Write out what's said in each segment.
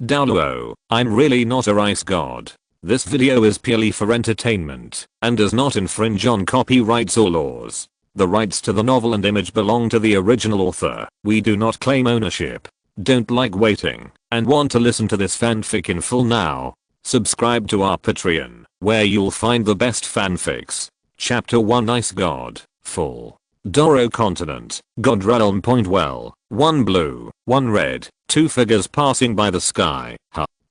Douluo, I'm really not a rice god. This video is purely for entertainment and does not infringe on copyrights or laws. The rights to the novel and image belong to the original author. We do not claim ownership. Don't like waiting and want to listen to this fanfic in full now? Subscribe to our Patreon, where you'll find the best fanfics. Chapter 1 Ice God, Full. Douluo Continent, God Realm. Point well, 1 blue, 1 red, 2 figures passing by the sky.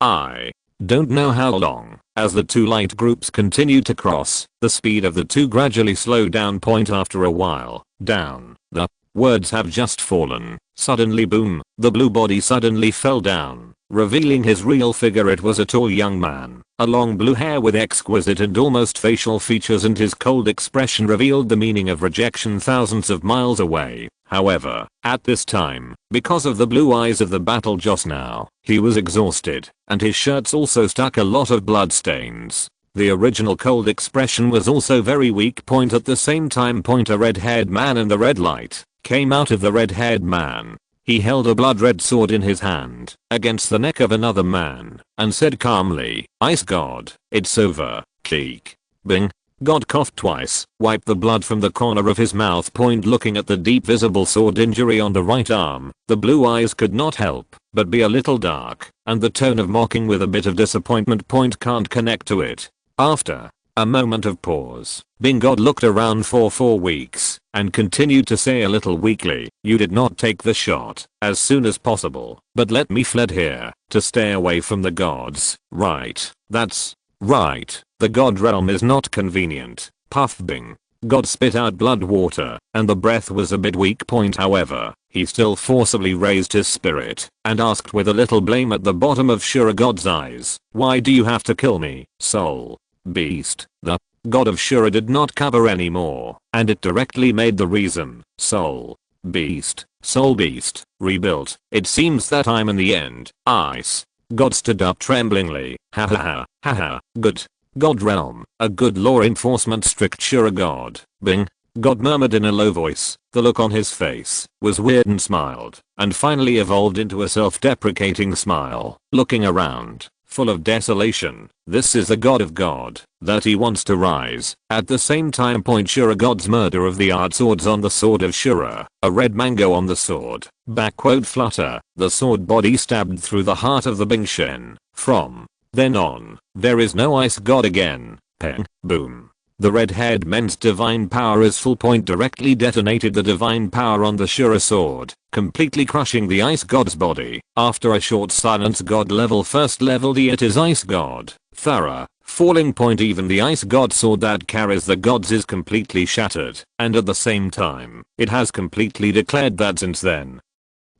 I don't know how long. As the two light groups continued to cross, the speed of the two gradually slowed down. Point after a while, down. The words have just fallen. Suddenly boom, the blue body suddenly fell down, revealing his real figure. It was a tall young man, a long blue hair with exquisite and almost facial features, and his cold expression revealed the meaning of rejection thousands of miles away. However, at this time, because of the blue eyes of the battle just now, he was exhausted, and his shirts also stuck a lot of blood stains. The original cold expression was also very weak. Point at the same time. Point a red-haired man in the red light came out of the red-haired man. He held a blood-red sword in his hand against the neck of another man and said calmly, "Ice God, it's over, Keek." Bing. God coughed twice, wiped the blood from the corner of his mouth. Point looking at the deep visible sword injury on the right arm, the blue eyes could not help but be a little dark, and the tone of mocking with a bit of disappointment. Point can't connect to it. After a moment of pause, Bing God looked around for 4 weeks and continued to say a little weakly, "You did not take the shot as soon as possible, but let me fled here to stay away from the gods, right? That's right. The God realm is not convenient." Puff. Bing God spit out blood water, and the breath was a bit weak. Point however, he still forcibly raised his spirit and asked with a little blame at the bottom of Shura God's eyes, "Why do you have to kill me, soul beast?" The God of Shura did not cover anymore, and it directly made the reason, soul beast, rebuilt. "It seems that I'm in the end, Ice." God stood up tremblingly. Ha ha ha, ha ha, good. God realm, a good law enforcement strict Shura God. Bing God murmured in a low voice. The look on his face was weird and smiled, and finally evolved into a self-deprecating smile, looking around, full of desolation. This is the God of God, that he wants to rise. At the same time. Point Shura God's murder of the art swords on the sword of Shura, a red mango on the sword. Backquote flutter, the sword body stabbed through the heart of the Bing Shen. From then on, there is no ice god again. Peng, boom. The red-haired man's divine power is full. Point directly detonated the divine power on the Shura sword, completely crushing the ice god's body. After a short silence, God level first level D. It is ice god, thorough, falling. Point even the ice god sword that carries the gods is completely shattered, and at the same time, it has completely declared that since then,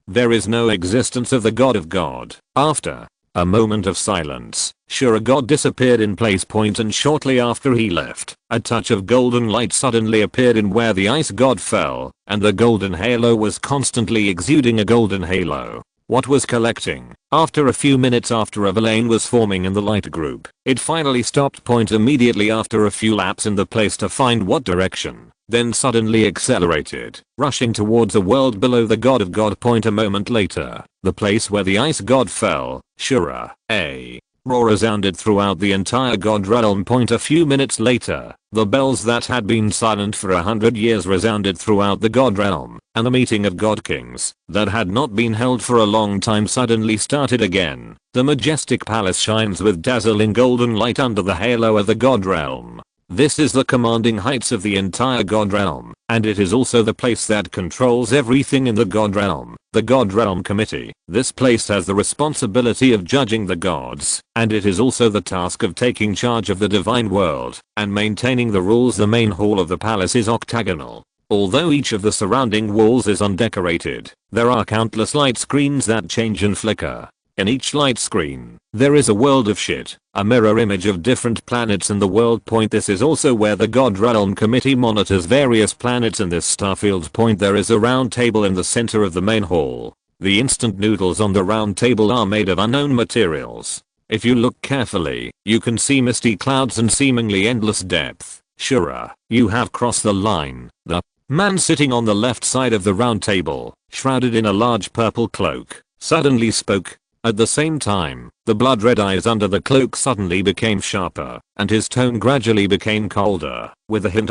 there is no existence of the God of God. After a moment of silence, Shura God disappeared in place. Point and shortly after he left, a touch of golden light suddenly appeared in where the ice god fell, and the golden halo was constantly exuding a golden halo. What was collecting? After a few minutes, after a lane was forming in the light group, it finally stopped. Point immediately after a few laps in the place to find what direction, then suddenly accelerated, rushing towards a world below the God of God. Point a moment later, the place where the ice god fell, Shura, a roar resounded throughout the entire God realm. Point a few minutes later, the bells that had been silent for 100 years resounded throughout the God realm, and the meeting of God Kings, that had not been held for a long time, suddenly started again. The majestic palace shines with dazzling golden light under the halo of the God realm. This is the commanding heights of the entire God realm, and it is also the place that controls everything in the God realm, the God realm committee. This place has the responsibility of judging the gods, and it is also the task of taking charge of the divine world and maintaining the rules. The main hall of the palace is octagonal. Although each of the surrounding walls is undecorated, there are countless light screens that change and flicker. In each light screen, there is a world of shit, a mirror image of different planets in the world. Point this is also where the God Realm Committee monitors various planets in this starfield. Point there is a round table in the center of the main hall. The instant noodles on the round table are made of unknown materials. If you look carefully, you can see misty clouds and seemingly endless depth. Shura, you have crossed the line. The man sitting on the left side of the round table, shrouded in a large purple cloak, suddenly spoke. At the same time, the blood-red eyes under the cloak suddenly became sharper, and his tone gradually became colder, with a hint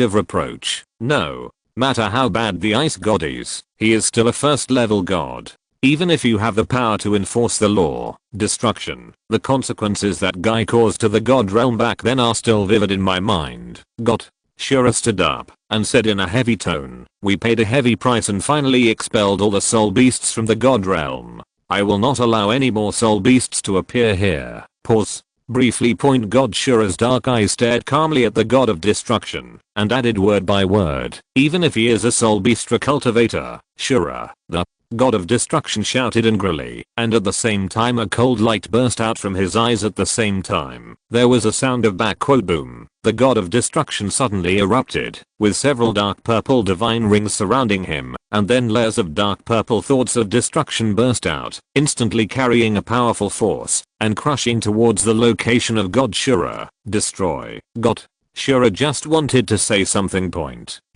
of reproach. No matter how bad the ice god is, he is still a first level god. Even if you have the power to enforce the law, destruction, the consequences that guy caused to the god realm back then are still vivid in my mind. God Shura stood up and said in a heavy tone, "We paid a heavy price and finally expelled all the soul beasts from the god realm. I will not allow any more soul beasts to appear here." Pause. Briefly. God Shura's dark eyes stared calmly at the god of destruction and added word by word, "Even if he is a soul beast cultivator, Shura, the god of destruction," shouted angrily, and at the same time a cold light burst out from his eyes. At the same time, there was a sound of boom. The god of destruction suddenly erupted, with several dark purple divine rings surrounding him, and then layers of dark purple thoughts of destruction burst out, instantly carrying a powerful force, and crushing towards the location of God Shura. Destroy. God Shura just wanted to say something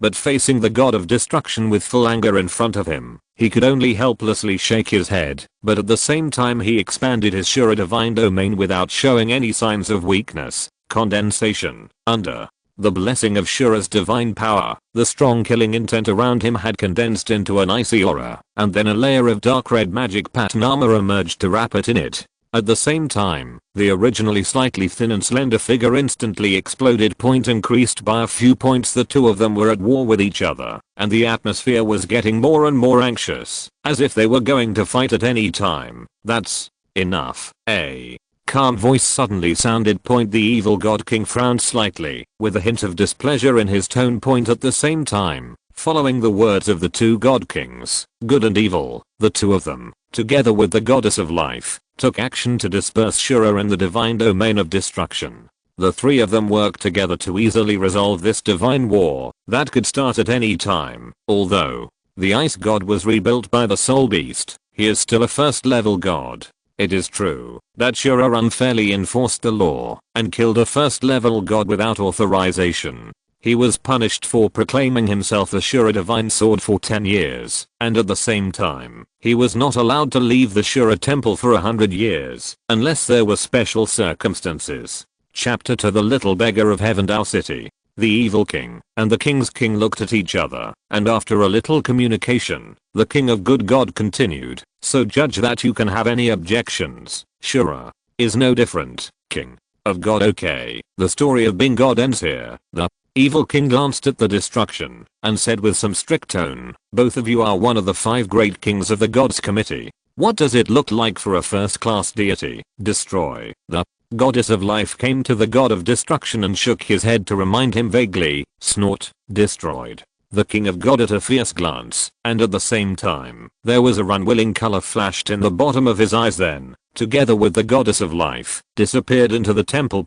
but facing the god of destruction with full anger in front of him, he could only helplessly shake his head, but at the same time he expanded his Shura divine domain without showing any signs of weakness. Condensation. Under the blessing of Shura's divine power, the strong killing intent around him had condensed into an icy aura, and then a layer of dark red magic pattern armor emerged to wrap it in it. At the same time, the originally slightly thin and slender figure instantly exploded. Increased by a few points. The two of them were at war with each other, and the atmosphere was getting more and more anxious, as if they were going to fight at any time. That's enough. A calm voice suddenly sounded. The evil god king frowned slightly, with a hint of displeasure in his tone. At the same time, following the words of the two god kings, good and evil, the two of them, together with the goddess of life, took action to disperse Shura in the divine domain of destruction. The three of them worked together to easily resolve this divine war that could start at any time. Although the ice god was rebuilt by the soul beast, he is still a first level god. It is true that Shura unfairly enforced the law and killed a first level god without authorization. He was punished for proclaiming himself the Shura divine sword for 10 years, and at the same time, he was not allowed to leave the Shura temple for 100 years, unless there were special circumstances. Chapter 2. The little beggar of Heaven Dou City. The evil king and the king's king looked at each other, and after a little communication, the king of good god continued, "So judge that you can have any objections. Shura is no different, king of god. Okay, the story of being god ends here." The evil king glanced at the destruction and said with some strict tone, "Both of you are one of the 5 great kings of the gods committee. What does it look like for a first-class deity? Destroy." The goddess of life came to the god of destruction and shook his head to remind him vaguely. Snort. Destroyed. The king of god at a fierce glance, and at the same time, there was a unwilling color flashed in the bottom of his eyes. Then, together with the goddess of life, disappeared into the temple.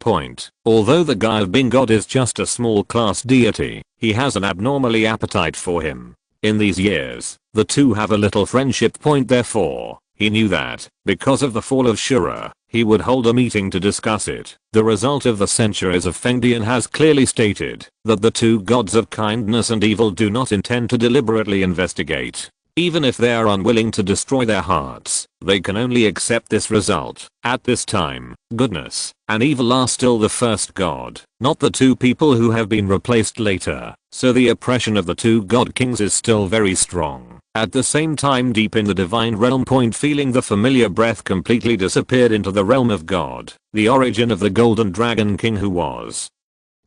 Although the guy of being god is just a small class deity, he has an abnormally appetite for him. In these years, the two have a little friendship. Therefore, he knew that, because of the fall of Shura, he would hold a meeting to discuss it. The result of the centuries of Fengdian has clearly stated that the two gods of kindness and evil do not intend to deliberately investigate. Even if they are unwilling to destroy their hearts, they can only accept this result. At this time, goodness and evil are still the first god, not the two people who have been replaced later, so the oppression of the two god kings is still very strong. At the same time, deep in the divine realm, feeling the familiar breath completely disappeared into the realm of God. The origin of the golden dragon king who was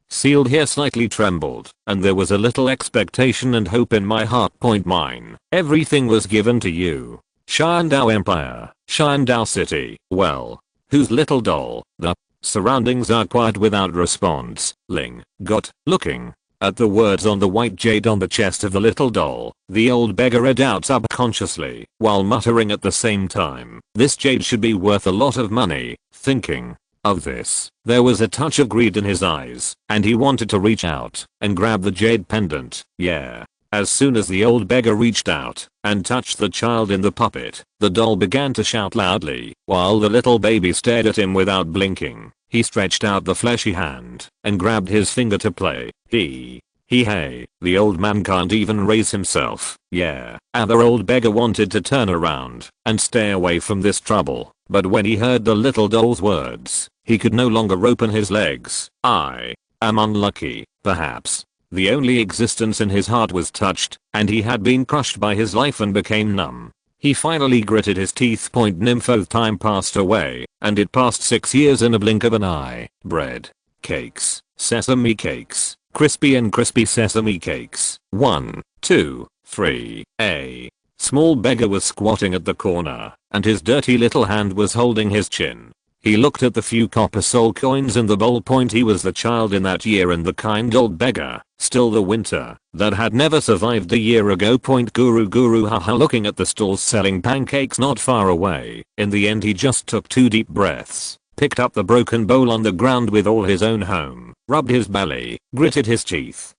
sealed here slightly trembled, and there was a little expectation and hope in my heart. Mine. Everything was given to you. Qian Dou Empire, Qian Dou City. Well, whose little doll? The surroundings are quiet without response. Ling got looking at the words on the white jade on the chest of the little doll. The old beggar read out subconsciously, while muttering at the same time, "This jade should be worth a lot of money." Thinking of this, there was a touch of greed in his eyes, and he wanted to reach out and grab the jade pendant. Yeah. As soon as the old beggar reached out and touched the child in the puppet, the doll began to shout loudly, while the little baby stared at him without blinking. He stretched out the fleshy hand and grabbed his finger to play. He Hey, the old man can't even raise himself. Yeah. Other old beggar wanted to turn around and stay away from this trouble, but when he heard the little doll's words, he could no longer open his legs. I am unlucky, perhaps. The only existence in his heart was touched, and he had been crushed by his life and became numb. He finally gritted his teeth. Nympho time passed away, and it passed 6 years in a blink of an eye. Bread. Cakes. Sesame cakes. Crispy and crispy sesame cakes. 1, 2, 3. A small beggar was squatting at the corner, and his dirty little hand was holding his chin. He looked at the few copper soul coins in the bowl. He was the child in that year and the kind old beggar, still the winter, that had never survived a year ago. Guru haha. Looking at the stalls selling pancakes not far away, in the end he just took 2 deep breaths, picked up the broken bowl on the ground with all his own home, rubbed his belly, gritted his teeth,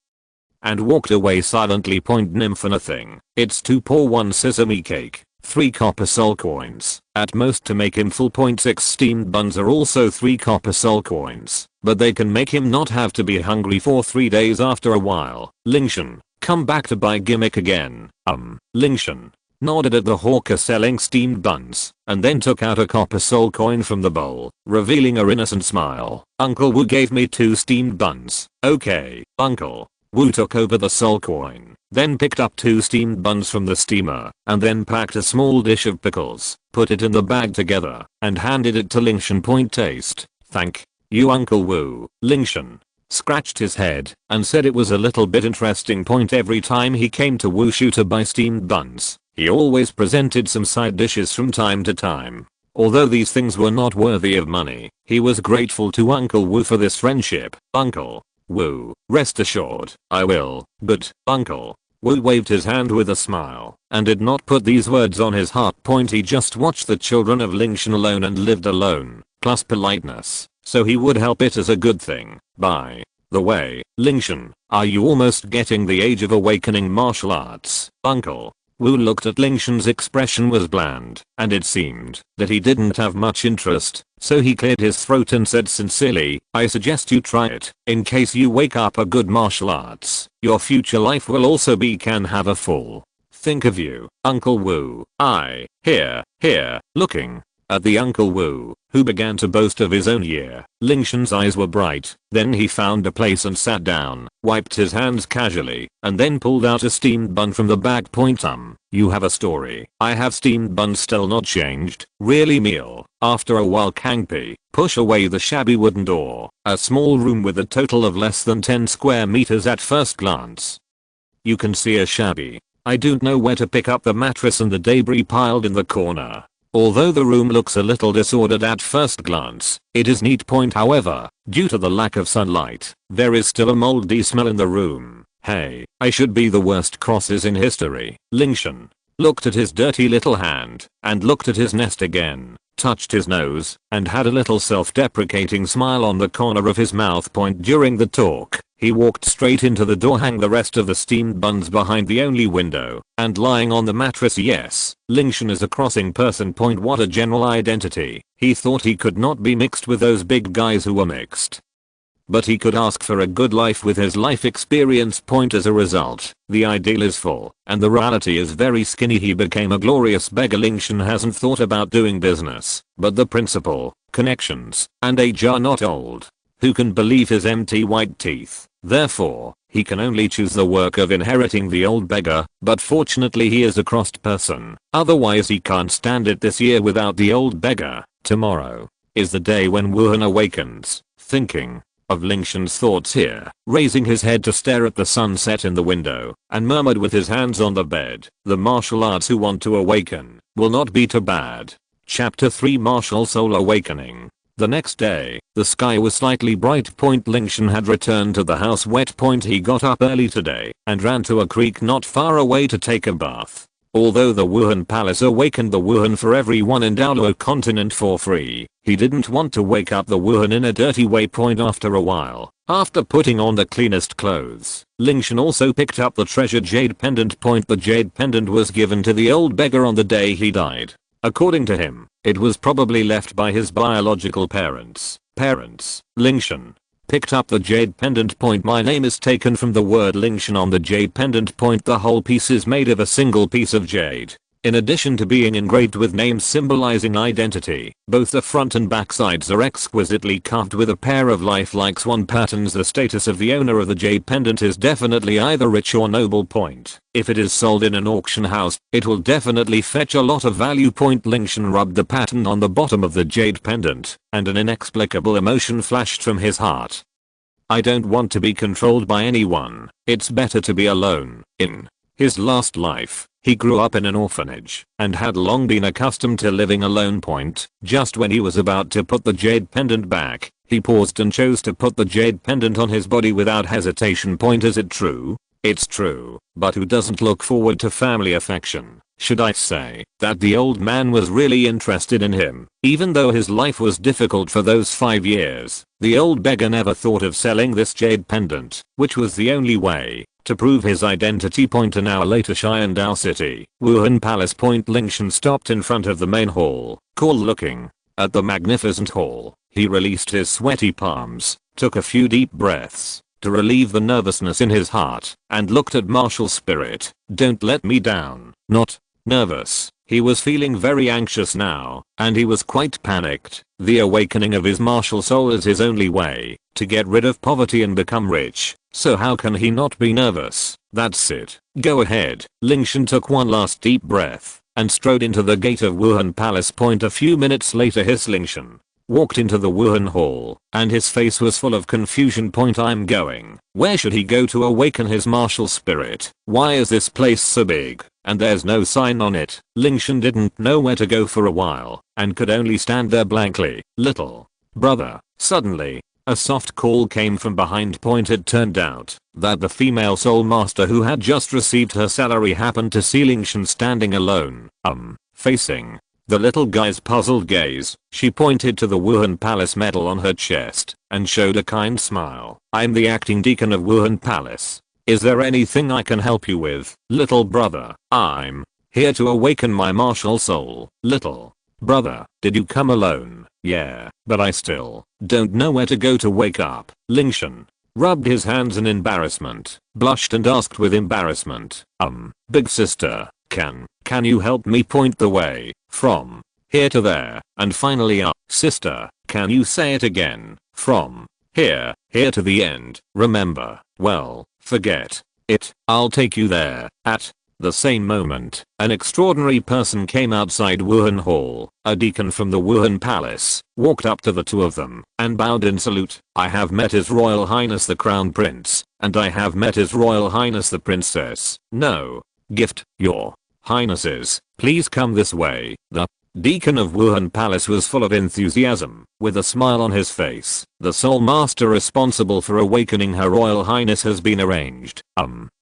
and walked away silently. Nymph nothing. It's too poor. 1 sesame cake. 3 copper soul coins, at most to make him full. 6 steamed buns are also 3 copper soul coins, but they can make him not have to be hungry for 3 days after a while. Lingtian, come back to buy gimmick again. Lingtian nodded at the hawker selling steamed buns, and then took out a copper soul coin from the bowl, revealing a innocent smile. Uncle Wu gave me 2 steamed buns. Okay, Uncle. Wu took over the soul coin, then picked up 2 steamed buns from the steamer, and then packed a small dish of pickles, put it in the bag together, and handed it to Lingtian. Taste. Thank you, Uncle Wu. Lingtian scratched his head and said it was a little bit interesting. Every time he came to Wushu to buy steamed buns, he always presented some side dishes from time to time. Although these things were not worthy of money, he was grateful to Uncle Wu for this friendship. Uncle Wu, rest assured, I will. But, Uncle Wu waved his hand with a smile, and did not put these words on his heart. He just watched the children of Lingtian alone and lived alone, plus politeness, so he would help it as a good thing. By the way, Lingtian, are you almost getting the age of awakening martial arts? Uncle Wu looked at Lingtian's expression was bland, and it seemed that he didn't have much interest, so he cleared his throat and said sincerely, I suggest you try it. In case you wake up a good martial arts, your future life will also be can have a full think of you. Uncle Wu, here, looking at the Uncle Wu, who began to boast of his own year. Lingtian's eyes were bright, then he found a place and sat down, wiped his hands casually, and then pulled out a steamed bun from the bag. You have a story. I have steamed buns still not changed. Really meal. After a while Kangpi, push away the shabby wooden door. A small room with a total of less than 10 square meters at first glance. You can see a shabby. I don't know where to pick up the mattress and the debris piled in the corner. Although the room looks a little disordered at first glance, it is neat. However, due to the lack of sunlight, there is still a moldy smell in the room. Hey, I should be the worst crosses in history. Lingtian looked at his dirty little hand, and looked at his nest again, touched his nose, and had a little self-deprecating smile on the corner of his mouth. During the talk, he walked straight into the door, hang the rest of the steamed buns behind the only window, and lying on the mattress. Yes, Lingtian is a crossing person. What a general identity. He thought he could not be mixed with those big guys who were mixed. But he could ask for a good life with his life experience. As a result, the ideal is full, and the reality is very skinny. He became a glorious beggar. Lingtian hasn't thought about doing business, but the principle, connections, and age are not old. Who can believe his empty white teeth? Therefore, he can only choose the work of inheriting the old beggar, but fortunately he is a crossed person. Otherwise he can't stand it this year without the old beggar. Tomorrow is the day when Wuhan awakens. Thinking of Lingtian's thoughts here, raising his head to stare at the sunset in the window, and murmured with his hands on the bed, the martial arts who want to awaken will not be too bad. Chapter 3 Martial Soul Awakening. The next day, the sky was slightly bright. Lingtian had returned to the house wet. He got up early today and ran to a creek not far away to take a bath. Although the Wuhan Palace awakened the Wuhan for everyone in Douluo continent for free, he didn't want to wake up the Wuhan in a dirty way. After a while, after putting on the cleanest clothes, Lingtian also picked up the treasured jade pendant. The jade pendant was given to the old beggar on the day he died. According to him, it was probably left by his biological parents. Lingtian Picked up the jade pendant point. My name is taken from the word Lingtian on the jade pendant point. The whole piece is made of a single piece of jade. In addition to being engraved with names symbolizing identity, both the front and back sides are exquisitely carved with a pair of lifelike swan patterns. The status of the owner of the jade pendant is definitely either rich or noble point. If it is sold in an auction house, it will definitely fetch a lot of value. Lingtian rubbed the pattern on the bottom of the jade pendant, and an inexplicable emotion flashed from his heart. I don't want to be controlled by anyone. It's better to be alone. In his last life, he grew up in an orphanage and had long been accustomed to living alone. Just when he was about to put the jade pendant back, he paused and chose to put the jade pendant on his body without hesitation. Is it true? It's true, but who doesn't look forward to family affection? Should I say that the old man was really interested in him, even though his life was difficult for those 5 years? The old beggar never thought of selling this jade pendant, which was the only way to prove his identity. An hour later, Qian Dou City, Wuhan Palace. Lingtian stopped in front of the main hall, cool looking. At the magnificent hall, he released his sweaty palms, took a few deep breaths to relieve the nervousness in his heart, and looked at martial spirit. Don't let me down. Not nervous. He was feeling very anxious now, and he was quite panicked. The awakening of his martial soul is his only way to get rid of poverty and become rich. So how can he not be nervous? That's it. Go ahead. Lingtian took one last deep breath and strode into the gate of Wuhan Palace. A few minutes later, Lingtian walked into the Wuhan Hall, and his face was full of confusion. I'm going. Where should he go to awaken his martial spirit? Why is this place so big, and there's no sign on it? Lingtian didn't know where to go for a while, and could only stand there blankly. Little brother. Suddenly, a soft call came from behind. It turned out that the female soul master who had just received her salary happened to see Lingtian standing alone, facing the little guy's puzzled gaze. She pointed to the Wuhan Palace medal on her chest and showed a kind smile. I'm the acting deacon of Wuhan Palace. Is there anything I can help you with? Little brother, I'm here to awaken my martial soul. Little brother, did you come alone? Yeah, but I still don't know where to go to wake up. Lingtian rubbed his hands in embarrassment, blushed and asked with embarrassment, big sister, can you help me point the way from here to there? And finally, sister, can you say it again? From here to the end. Remember? Well, forget it. I'll take you there. At the same moment, an extraordinary person came outside Wuhan Hall. A deacon from the Wuhan Palace walked up to the two of them and bowed in salute. I have met His Royal Highness the Crown Prince, and I have met His Royal Highness the Princess. No gift, Your Highnesses. Please come this way. The deacon of Wuhan Palace was full of enthusiasm, with a smile on his face. The soul master responsible for awakening Her Royal Highness has been arranged.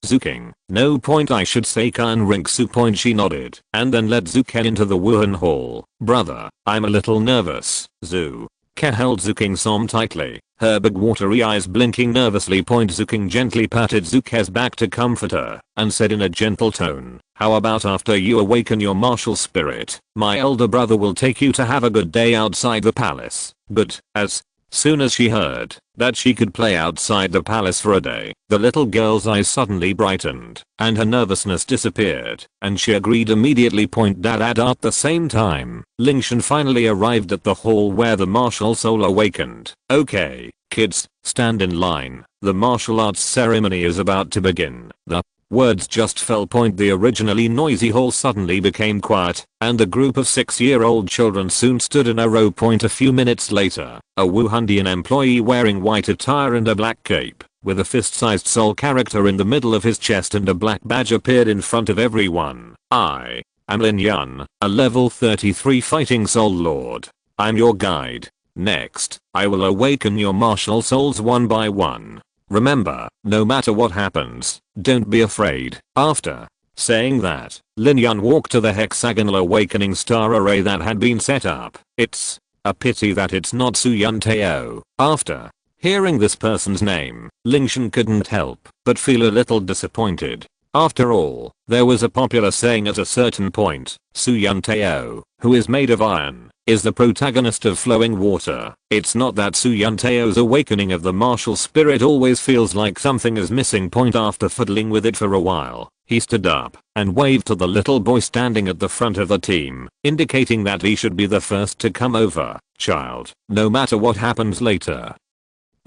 Zuking. No. I should say Qian Renxue. She nodded, and then led Zuken into the Wuhan Hall. Brother, I'm a little nervous. Zuke held Zuking arm tightly, her big watery eyes blinking nervously. Zuking gently patted Zuke's back to comfort her, and said in a gentle tone, how about after you awaken your martial spirit, my elder brother will take you to have a good day outside the palace. But, as soon as she heard that she could play outside the palace for a day, the little girl's eyes suddenly brightened, and her nervousness disappeared, and she agreed immediately. At the same time, Lingtian finally arrived at the hall where the martial soul awakened. Okay, kids, stand in line. The martial arts ceremony is about to begin. The words just fell. The originally noisy hall suddenly became quiet, and the group of 6-year-old children soon stood in a row. A few minutes later, a Wuhandian employee wearing white attire and a black cape, with a fist-sized soul character in the middle of his chest and a black badge appeared in front of everyone. I am Lingtian, a level 33 fighting soul lord. I'm your guide. Next, I will awaken your martial souls one by one. Remember, no matter what happens, don't be afraid. After saying that, Lingtian walked to the hexagonal awakening star array that had been set up. It's a pity that it's not Suyanteo. After hearing this person's name, Lingtian couldn't help but feel a little disappointed. After all, there was a popular saying at a certain point, Su Yun Teo, who is made of iron, is the protagonist of flowing water. It's not that Su Yun Teo's awakening of the martial spirit always feels like something is missing. After fiddling with it for a while, he stood up and waved to the little boy standing at the front of the team, indicating that he should be the first to come over. Child, no matter what happens later,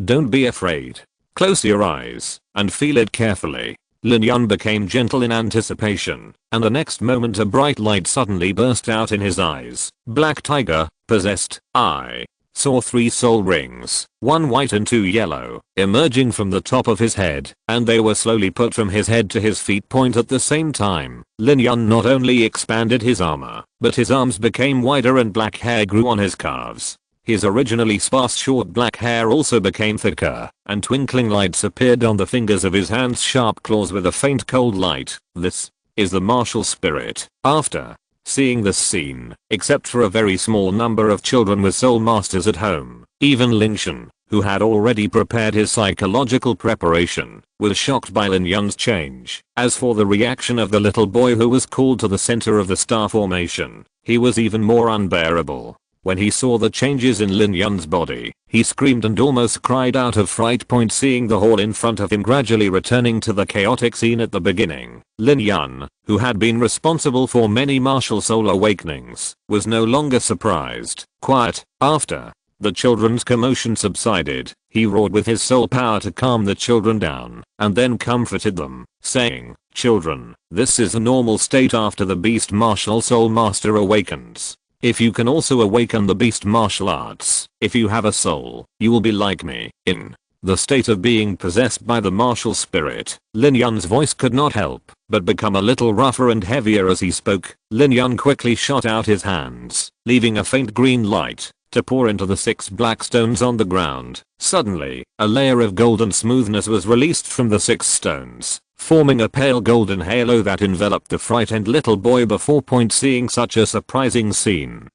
don't be afraid. Close your eyes and feel it carefully. Lin became gentle in anticipation, and the next moment a bright light suddenly burst out in his eyes. Black tiger, possessed. I saw 3 soul rings, 1 white and 2 yellow, emerging from the top of his head, and they were slowly put from his head to his feet. At the same time, Lin not only expanded his armor, but his arms became wider and black hair grew on his calves. His originally sparse short black hair also became thicker, and twinkling lights appeared on the fingers of his hands, sharp claws with a faint cold light. This is the martial spirit. After seeing this scene, except for a very small number of children with soul masters at home, even Lingtian, who had already prepared his psychological preparation, was shocked by Lin change. As for the reaction of the little boy who was called to the center of the star formation, he was even more unbearable. When he saw the changes in Lin body, he screamed and almost cried out of fright. Seeing the hall in front of him gradually returning to the chaotic scene at the beginning, Lin, who had been responsible for many martial soul awakenings, was no longer surprised. Quiet. After the children's commotion subsided, he roared with his soul power to calm the children down, and then comforted them, saying, "Children, this is a normal state after the beast martial soul master awakens. If you can also awaken the beast martial arts, if you have a soul, you will be like me, in the state of being possessed by the martial spirit." Lin voice could not help but become a little rougher and heavier as he spoke. Lin quickly shot out his hands, leaving a faint green light to pour into the 6 black stones on the ground. Suddenly, a layer of golden smoothness was released from the 6 stones, forming a pale golden halo that enveloped the frightened little boy. Before seeing such a surprising scene,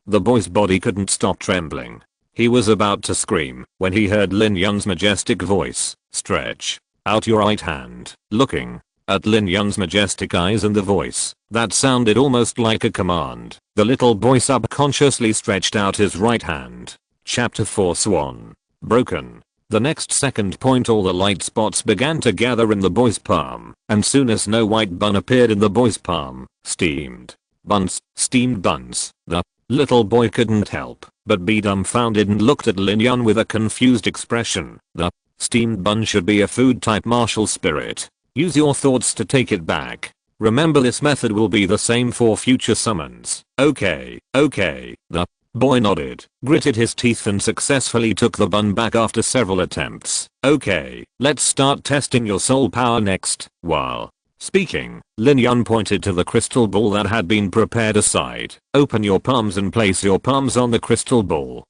the boy's body couldn't stop trembling. He was about to scream when he heard Lin majestic voice, "Stretch out your right hand." Looking at Lin majestic eyes and the voice that sounded almost like a command, the little boy subconsciously stretched out his right hand. Chapter 4 Swan. Broken. The next second, all the light spots began to gather in the boy's palm, and soon a snow white bun appeared in the boy's palm. Steamed buns. The little boy couldn't help but be dumbfounded and looked at Lin with a confused expression. The steamed bun should be a food type martial spirit. Use your thoughts to take it back. Remember, this method will be the same for future summons. Okay. The boy nodded, gritted his teeth and successfully took the bun back after several attempts. Okay, let's start testing your soul power next. While speaking, Lin pointed to the crystal ball that had been prepared aside. Open your palms and place your palms on the crystal ball.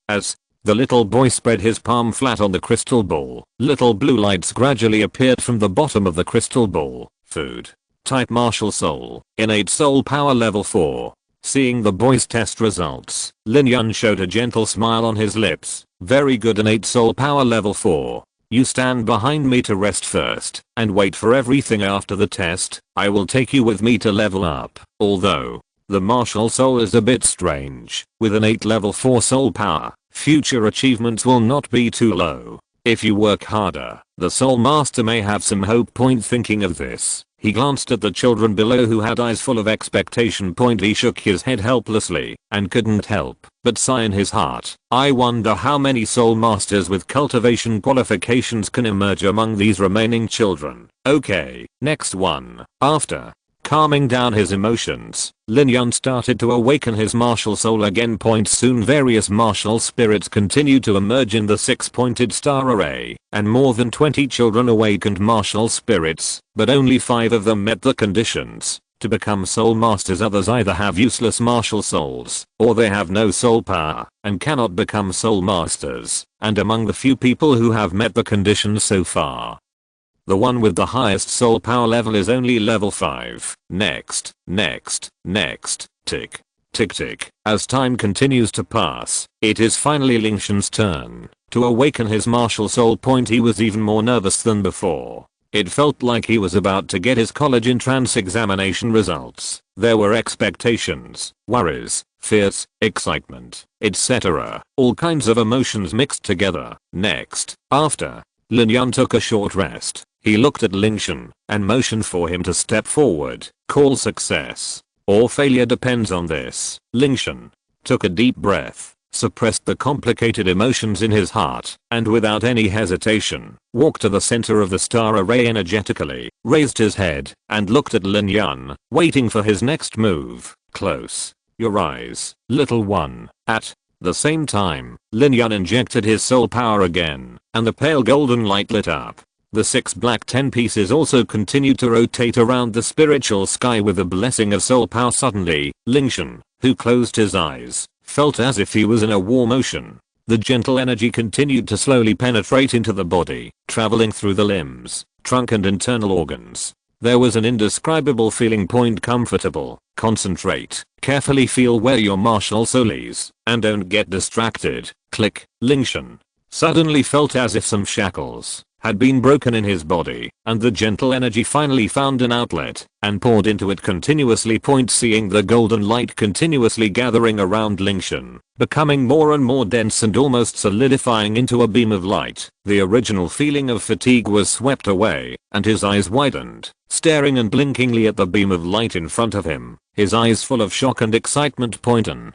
As the little boy spread his palm flat on the crystal ball, little blue lights gradually appeared from the bottom of the crystal ball. Food type martial soul. Innate soul power level 4. Seeing the boy's test results, Lin showed a gentle smile on his lips. Very good, innate soul power level 4. You stand behind me to rest first and wait for everything after the test. I will take you with me to level up. Although the martial soul is a bit strange, with innate level 4 soul power, future achievements will not be too low. If you work harder, the soul master may have some hope. Thinking of this, he glanced at the children below who had eyes full of expectation. He shook his head helplessly and couldn't help but sigh in his heart. I wonder how many soul masters with cultivation qualifications can emerge among these remaining children. Okay, next one. After calming down his emotions, Lin started to awaken his martial soul again. Soon various martial spirits continued to emerge in the 6-pointed star array, and more than 20 children awakened martial spirits, but only 5 of them met the conditions to become soul masters. Others either have useless martial souls, or they have no soul power and cannot become soul masters, and among the few people who have met the conditions so far, the one with the highest soul power level is only level 5. Next. Tick. Tick tick. As time continues to pass, it is finally Lingtian's turn to awaken his martial soul. He was even more nervous than before. It felt like he was about to get his college entrance examination results. There were expectations, worries, fears, excitement, etc. All kinds of emotions mixed together. Next, after Lingyan took a short rest, he looked at Lingtian and motioned for him to step forward. Call success or failure depends on this. Lingtian took a deep breath, suppressed the complicated emotions in his heart, and without any hesitation, walked to the center of the star array energetically, raised his head, and looked at Lingyan, waiting for his next move. Close your eyes, little one. At the same time, Lingyan injected his soul power again, and the pale golden light lit up. The 6 black 10 pieces also continued to rotate around the spiritual sky with the blessing of soul power. Suddenly, Lingtian, who closed his eyes, felt as if he was in a warm ocean. The gentle energy continued to slowly penetrate into the body, traveling through the limbs, trunk and internal organs. There was an indescribable feeling. Comfortable. Concentrate. Carefully feel where your martial soul is, and don't get distracted. Click. Lingtian suddenly felt as if some shackles had been broken in his body, and the gentle energy finally found an outlet and poured into it continuously. Seeing the golden light continuously gathering around Lingtian, becoming more and more dense and almost solidifying into a beam of light, the original feeling of fatigue was swept away, and his eyes widened, staring unblinkingly at the beam of light in front of him, his eyes full of shock and excitement. An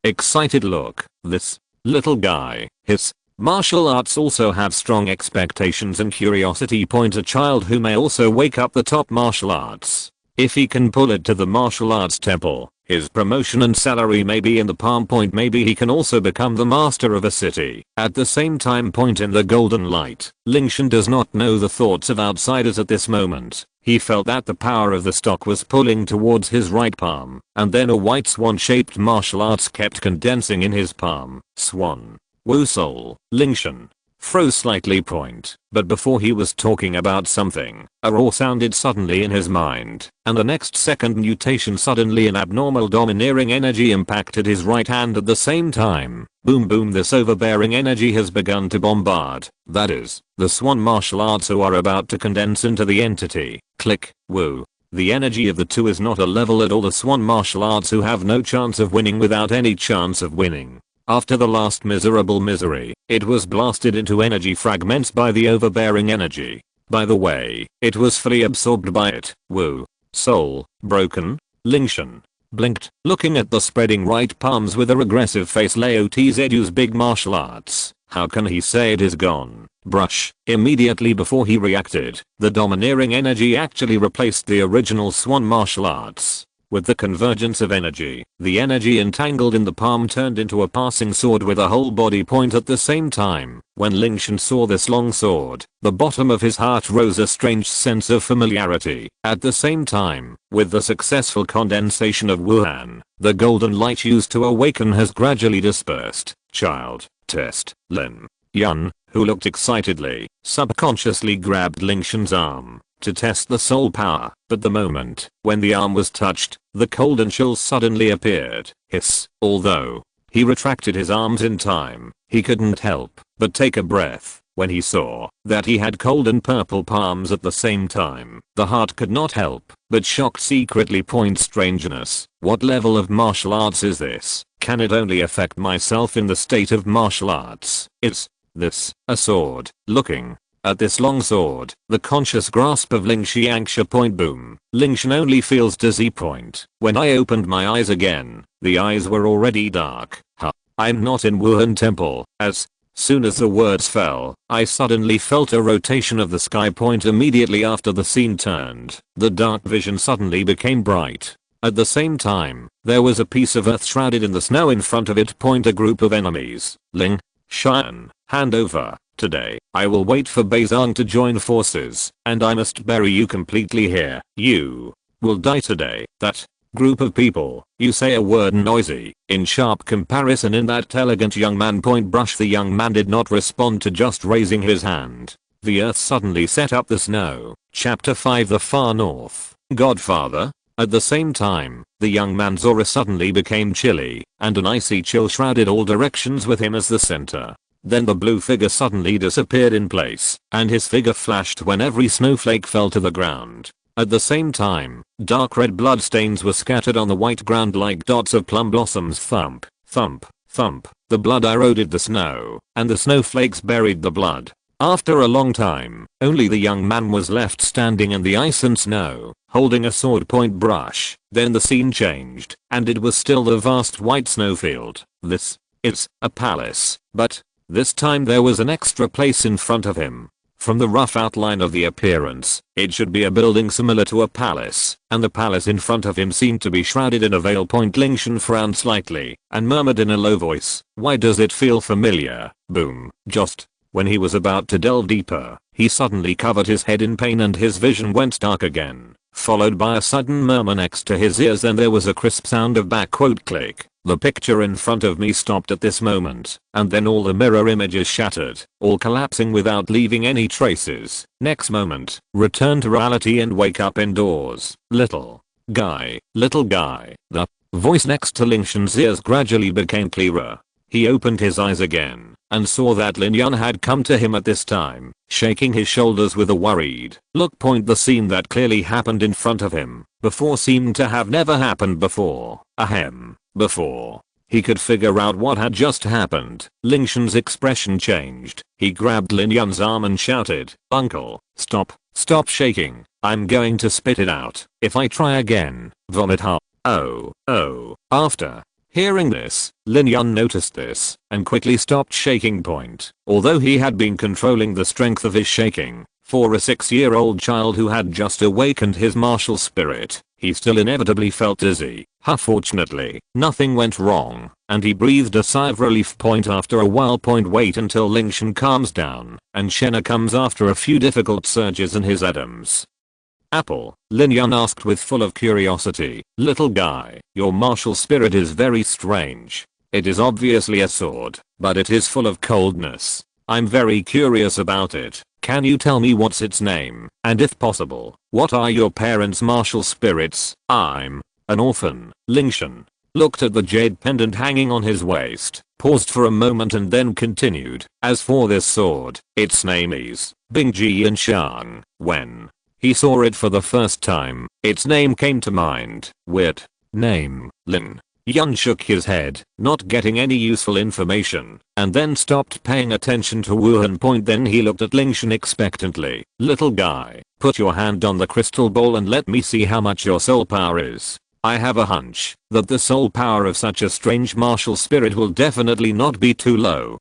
excited look. This little guy, his martial arts also have strong expectations and curiosity. A child who may also wake up the top martial arts. If he can pull it to the martial arts temple, his promotion and salary may be in the palm. Maybe he can also become the master of a city. At the same time. In the golden light, Lingtian does not know the thoughts of outsiders at this moment. He felt that the power of the stock was pulling towards his right palm, and then a white swan-shaped martial arts kept condensing in his palm. Swan. Wu soul. Lingtian froze slightly. But before he was talking about something, a roar sounded suddenly in his mind, and the next second mutation. Suddenly an abnormal domineering energy impacted his right hand at the same time. Boom boom. This overbearing energy has begun to bombard, that is, the swan martial arts who are about to condense into the entity. Click. Wu. The energy of the two is not a level at all. The swan martial arts who have no chance of winning without any chance of winning. After the last miserable misery, it was blasted into energy fragments by the overbearing energy. By the way, it was fully absorbed by it. Wu. Soul. Broken. Lingtian blinked, looking at the spreading right palms with a regressive face. Lao Tzu's big martial arts. How can he say it is gone? Brush. Immediately before he reacted, the domineering energy actually replaced the original swan martial arts. With the convergence of energy, the energy entangled in the palm turned into a passing sword with a whole body point at the same time. When Lingtian saw this long sword, the bottom of his heart rose a strange sense of familiarity. At the same time, with the successful condensation of Wuhan, the golden light used to awaken has gradually dispersed. Child. Test. Lingyan, who looked excitedly, subconsciously grabbed Lingtian's arm to test the soul power, but the moment when the arm was touched, the cold and chill suddenly appeared. Hiss. Although he retracted his arms in time, he couldn't help but take a breath when he saw that he had cold and purple palms at the same time. The heart could not help but shocked secretly. Strangeness. What level of martial arts is this? Can it only affect myself in the state of martial arts? Is this a sword? Looking at this long sword, the conscious grasp of Lingxiangxia. Boom. Lingtian only feels dizzy. When I opened my eyes again, the eyes were already dark. I'm not in Wuhan temple. As soon as the words fell, I suddenly felt a rotation of the sky. Immediately after the scene turned, the dark vision suddenly became bright. At the same time, there was a piece of earth shrouded in the snow in front of it. A group of enemies. Lingtian, hand over. Today, I will wait for Beizang to join forces, and I must bury you completely here. You will die today. That group of people, you say a word noisy, in sharp comparison in that elegant young man. Brush. The young man did not respond to just raising his hand. The earth suddenly set up the snow. Chapter 5. The Far North. Godfather. At the same time, the young man's aura suddenly became chilly, and an icy chill shrouded all directions with him as the center Then the blue figure suddenly disappeared in place, and his figure flashed when every snowflake fell to the ground. At the same time, dark red blood stains were scattered on the white ground like dots of plum blossoms. Thump, thump, thump. The blood eroded the snow, and the snowflakes buried the blood. After a long time, only the young man was left standing in the ice and snow, holding a sword point brush. Then the scene changed, and it was still the vast white snowfield. It's a palace, but this time there was an extra place in front of him. From the rough outline of the appearance, it should be a building similar to a palace, and the palace in front of him seemed to be shrouded in a veil. Lingtian frowned slightly, and murmured in a low voice, "Why does it feel familiar?" Boom. Just when he was about to delve deeper, he suddenly covered his head in pain and his vision went dark again, followed by a sudden murmur next to his ears, and there was a crisp sound of click. The picture in front of me stopped at this moment, and then all the mirror images shattered, all collapsing without leaving any traces. Next moment, return to reality and wake up indoors. Little guy. The voice next to Lingtian's ears gradually became clearer. He opened his eyes again, and saw that Lingtian had come to him at this time, shaking his shoulders with a worried look. The scene that clearly happened in front of him before seemed to have never happened before. Before he could figure out what had just happened, Lingtian's expression changed. He grabbed Lingtian's arm and shouted, "Uncle, stop shaking. I'm going to spit it out. If I try again, vomit hard." Oh. After hearing this, Lingtian noticed this and quickly stopped shaking. Although he had been controlling the strength of his shaking, for a 6-year-old child who had just awakened his martial spirit, he still inevitably felt dizzy. Fortunately, nothing went wrong, and he breathed a sigh of relief. After a while. Wait until Lingtian calms down, and Shenna comes after a few difficult surges in his Adam's apple. Lingtian asked with full of curiosity, "Little guy, your martial spirit is very strange. It is obviously a sword, but it is full of coldness. I'm very curious about it. Can you tell me what's its name, and if possible, what are your parents' martial spirits?" "I'm an orphan." Lingtian looked at the jade pendant hanging on his waist, paused for a moment and then continued, "As for this sword, its name is Bingjian. When he saw it for the first time, its name came to mind. Weird name." Lingtian shook his head, not getting any useful information, and then stopped paying attention to Wuhan. Then he looked at Lingtian expectantly. "Little guy, put your hand on the crystal ball and let me see how much your soul power is. I have a hunch that the soul power of such a strange martial spirit will definitely not be too low."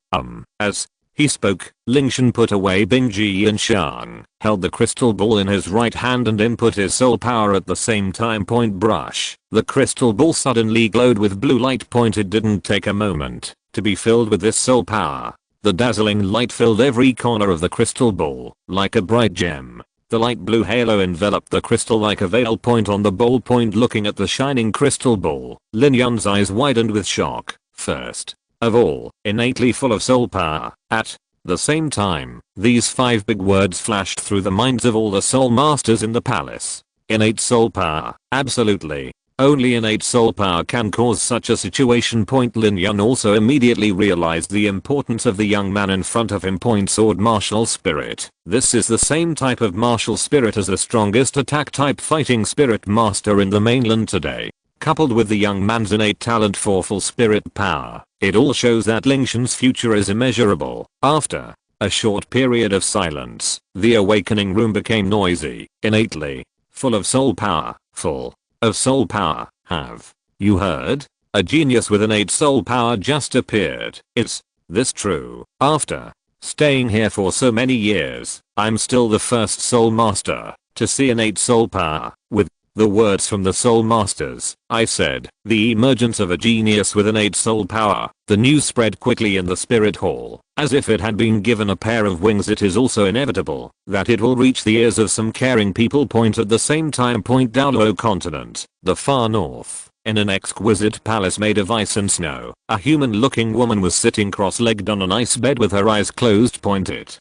As he spoke, Lingtian put away Bingjian, held the crystal ball in his right hand and input his soul power at the same time. Brush. The crystal ball suddenly glowed with blue light. It didn't take a moment to be filled with this soul power. The dazzling light filled every corner of the crystal ball, like a bright gem. The light blue halo enveloped the crystal like a veil. On the ball. Looking at the shining crystal ball, Lingtian's eyes widened with shock. First of all, innately full of soul power. At the same time, these 5 big words flashed through the minds of all the soul masters in the palace. Innate soul power. Absolutely. Only innate soul power can cause such a situation. Lingtian also immediately realized the importance of the young man in front of him. Sword martial spirit. This is the same type of martial spirit as the strongest attack type fighting spirit master in the mainland today. Coupled with the young man's innate talent for full spirit power, it all shows that Lingtian's future is immeasurable. After a short period of silence, the awakening room became noisy. Innately full of soul power. Full of soul power. Have you heard? A genius with innate soul power just appeared. Is this true? After staying here for so many years, I'm still the first soul master to see innate soul power. With the words from the soul masters, I said, the emergence of a genius with innate soul power. The news spread quickly in the spirit hall, as if it had been given a pair of wings. It is also inevitable that it will reach the ears of some caring people. At the same time. Douluo continent, the far north, in an exquisite palace made of ice and snow, a human-looking woman was sitting cross-legged on an ice bed with her eyes closed. It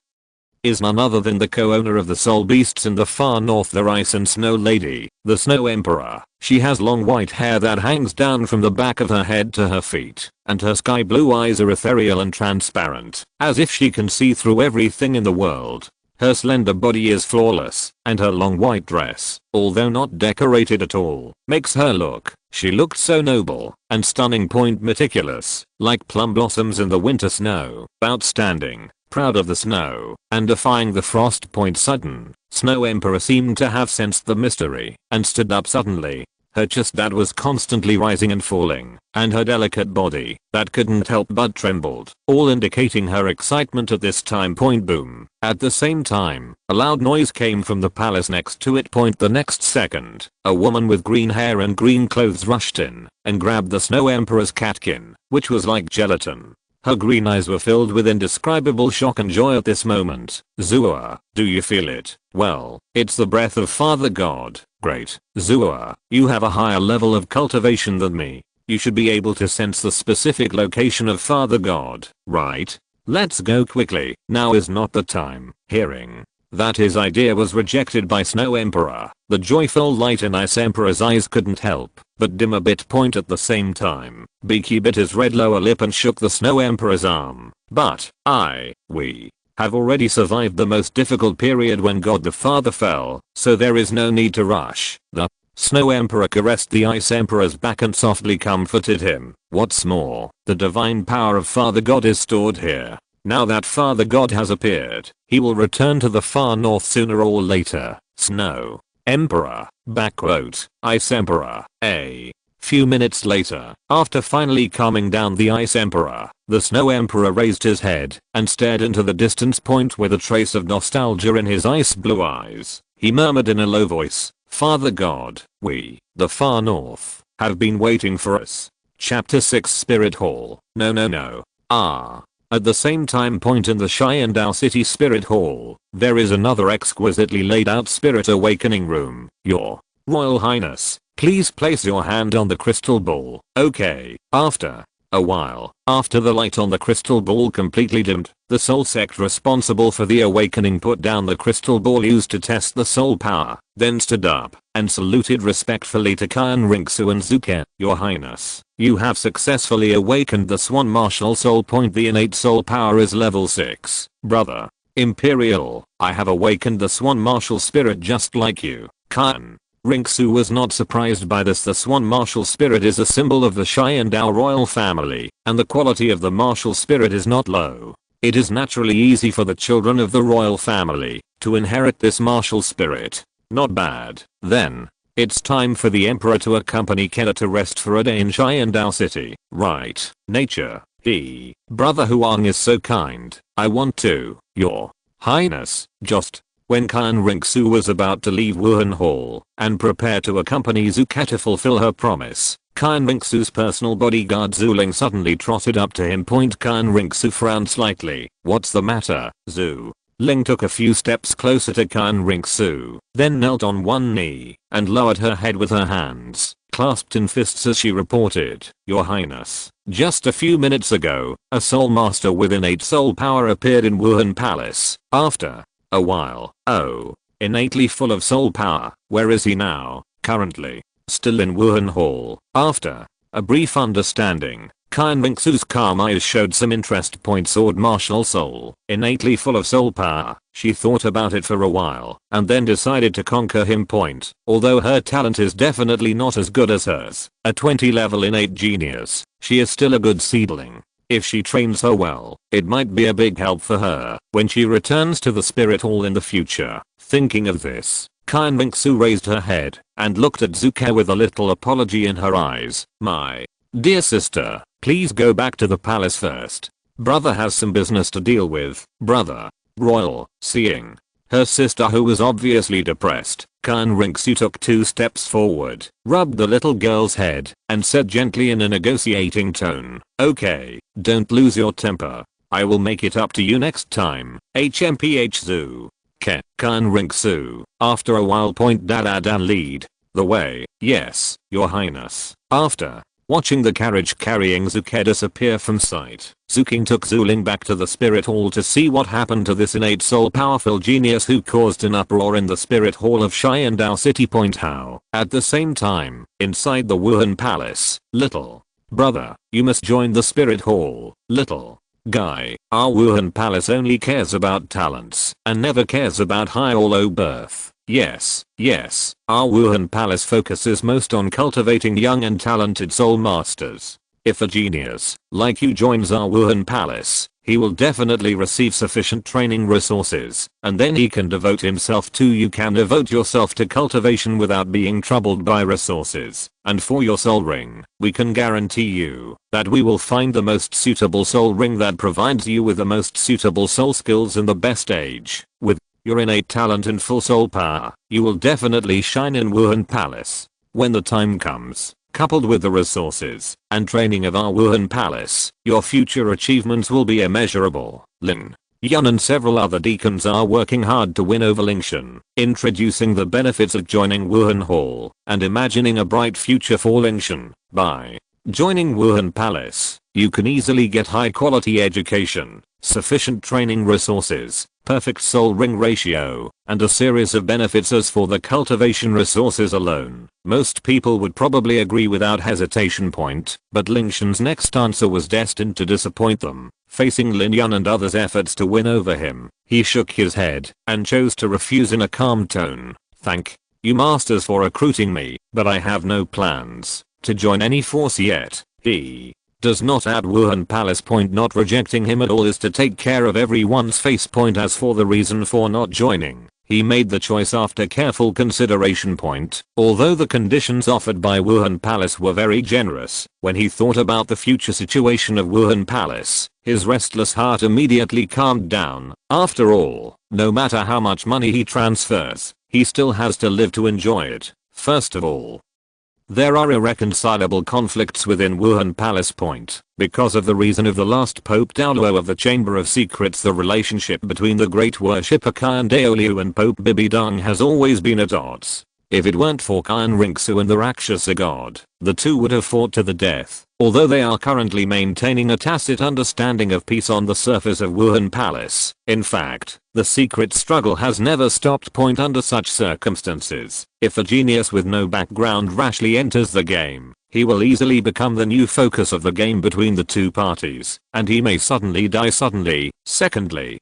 is none other than the co-owner of the soul beasts in the far north, the Ice and Snow Lady, the Snow Emperor. She has long white hair that hangs down from the back of her head to her feet, and her sky blue eyes are ethereal and transparent, as if she can see through everything in the world. Her slender body is flawless, and her long white dress, although not decorated at all, makes her look. She looked so noble and stunning, meticulous, like plum blossoms in the winter snow. Outstanding, proud of the snow, and defying the frost. Sudden, Snow Emperor seemed to have sensed the mystery and stood up suddenly. Her chest that was constantly rising and falling, and her delicate body that couldn't help but trembled, all indicating her excitement at this time. Boom. At the same time, a loud noise came from the palace next to it. The next second, a woman with green hair and green clothes rushed in and grabbed the Snow Emperor's catkin, which was like gelatin. Her green eyes were filled with indescribable shock and joy at this moment. Zua, do you feel it? Well, it's the breath of Father God. Great. Zua, you have a higher level of cultivation than me. You should be able to sense the specific location of Father God, right? Let's go quickly. Now is not the time. Hearing that his idea was rejected by Snow Emperor, the joyful light in Ice Emperor's eyes couldn't help but dim a bit. At the same time, Beaky bit his red lower lip and shook the Snow Emperor's arm. But, we have already survived the most difficult period when God the Father fell, so there is no need to rush. The Snow Emperor caressed the Ice Emperor's back and softly comforted him. What's more, the divine power of Father God is stored here. Now that Father God has appeared, he will return to the far north sooner or later. Snow Emperor, Ice Emperor, a few minutes later, after finally calming down the Ice Emperor, the Snow Emperor raised his head and stared into the distance with a trace of nostalgia in his ice blue eyes. He murmured in a low voice, Father God, we, the far north, have been waiting for us. Chapter 6 Spirit Hall. No. At the same time in the Qian Dou City Spirit Hall, there is another exquisitely laid out spirit awakening room. Your Royal Highness, please place your hand on the crystal ball. Okay. After a while, after the light on the crystal ball completely dimmed, the soul sect responsible for the awakening put down the crystal ball used to test the soul power, then stood up and saluted respectfully to Qian Renxue and Zuke. Your Highness, you have successfully awakened the Swan Martial Soul. The innate soul power is level 6. Brother Imperial, I have awakened the Swan Martial Spirit just like you. Qian Renxue was not surprised by this. The Swan Martial Spirit is a symbol of the Qian Dou royal family, and the quality of the martial spirit is not low. It is naturally easy for the children of the royal family to inherit this martial spirit. Not bad. Then, it's time for the Emperor to accompany Kenna to rest for a day in Qian Dou City. Right. Nature. Brother Huang is so kind. I want to. Your Highness. Just when Qian Renxue was about to leave Wuhan Hall and prepare to accompany Zuka to fulfill her promise, Qian Renxue's personal bodyguard Zuling suddenly trotted up to him. Qian Renxue frowned slightly. What's the matter, Zu? Ling took a few steps closer to Qian Renxue, then knelt on one knee and lowered her head with her hands clasped in fists as she reported, Your Highness, just a few minutes ago, a soul master with innate soul power appeared in Wuhan Palace. After a while, innately full of soul power. Where is he now? Currently, still in Wuhan Hall. After a brief understanding, Qian Renxue's calm eyes showed some interest. Sword martial soul, innately full of soul power. She thought about it for a while and then decided to conquer him. Although her talent is definitely not as good as hers, a 20 level innate genius, she is still a good seedling. If she trains her well, it might be a big help for her when she returns to the Spirit Hall in the future. Thinking of this, Qian Renxue raised her head and looked at Zuka with a little apology in her eyes. My dear sister, please go back to the palace first. Brother has some business to deal with. Brother Royal. Seeing her sister, who was obviously depressed, Qian Renxue took 2 steps forward, rubbed the little girl's head, and said gently in a negotiating tone, Okay, don't lose your temper. I will make it up to you next time. HMPH Zu. Qian Renxue, after a while, Dan lead the way. Yes, Your Highness. After Watching the carriage carrying Zuke disappear from sight, Zuking took Zuling back to the spirit hall to see what happened to this innate soul powerful genius who caused an uproar in the spirit hall of Qian Dou City. How, at the same time, inside the Wuhan Palace, little brother, you must join the spirit hall, little guy. Our Wuhan Palace only cares about talents and never cares about high or low birth. Yes, our Wuhan Palace focuses most on cultivating young and talented soul masters. If a genius like you joins our Wuhan Palace, he will definitely receive sufficient training resources, and then he can devote himself to you. Can devote yourself to cultivation without being troubled by resources. And for your soul ring, we can guarantee you that we will find the most suitable soul ring that provides you with the most suitable soul skills in the best age. With your innate talent and full soul power, you will definitely shine in Wuhan Palace. When the time comes, coupled with the resources and training of our Wuhan Palace, your future achievements will be immeasurable. Lin Yun and several other deacons are working hard to win over Lingtian, introducing the benefits of joining Wuhan Hall and imagining a bright future for Lingtian. By joining Wuhan Palace, you can easily get high quality education, sufficient training resources, perfect soul ring ratio, and a series of benefits. As for the cultivation resources alone, most people would probably agree without hesitation. But Lingtian's next answer was destined to disappoint them. Facing Lin Yun and others' efforts to win over him, he shook his head and chose to refuse in a calm tone. Thank you masters for recruiting me, but I have no plans to join any force yet. He does not add Wuhan Palace. Not rejecting him at all is to take care of everyone's face. As for the reason for not joining, he made the choice after careful consideration. Although the conditions offered by Wuhan Palace were very generous, when he thought about the future situation of Wuhan Palace, his restless heart immediately calmed down. After all, no matter how much money he transfers, he still has to live to enjoy it. First of all, there are irreconcilable conflicts within Wuhan Palace. Because of the reason of the last Pope Douluo of the Chamber of Secrets, the relationship between the great worshipper Qian Dou and Pope Bibidong has always been at odds. If it weren't for Qian Renxue and the Rakshasa god, the two would have fought to the death. Although they are currently maintaining a tacit understanding of peace on the surface of Wuhan Palace, in fact, the secret struggle has never stopped. Under such circumstances, if a genius with no background rashly enters the game, he will easily become the new focus of the game between the two parties, and he may suddenly die suddenly. Secondly,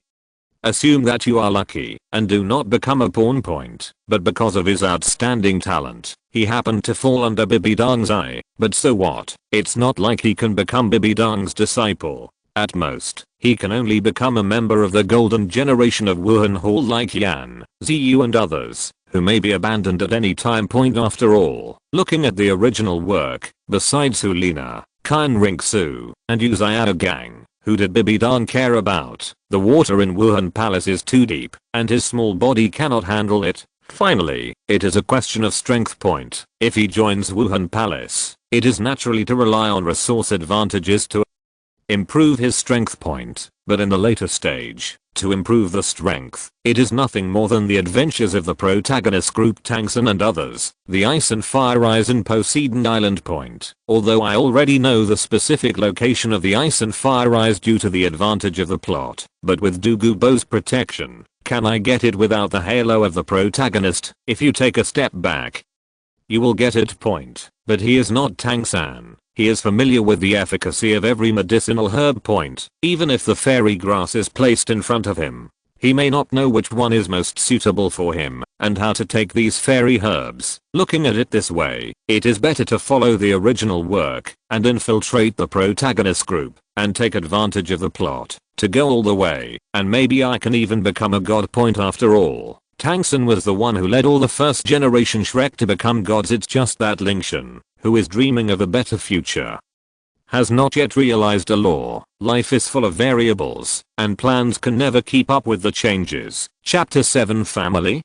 assume that you are lucky and do not become a pawn. But because of his outstanding talent, he happened to fall under Bibidong's eye. But so what? It's not like he can become Bibidong's disciple. At most, he can only become a member of the golden generation of Wuhan Hall like Yan, Ziyu and others, who may be abandoned at any time. After all, looking at the original work, besides Hulina, Qian Renxue, and Yu Xiao Gang, who did Bibidong care about? The water in Wuhan Palace is too deep, and his small body cannot handle it. Finally, it is a question of strength. If he joins Wuhan Palace, it is naturally to rely on resource advantages to improve his strength. But in the later stage, to improve the strength, it is nothing more than the adventures of the protagonist group Tangsun and others, the Ice and Fire Rise in Poseidon Island. Although I already know the specific location of the Ice and Fire Rise due to the advantage of the plot, but with Dugubo's protection, can I get it without the halo of the protagonist? If you take a step back, you will get it. But he is not Tangsan. He is familiar with the efficacy of every medicinal herb. Even if the fairy grass is placed in front of him, he may not know which one is most suitable for him and how to take these fairy herbs. Looking at it this way, it is better to follow the original work and infiltrate the protagonist group and take advantage of the plot to go all the way, and maybe I can even become a god. After all, Tangsun was the one who led all the first generation Shrek to become gods. It's just that Lingtian, who is dreaming of a better future, has not yet realized a law. Life is full of variables, and plans can never keep up with the changes. Chapter 7 Family?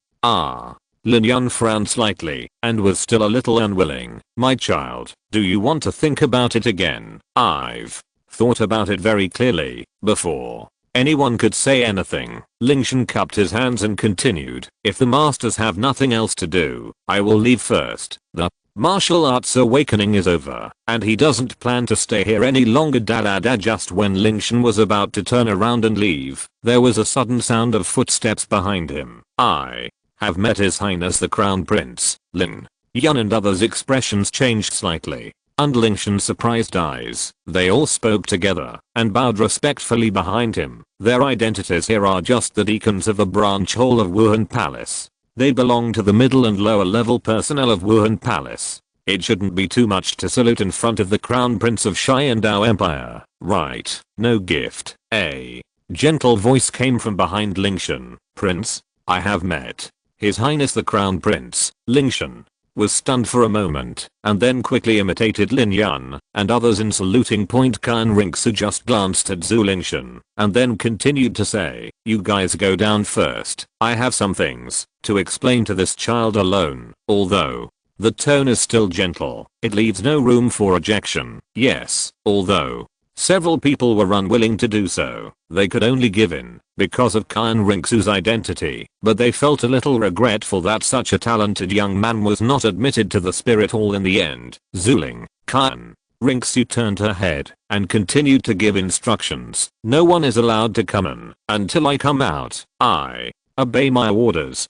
Lin Yun frowned slightly, and was still a little unwilling. My child, do you want to think about it again? I've thought about it very clearly, before anyone could say anything. Lingtian cupped his hands and continued, if the masters have nothing else to do, I will leave first. The Martial arts awakening is over, and he doesn't plan to stay here any longer. Just when Lingtian was about to turn around and leave, there was a sudden sound of footsteps behind him. I have met His Highness the Crown Prince, Lin Yan, and others' expressions changed slightly. Under Lingtian's surprised eyes, they all spoke together and bowed respectfully behind him. Their identities here are just the deacons of the branch hall of Wuhan Palace. They belong to the middle and lower level personnel of Wuhan Palace. It shouldn't be too much to salute in front of the Crown Prince of Qian Dou Empire, right? No gift. A gentle voice came from behind Lingtian. Prince, I have met His Highness the Crown Prince. Lingtian was stunned for a moment, and then quickly imitated Lin Yan and others in saluting. Qian Renxue just glanced at Zhu Lingtian, and then continued to say, you guys go down first. I have some things to explain to this child alone. Although the tone is still gentle, it leaves no room for ejection. Yes, although several people were unwilling to do so, they could only give in because of Qian Renxue's identity, but they felt a little regretful that such a talented young man was not admitted to the spirit hall in the end. Zuling, Qian Renxue turned her head and continued to give instructions. No one is allowed to come in until I come out. I obey my orders.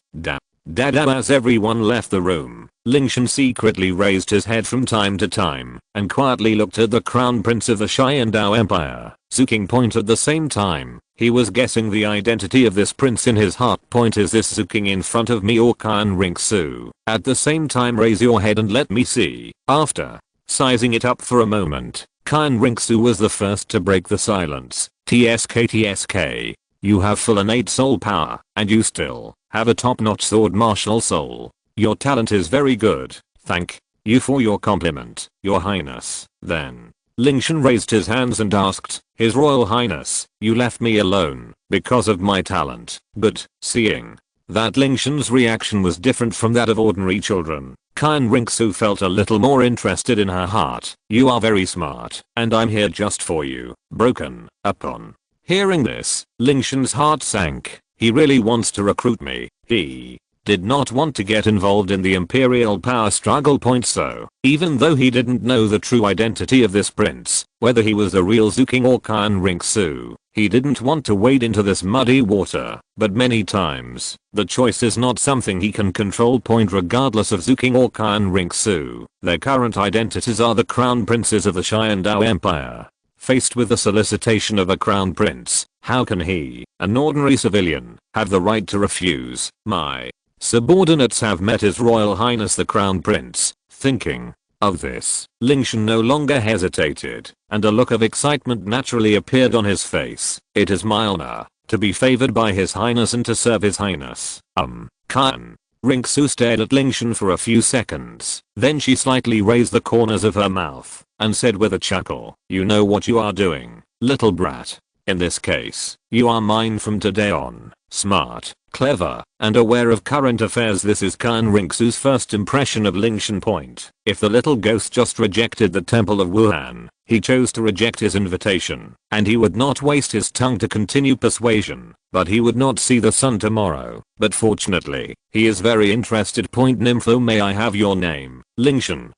As everyone left the room, Lingtian secretly raised his head from time to time and quietly looked at the Crown Prince of the Qian Dou Empire. Zuking point at the same time. He was guessing the identity of this prince in his heart. Is this Zuking in front of me or Qian Renxue? At the same time, raise your head and let me see. After sizing it up for a moment, Qian Renxue was the first to break the silence. TSK, you have full innate soul power, and you still have a top-notch sword martial soul. Your talent is very good. Thank you for your compliment, Your Highness. Then Lingtian raised his hands and asked, His Royal Highness, you left me alone because of my talent. But seeing that Lingtian's reaction was different from that of ordinary children, Qian Renxue felt a little more interested in her heart. You are very smart, and I'm here just for you. Broken upon hearing this, Lingtian's heart sank. He really wants to recruit me. He did not want to get involved in the imperial power struggle. So, even though he didn't know the true identity of this prince, whether he was the real Zuking or Qian Renxue, he didn't want to wade into this muddy water. But many times, the choice is not something he can control. Regardless of Zuking or Qian Renxue, their current identities are the crown princes of the Qian Dou Empire. Faced with the solicitation of a crown prince, how can he, an ordinary civilian, have the right to refuse? My subordinates have met His Royal Highness the Crown Prince. Thinking of this, Lingtian no longer hesitated, and a look of excitement naturally appeared on his face. It is my honor to be favored by His Highness and to serve His Highness. Qian Renxue stared at Lingtian for a few seconds. Then she slightly raised the corners of her mouth and said with a chuckle, you know what you are doing, little brat. In this case, you are mine from today on. Smart, clever, and aware of current affairs. This is Qian Renxue's first impression of Lingtian. If the little ghost just rejected the Temple of Wuhan, he chose to reject his invitation, and he would not waste his tongue to continue persuasion, but he would not see the sun tomorrow. But fortunately, he is very interested. Nympho, may I have your name? Lingtian.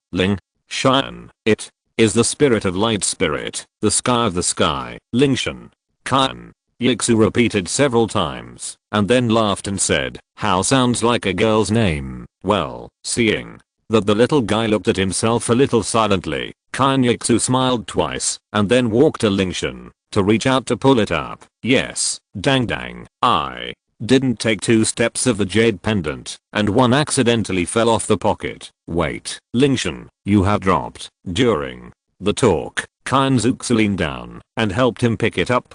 Qian. It is the spirit of light spirit, the sky of the sky. Lingtian. Qian Renxue repeated several times, and then laughed and said, how sounds like a girl's name. Well, seeing that the little guy looked at himself a little silently, Qian Renxue smiled twice, and then walked to Lingtian to reach out to pull it up. Yes, dang, I didn't take 2 steps of the jade pendant, and one accidentally fell off the pocket. Wait, Lingtian, you have dropped. During the talk, Qian Renxue leaned down and helped him pick it up.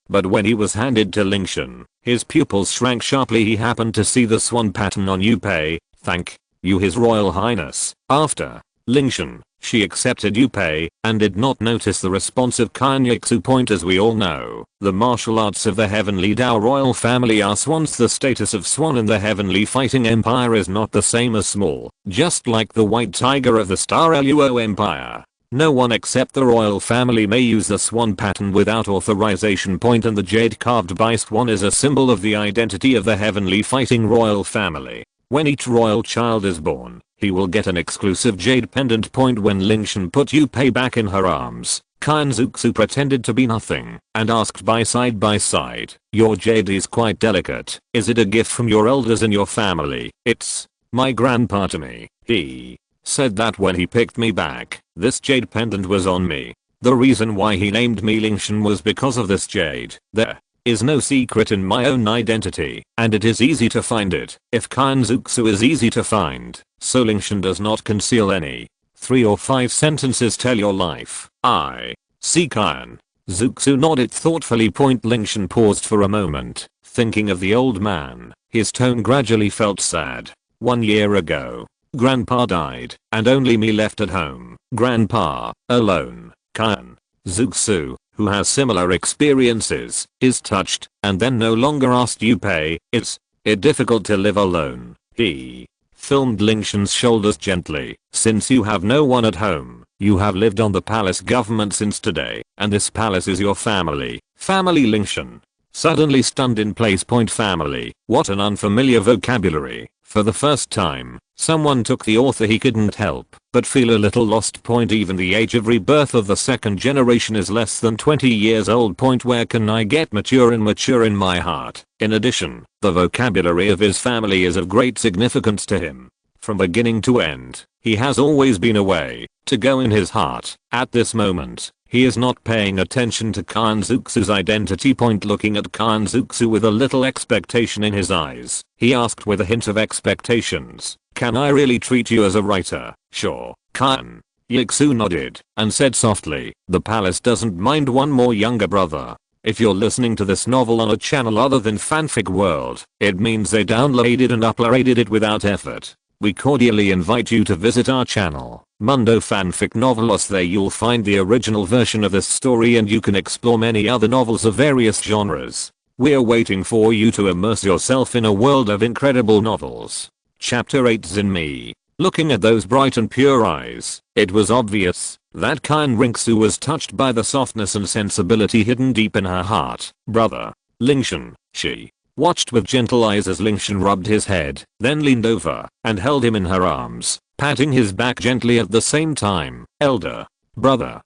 But when he was handed to Lingtian, his pupils shrank sharply. He happened to see the swan pattern on Yupei. Thank you, His Royal Highness. After Lingtian, she accepted Yupei and did not notice the response of Qian Renxue. As we all know, the martial arts of the Heavenly Dou royal family are swans. The status of swan in the Heavenly Fighting Empire is not the same as small. Just like the white tiger of the Star Luo Empire, no one except the royal family may use the swan pattern without authorization. And the jade carved by swan is a symbol of the identity of the Heavenly Fighting royal family. When each royal child is born, he will get an exclusive jade pendant point. When Lingtian put Yu Pei back in her arms, Qian Renxue pretended to be nothing and asked by side, "Your jade is quite delicate. Is it a gift from your elders in your family?" "It's my grandpa to me. He said that when he picked me back, this jade pendant was on me. The reason why he named me Lingtian was because of this jade. There is no secret in my own identity, and it is easy to find it. If Qian Renxue is easy to find, so Lingtian does not conceal any. 3 or 5 sentences tell your life." "I see." Qian Renxue nodded thoughtfully. Lingtian paused for a moment, thinking of the old man. His tone gradually felt sad. "1 year ago, Grandpa died, and only me left at home. Grandpa, alone." Qian Renxue, who has similar experiences, is touched, and then no longer asked Yu Pei, "Is it difficult to live alone?" He filmed Lingtian's shoulders gently. "Since you have no one at home, you have lived on the palace government since today, and this palace is your family." "Family?" Lingtian suddenly stunned in place. Family, what an unfamiliar vocabulary. For the first time, someone took the author. He couldn't help but feel a little lost. Even the age of rebirth of the second generation is less than 20 years old. Where can I get mature in my heart? In addition, the vocabulary of his family is of great significance to him. From beginning to end, he has always been a way to go in his heart. At this moment, he is not paying attention to Qian Renxue's identity. Looking at Qian Renxue with a little expectation in his eyes, he asked with a hint of expectations, "Can I really treat you as a writer?" "Sure." Qian Renxue nodded and said softly, "The palace doesn't mind one more younger brother. If you're listening to this novel on a channel other than Fanfic World, it means they downloaded and uploaded it without effort. We cordially invite you to visit our channel, Mundo Fanfic Novelos. There you'll find the original version of this story, and you can explore many other novels of various genres. We're waiting for you to immerse yourself in a world of incredible novels." Chapter 8. Zinmi. Looking at those bright and pure eyes, it was obvious that Qian Renxue was touched by the softness and sensibility hidden deep in her heart. "Brother Lingtian," she watched with gentle eyes as Lingtian rubbed his head, then leaned over and held him in her arms, patting his back gently at the same time. "Elder brother,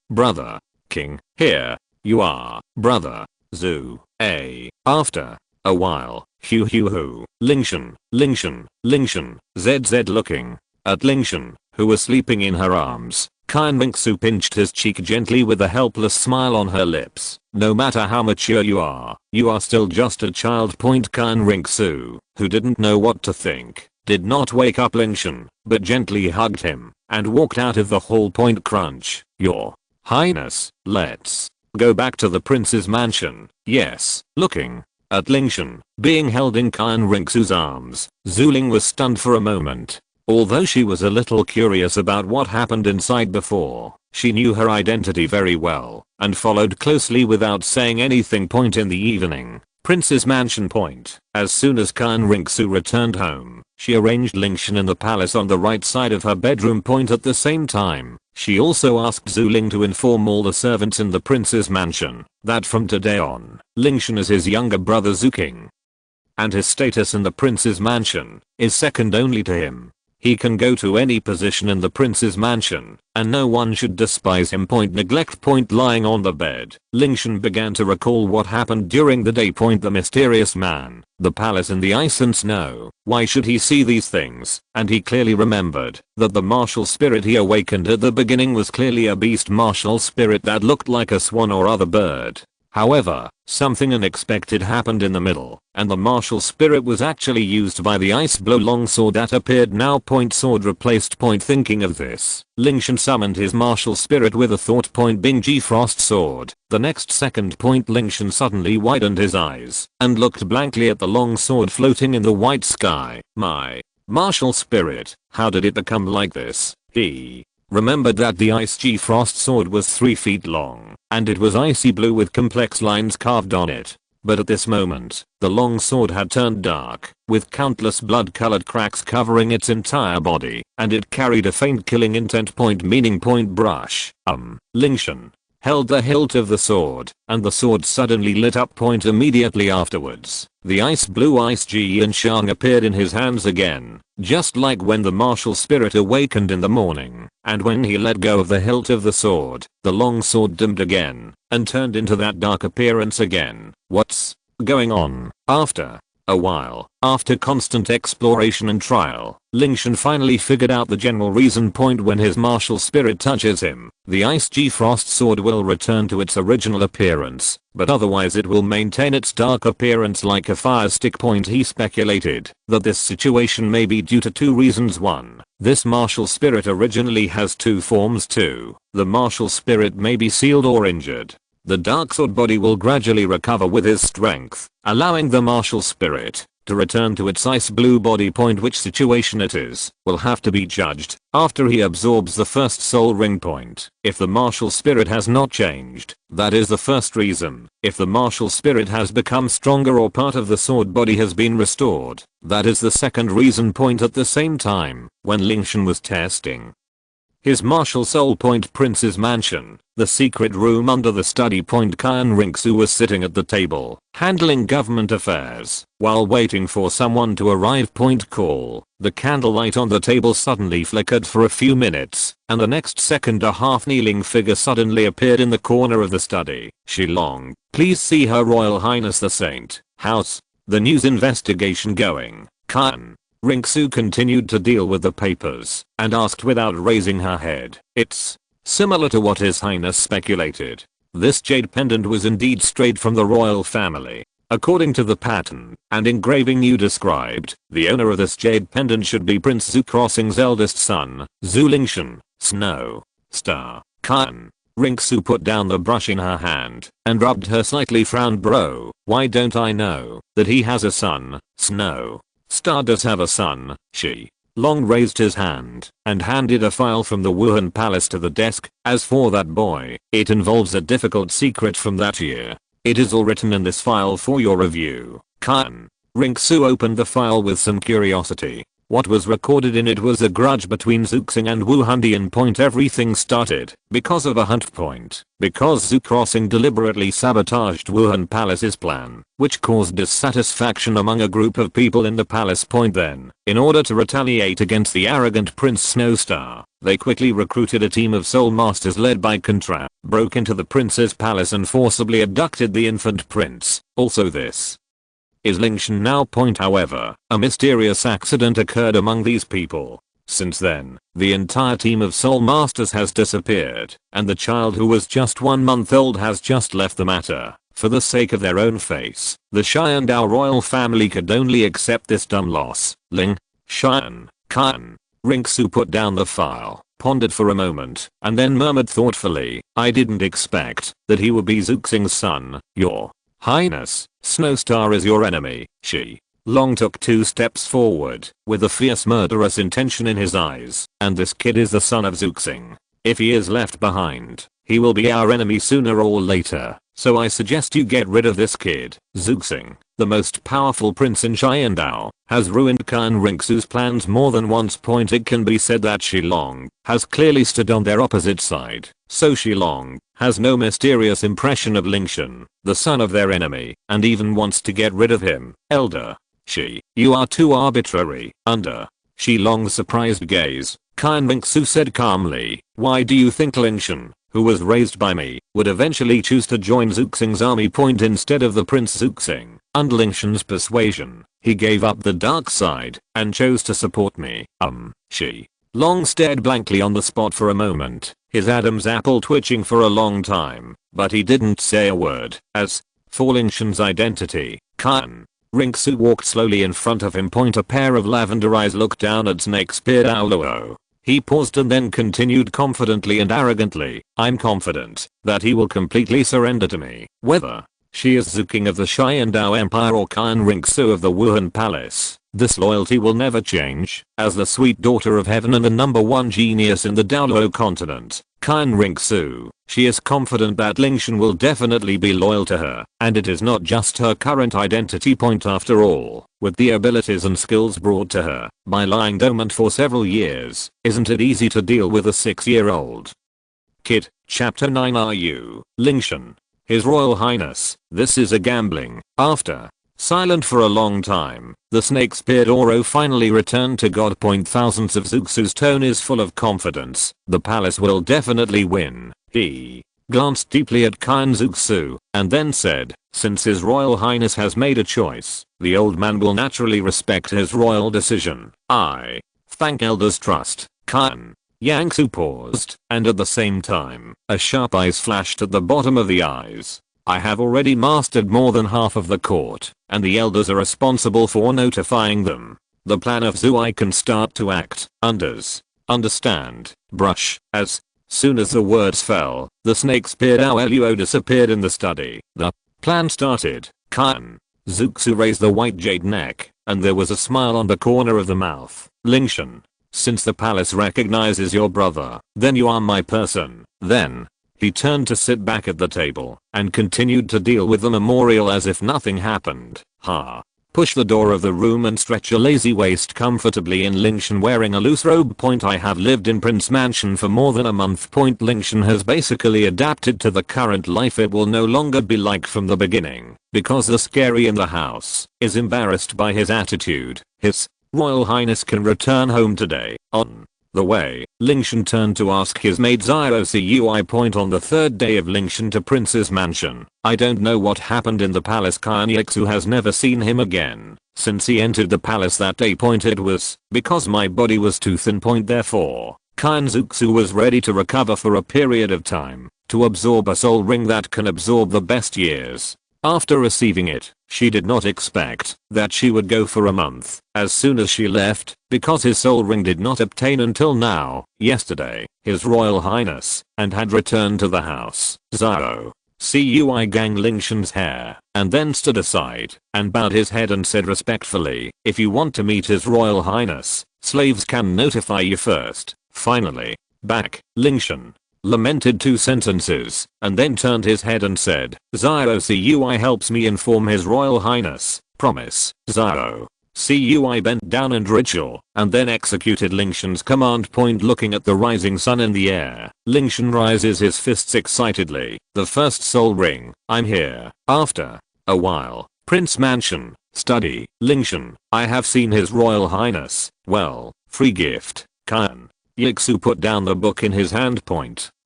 brother King, here you are, brother Zhu." After a while, hu. Lingtian, zz. Looking at Lingtian, who was sleeping in her arms, Qian Renxue pinched his cheek gently with a helpless smile on her lips. "No matter how mature you are still just a child." Qian Renxue, who didn't know what to think, did not wake up Lingtian, but gently hugged him and walked out of the hall. Crunch. "Your Highness, let's go back to the prince's mansion." "Yes." Looking at Lingtian being held in Qian Renxue's arms, Zuling was stunned for a moment. Although she was a little curious about what happened inside before, she knew her identity very well and followed closely without saying anything. In the evening, Prince's mansion. As soon as Qian Renxue returned home, she arranged Lingtian in the palace on the right side of her bedroom. At the same time, she also asked Zuling to inform all the servants in the prince's mansion that from today on, Lingtian is his younger brother Zuking, and his status in the prince's mansion is second only to him. He can go to any position in the prince's mansion, and no one should despise him. Neglect. Lying on the bed, Lingtian began to recall what happened during the day. The mysterious man, the palace in the ice and snow. Why should he see these things? And he clearly remembered that the martial spirit he awakened at the beginning was clearly a beast martial spirit that looked like a swan or other bird. However, something unexpected happened in the middle, and the martial spirit was actually used by the ice blow longsword that appeared now. Sword replaced. Thinking of this, Lingtian summoned his martial spirit with a thought. Bingji Frost Sword. The next second. Lingtian suddenly widened his eyes and looked blankly at the long sword floating in the white sky. My martial spirit, how did it become like this? He remembered that the Ice G Frost Sword was 3 feet long, and it was icy blue with complex lines carved on it. But at this moment, the long sword had turned dark, with countless blood-colored cracks covering its entire body, and it carried a faint killing intent. Meaning. Brush. Lingtian held the hilt of the sword, and the sword suddenly lit up. Immediately afterwards, The ice blue ice Qian Shang appeared in his hands again, just like when the martial spirit awakened in the morning, and when he let go of the hilt of the sword, the long sword dimmed again, and turned into that dark appearance again. What's going on? After a while, after constant exploration and trial, Lingtian finally figured out the general reason point. When his martial spirit touches him, the Ice G Frost sword will return to its original appearance, but otherwise it will maintain its dark appearance like a fire stick point. He speculated that this situation may be due to two reasons. 1. This martial spirit originally has two forms. 2. The martial spirit may be sealed or injured. The dark sword body will gradually recover with his strength, allowing the martial spirit to return to its ice blue body point. Which situation it is will have to be judged after he absorbs the first soul ring point. If the martial spirit has not changed, that is the first reason. If the martial spirit has become stronger or part of the sword body has been restored, that is the second reason point. At the same time, when Lingtian was testing his martial soul point, Prince's mansion, the secret room under the study point, Qian Renxue was sitting at the table, handling government affairs, while waiting for someone to arrive. Call. The candlelight on the table suddenly flickered for a few minutes, and the next second a half-kneeling figure suddenly appeared in the corner of the study. Shilong, please see Her Royal Highness the Saint. How's the news investigation going? Qian Renxue continued to deal with the papers and asked without raising her head. It's similar to what His Highness speculated. This jade pendant was indeed straight from the royal family. According to the pattern and engraving you described, the owner of this jade pendant should be Prince Zhu Crossing's eldest son, Zhu Lingtian. Snow Star. Qian Renxue put down the brush in her hand and rubbed her slightly frowned brow. Why don't I know that he has a son? Snow Star does have a son. She Long raised his hand and handed a file from the Wuhan Palace to the desk. As for that boy, it involves a difficult secret from that year. It is all written in this file for your review. Qian Renxue opened the file with some curiosity. What was recorded in it was a grudge between Zuxing and Wu Hundian. Everything started because of a hunt. Because Zhu Crossing deliberately sabotaged Wuhan Palace's plan, which caused dissatisfaction among a group of people in the palace. Then, in order to retaliate against the arrogant Prince Snowstar, they quickly recruited a team of soul masters led by Contra, broke into the prince's palace and forcibly abducted the infant prince. Also this is Lingtian now. However, a mysterious accident occurred among these people. Since then, the entire team of soul masters has disappeared, and the child who was just 1 month old has just left the matter. For the sake of their own face, the Qian Dou royal family could only accept this dumb loss. Qian Renxue put down the file, pondered for a moment, and then murmured thoughtfully, I didn't expect that he would be Zuxing's son. Your Highness, Snowstar is your enemy. She Long took 2 steps forward, with a fierce murderous intention in his eyes, and this kid is the son of Zuxing. If he is left behind, he will be our enemy sooner or later, so I suggest you get rid of this kid. Zuxing, the most powerful prince in Qian Dou, has ruined Qian Renxue's plans more than once. It can be said that Shilong has clearly stood on their opposite side, so Shilong has no mysterious impression of Lingtian, the son of their enemy, and even wants to get rid of him. Elder you are too arbitrary. Under Shilong's surprised gaze, Qian Renxue said calmly, why do you think Lingtian, who was raised by me, would eventually choose to join Zuxing's army? Instead of the Prince Zuxing, under Lingtian's persuasion, he gave up the dark side and chose to support me. Long stared blankly on the spot for a moment, his Adam's apple twitching for a long time, but he didn't say a word. As for Lingtian's identity, Qian Renxue walked slowly in front of him. A pair of lavender eyes looked down at snake-speared Douluo. He paused and then continued confidently and arrogantly, I'm confident that he will completely surrender to me, whether she is Zuxing of the Qian Dou Empire or Qian Renxue of the Wuhan Palace. This loyalty will never change. As the sweet daughter of heaven and the #1 genius in the Douluo continent, Qian Renxue, she is confident that Lingtian will definitely be loyal to her, and it is not just her current identity. After all, with the abilities and skills brought to her by lying dormant for several years, isn't it easy to deal with a 6-year-old kid? Chapter 9. Are you Lingtian, His Royal Highness? This is a gambling. After Silent for a long time, the snake-speared Oro finally returned to God. Thousands of Zuxu's tone is full of confidence. The palace will definitely win. He glanced deeply at Qian Zuxu and then said, since His Royal Highness has made a choice, the old man will naturally respect his royal decision. I thank Elder's trust. Qian Renxue paused, and at the same time, a sharp eyes flashed at the bottom of the eyes. I have already mastered more than half of the court, and the elders are responsible for notifying them. The plan of Zui can start to act. Understand. Brush. As soon as the words fell, the snake-speared Luo disappeared in the study. The plan started. Qian Zuxu raised the white jade neck, and there was a smile on the corner of the mouth. Lingtian, since the palace recognizes your brother, then you are my person. Then he turned to sit back at the table and continued to deal with the memorial as if nothing happened. Push the door of the room and stretch a lazy waist comfortably in. Lingtian wearing a loose robe. I have lived in Prince Mansion for more than a month. Lingtian has basically adapted to the current life. It will no longer be like from the beginning, because the scary in the house is embarrassed by his attitude. His Royal Highness can return home today. On the way, Lingtian turned to ask his maid Zio. On the third day of Lingtian to Prince's mansion, I don't know what happened in the palace. Qian Renxue has never seen him again since he entered the palace that day. It was because my body was too thin. Therefore, Qian Zuxu was ready to recover for a period of time to absorb a soul ring that can absorb the best years. After receiving it, she did not expect that she would go for a month. As soon as she left, because his soul ring did not obtain until now, yesterday, His Royal Highness, and had returned to the house. Zio. Cui gang Lingtian's hair, and then stood aside, and bowed his head and said respectfully, if you want to meet His Royal Highness, slaves can notify you first. Finally, back, Lingtian lamented 2 sentences, and then turned his head and said, Zio Cui helps me inform His Royal Highness, promise. Zio Cui bent down and ritual, and then executed Lingtian's command. Looking at the rising sun in the air, Lingtian raises his fists excitedly. The first soul ring, I'm here. After a while, Prince Mansion, study, Lingtian, I have seen His Royal Highness. Well, free gift. Qian Renxue put down the book in his hand.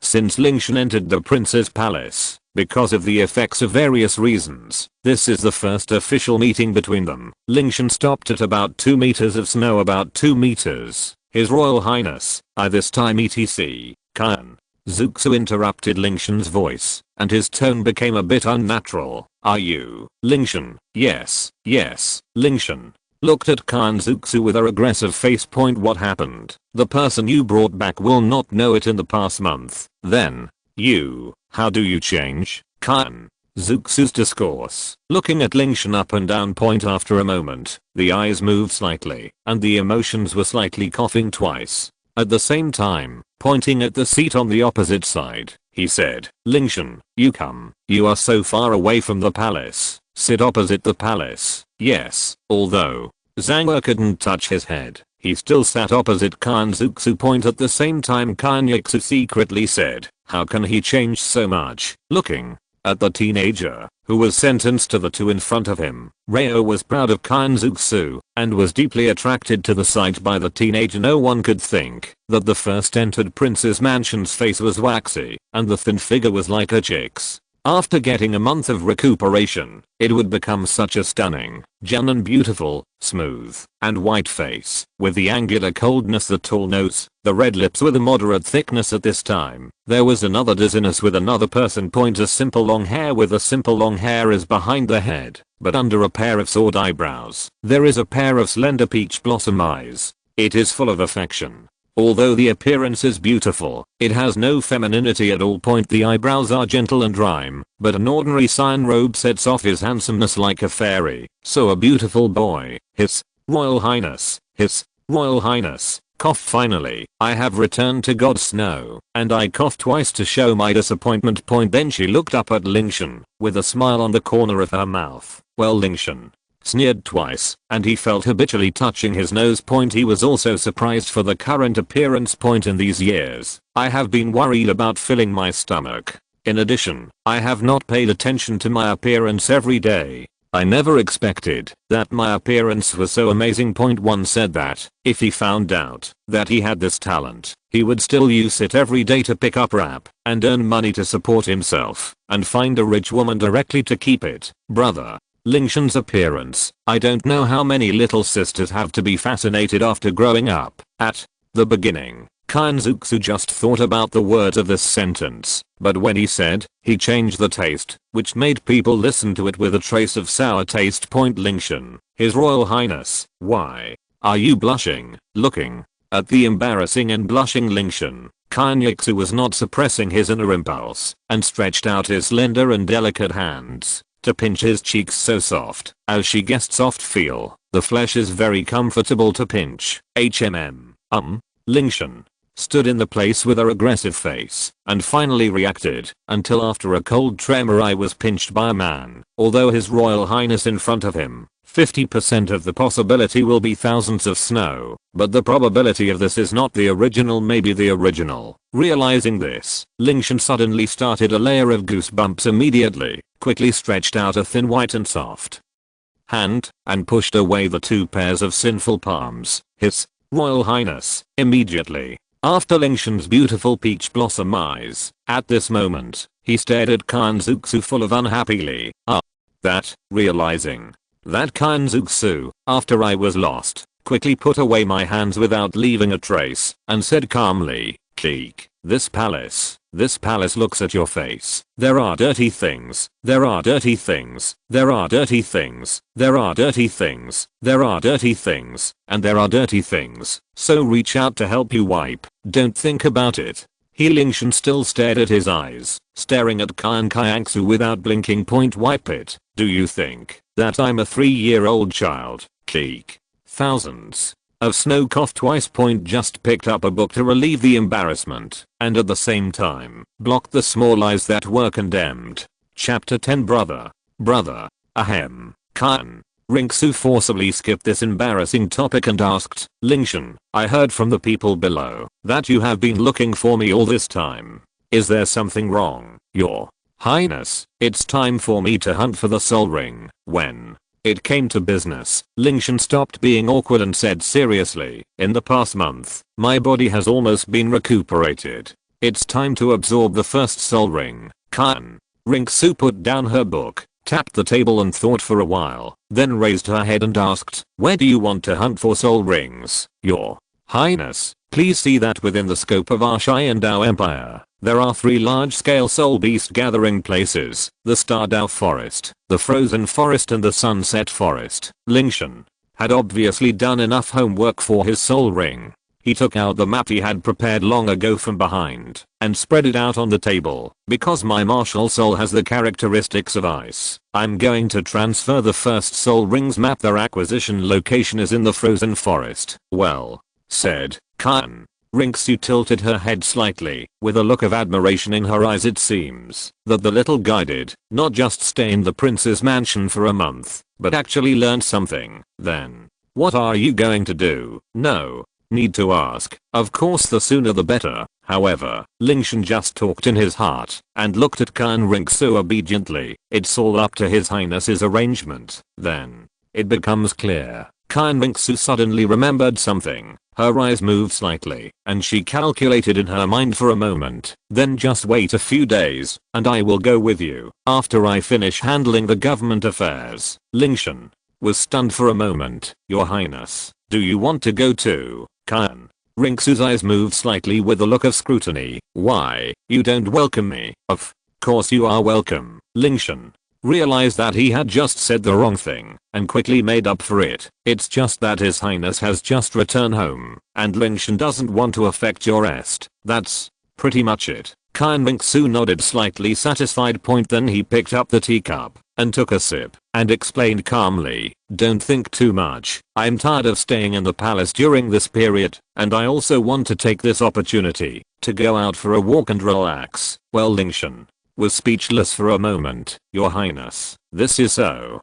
Since Lingtian entered the prince's palace, because of the effects of various reasons, this is the first official meeting between them. Lingtian stopped at about 2 meters of snow. About 2 meters. His Royal Highness, I this time etc. Qian Zuxu interrupted Lingtian's voice, and his tone became a bit unnatural. Are you? Lingtian, yes. Lingtian looked at Qian Zuxu with a aggressive face. What happened? The person you brought back will not know it in the past month. Then, you, how do you change? Qian Zuxu's discourse, looking at Lingtian up and down. After a moment, the eyes moved slightly, and the emotions were slightly coughing twice. At the same time, pointing at the seat on the opposite side, he said, Lingtian, you come. You are so far away from the palace. Sit opposite the palace. Yes, although Zhang couldn't touch his head, he still sat opposite Qian Zuxu. At the same time, Qian Renxue secretly said, how can he change so much? Looking at the teenager, who was sentenced to the 2 in front of him, Reo was proud of Qian Zuxu, and was deeply attracted to the sight by the teenager. No one could think that the first entered Prince's Mansion's face was waxy, and the thin figure was like a chick's. After getting a month of recuperation, it would become such a stunning, genuine, beautiful, smooth, and white face, with the angular coldness, the tall nose, the red lips with a moderate thickness. At this time, there was another dizziness with another person. A simple long hair with a simple long hair is behind the head, but under a pair of sword eyebrows, there is a pair of slender peach blossom eyes. It is full of affection. Although the appearance is beautiful, it has no femininity at all. The eyebrows are gentle and rhyme, but an ordinary cyan robe sets off his handsomeness like a fairy. So a beautiful boy. His Royal Highness, His Royal Highness, cough. Finally, I have returned to God's snow, and I coughed twice to show my disappointment. Then she looked up at Lingtian, with a smile on the corner of her mouth. Well, Lingtian sneered twice, and he felt habitually touching his nose. He was also surprised for the current appearance. In these years, I have been worried about filling my stomach. In addition, I have not paid attention to my appearance every day. I never expected that my appearance was so amazing. One said that if he found out that he had this talent, he would still use it every day to pick up rap and earn money to support himself and find a rich woman directly to keep it. Brother. Lingtian's appearance. I don't know how many little sisters have to be fascinated after growing up. At the beginning, Qian Renxue just thought about the words of this sentence, but when he said, he changed the taste, which made people listen to it with a trace of sour taste. Lingtian, His Royal Highness, why are you blushing? Looking at the embarrassing and blushing Lingtian, Qian Renxue was not suppressing his inner impulse and stretched out his slender and delicate hands to pinch his cheeks so soft, as she guessed soft feel, the flesh is very comfortable to pinch. Lingtian stood in the place with her aggressive face and finally reacted until after a cold tremor I was pinched by a man, although his royal highness in front of him. 50% of the possibility will be thousands of snow, but the probability of this is not the original, maybe the original. Realizing this, Lingtian suddenly started a layer of goosebumps immediately, quickly stretched out a thin white and soft hand, and pushed away the two pairs of sinful palms. His Royal Highness, immediately after Lingtian's beautiful peach blossom eyes. At this moment, he stared at Qian Renxue full of unhappily. Realizing that Qian Renxue, after I was lost, quickly put away my hands without leaving a trace, and said calmly, "Keek, this palace looks at your face. There are dirty things, there are dirty things, there are dirty things, there are dirty things, there are dirty things, and there are dirty things, so reach out to help you wipe, don't think about it." Lingtian still stared at his eyes, staring at Qian Renxue without blinking. Wipe it. Do you think that I'm a 3-year-old child? Keek. Thousands of snow. Coughed twice. Just picked up a book to relieve the embarrassment, and at the same time, blocked the small eyes that were condemned. Chapter 10. Brother. Qian Renxue forcibly skipped this embarrassing topic and asked, "Lingtian, I heard from the people below that you have been looking for me all this time. Is there something wrong? Your Highness, it's time for me to hunt for the soul ring." When it came to business, Lingtian stopped being awkward and said seriously, "In the past month, my body has almost been recuperated. It's time to absorb the first soul ring." Qian Renxue put down her book, tapped the table and thought for a while, then raised her head and asked, "Where do you want to hunt for soul rings? Your Highness, please see that within the scope of our Qian Dou Empire, there are 3 large-scale soul beast gathering places, the Star Dou Forest, the Frozen Forest and the Sunset Forest." Lingtian had obviously done enough homework for his soul ring. He took out the map he had prepared long ago from behind and spread it out on the table. "Because my martial soul has the characteristics of ice, I'm going to transfer the first soul rings map. Their acquisition location is in the Frozen Forest." "Well said." Qian Renxue tilted her head slightly, with a look of admiration in her eyes. It seems that the little guy did not just stay in the prince's mansion for a month, but actually learned something. Then, what are you going to do? No need to ask. Of course, the sooner the better. However, Lingtian just talked in his heart and looked at Qian Renxue obediently. It's all up to His Highness's arrangement. Then it becomes clear. Qian Renxue suddenly remembered something. Her eyes moved slightly, and she calculated in her mind for a moment. "Then just wait a few days, and I will go with you after I finish handling the government affairs." Lingtian was stunned for a moment. "Your Highness, do you want to go too?" Qian Renxue's eyes moved slightly with a look of scrutiny. "Why, you don't welcome me?" "Of course you are welcome." Lingtian realized that he had just said the wrong thing and quickly made up for it. "It's just that His Highness has just returned home, and Lingtian doesn't want to affect your rest. That's pretty much it." Qian Renxue nodded, slightly satisfied. Then he picked up the teacup and took a sip and explained calmly, "Don't think too much. I'm tired of staying in the palace during this period, and I also want to take this opportunity to go out for a walk and relax." Well, Lingtian was speechless for a moment. "Your Highness, this is so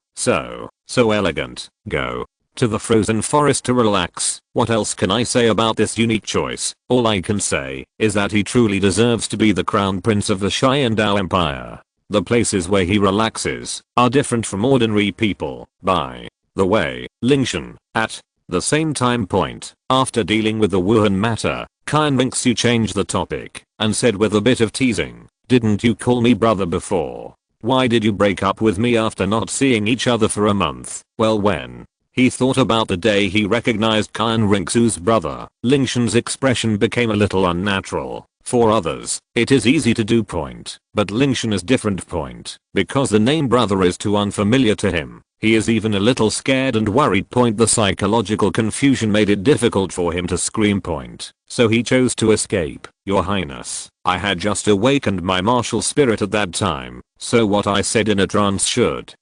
elegant. Go to the Frozen Forest to relax. What else can I say about this unique choice? All I can say is that he truly deserves to be the crown prince of the Qian Dou Empire." The places where he relaxes are different from ordinary people. By the way, Lingtian, at the same time point, after dealing with the Wuhan matter, Qian Renxue changed the topic and said with a bit of teasing, "Didn't you call me brother before? Why did you break up with me after not seeing each other for a month?" Well, when he thought about the day he recognized Qian Renxue's brother, Lingtian's expression became a little unnatural. For others, it is easy to do point, but Lingtian is different point, because the name brother is too unfamiliar to him. He is even a little scared and worried point. The psychological confusion made it difficult for him to scream point, so he chose to escape. "Your Highness, I had just awakened my martial spirit at that time, so what I said in a trance should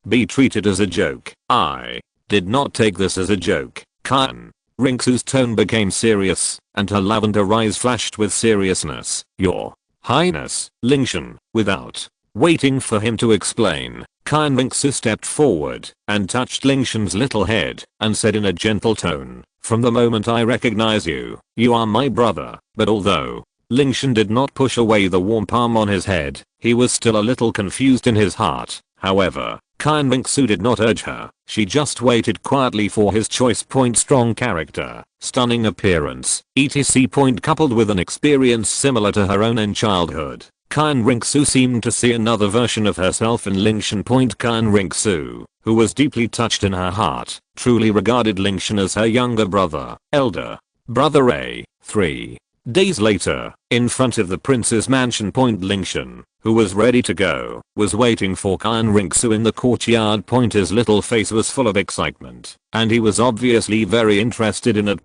be treated as a joke." I did not take this as a joke. Qian Renxue's tone became serious, and her lavender eyes flashed with seriousness. "Your Highness." Lingtian, without waiting for him to explain, Qian Renxue stepped forward and touched Lingtian's little head and said in a gentle tone, "From the moment I recognize you, you are my brother." But although Lingtian did not push away the warm palm on his head, he was still a little confused in his heart. However, Qian Renxue did not urge her, she just waited quietly for his choice point. Strong character, stunning appearance, etc. point coupled with an experience similar to her own in childhood. Qian Renxue seemed to see another version of herself in Lingtian. Qian Renxue, who was deeply touched in her heart, truly regarded Lingtian as her younger brother, elder brother. 3 days later, in front of the prince's mansion. Lingtian, who was ready to go, was waiting for Qian Renxue in the courtyard. His little face was full of excitement, and he was obviously very interested in it.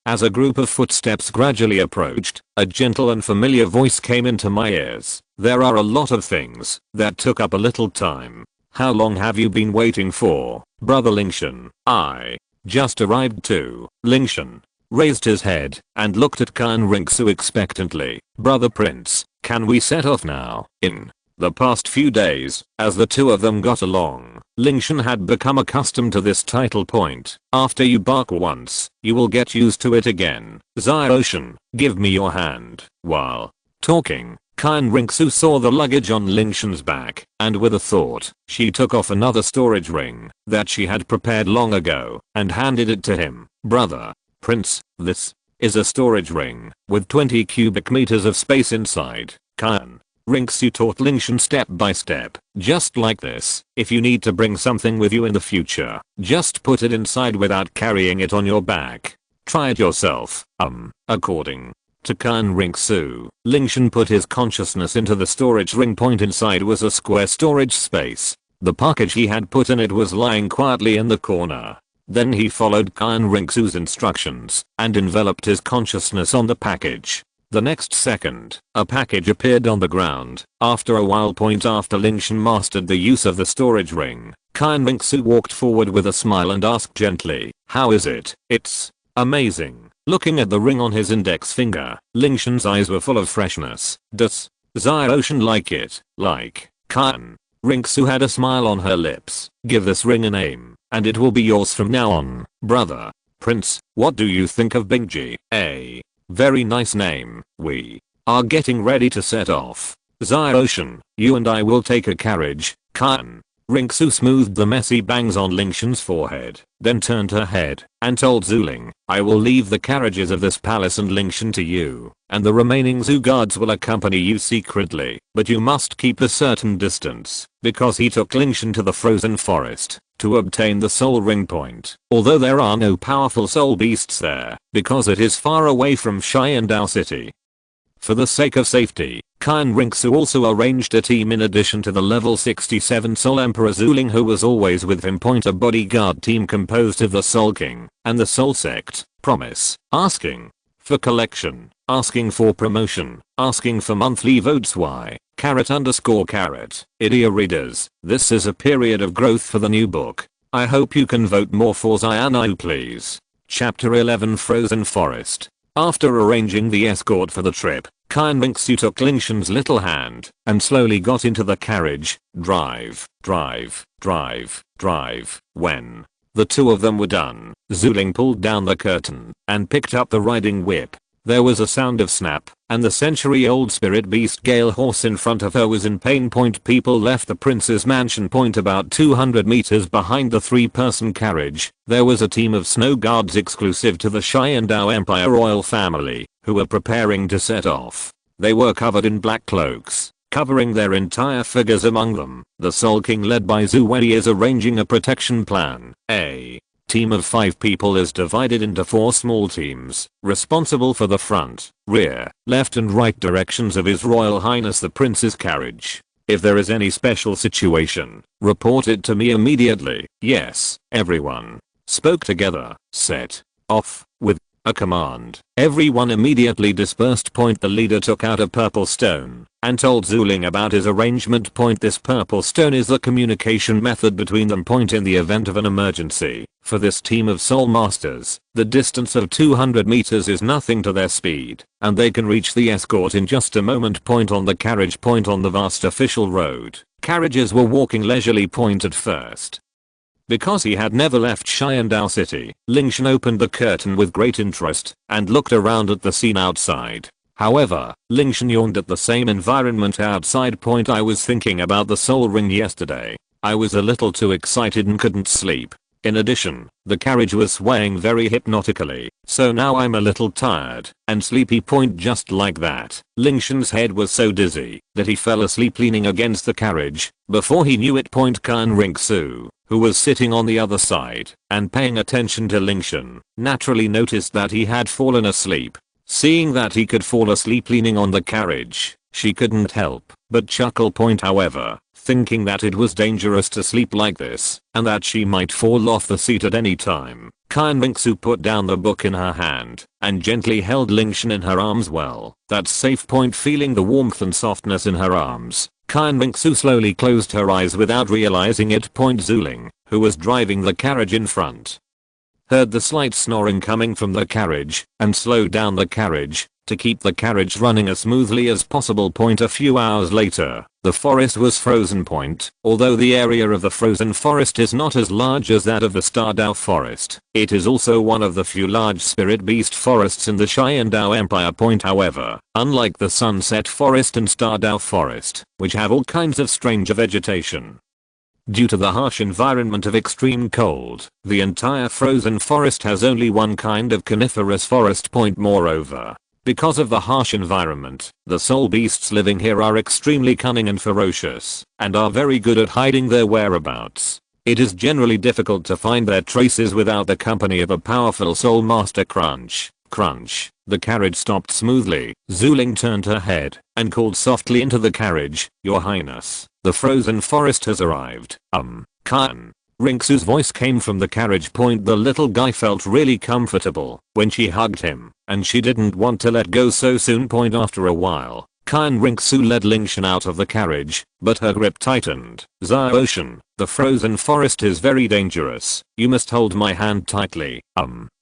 As a group of footsteps gradually approached, a gentle and familiar voice came into my ears. "There are a lot of things that took up a little time. How long have you been waiting for, brother Lingtian?" "I just arrived too." Lingtian raised his head and looked at Qian Renxue expectantly. "Brother Prince, can we set off now?" In the past few days, as the two of them got along, Lingtian had become accustomed to this title point. "After you bark once, you will get used to it again. Xiaoshan, give me your hand." While talking, Qian Renxue saw the luggage on Lingtian's back, and with a thought, she took off another storage ring that she had prepared long ago and handed it to him. "Brother Prince, this is a storage ring with 20 cubic meters of space inside." Qian Renxue taught Lingtian step by step, "Just like this. If you need to bring something with you in the future, just put it inside without carrying it on your back. Try it yourself." According to Qian Renxue, Lingtian put his consciousness into the storage ring. Inside was a square storage space. The package he had put in it was lying quietly in the corner. Then he followed Qian Renxue's instructions and enveloped his consciousness on the package. The next second, a package appeared on the ground. After a while, after Lingtian mastered the use of the storage ring, Qian Renxue walked forward with a smile and asked gently, "How is it?" "It's amazing." Looking at the ring on his index finger, Lingtian's eyes were full of freshness. "Does Xiaoshan like it?" "Like." Qian Renxue had a smile on her lips. "Give this ring a name, and it will be yours from now on, brother Prince. What do you think of Bingji?" "A very nice name." "We are getting ready to set off. Xiaoshan, you and I will take a carriage." Qian Renxue smoothed the messy bangs on Lingtian's forehead, then turned her head and told Zuling, "I will leave the carriages of this palace and Lingtian to you, and the remaining zoo guards will accompany you secretly, but you must keep a certain distance," because he took Lingtian to the frozen forest to obtain the soul ring point. Although there are no powerful soul beasts there, because it is far away from Qian Dou city. For the sake of safety, Qian Renxue also arranged a team in addition to the level 67 Soul Emperor Zuling, who was always with him. A bodyguard team composed of the Soul King and the Soul Sect. Promise, asking for collection, asking for promotion, asking for monthly votes. Why? _. Idia readers, this is a period of growth for the new book. I hope you can vote more for Xiaonan, please. Chapter 11 Frozen Forest. After arranging the escort for the trip, Qian Renxue took Lingtian's little hand and slowly got into the carriage. Drive, drive, drive, drive. When the two of them were done, Zuling pulled down the curtain and picked up the riding whip. There was a sound of snap, and the century-old spirit beast Gale horse in front of her was in pain. People left the prince's mansion. About 200 meters behind the 3-person carriage, there was a team of snow guards exclusive to the Qian Dou Empire royal family, who were preparing to set off. They were covered in black cloaks, covering their entire figures. Among them, the Soul King led by Zhu Wei is arranging a protection plan. A team of 5 people is divided into 4 small teams, responsible for the front, rear, left and right directions of His Royal Highness the Prince's carriage. If there is any special situation, report it to me immediately. Yes, everyone spoke together, set off, with a command. Everyone immediately dispersed. The leader took out a purple stone and told Zuling about his arrangement. This purple stone is the communication method between them. In the event of an emergency, for this team of soul masters, the distance of 200 meters is nothing to their speed, and they can reach the escort in just a moment. On the carriage. On the vast official road, carriages were walking leisurely. At first, because he had never left Qian Dou City, Lingtian opened the curtain with great interest and looked around at the scene outside. However, Lingtian yawned at the same environment outside. I was thinking about the soul ring yesterday. I was a little too excited and couldn't sleep. In addition, the carriage was swaying very hypnotically, so now I'm a little tired and sleepy. Just like that, Lingtian's head was so dizzy that he fell asleep leaning against the carriage. Before he knew it, Qian Renxue, who was sitting on the other side and paying attention to Lingtian, naturally noticed that he had fallen asleep. Seeing that he could fall asleep leaning on the carriage, she couldn't help but chuckle. However, thinking that it was dangerous to sleep like this and that she might fall off the seat at any time, Qian Renxue put down the book in her hand and gently held Lingtian in her arms. Well, that's safe. Feeling the warmth and softness in her arms, Qian Renxue slowly closed her eyes without realizing it. Zuling, who was driving the carriage in front, heard the slight snoring coming from the carriage and slowed down the carriage to keep the carriage running as smoothly as possible. A few hours later, the forest was frozen. Although the area of the frozen forest is not as large as that of the Stardou forest, it is also one of the few large spirit beast forests in the Qian Dou Empire. However, unlike the Sunset Forest and Stardou Forest, which have all kinds of strange vegetation, due to the harsh environment of extreme cold, the entire frozen forest has only one kind of coniferous forest. Moreover, because of the harsh environment, the soul beasts living here are extremely cunning and ferocious, and are very good at hiding their whereabouts. It is generally difficult to find their traces without the company of a powerful soul master. Crunch, crunch. The carriage stopped smoothly. Zuling turned her head and called softly into the carriage, "Your Highness, the frozen forest has arrived." Qian Renxue's voice came from the carriage. The little guy felt really comfortable when she hugged him, and she didn't want to let go so soon. After a while, Qian Renxue led Lingtian out of the carriage, but her grip tightened. "Ocean, the frozen forest is very dangerous. You must hold my hand tightly."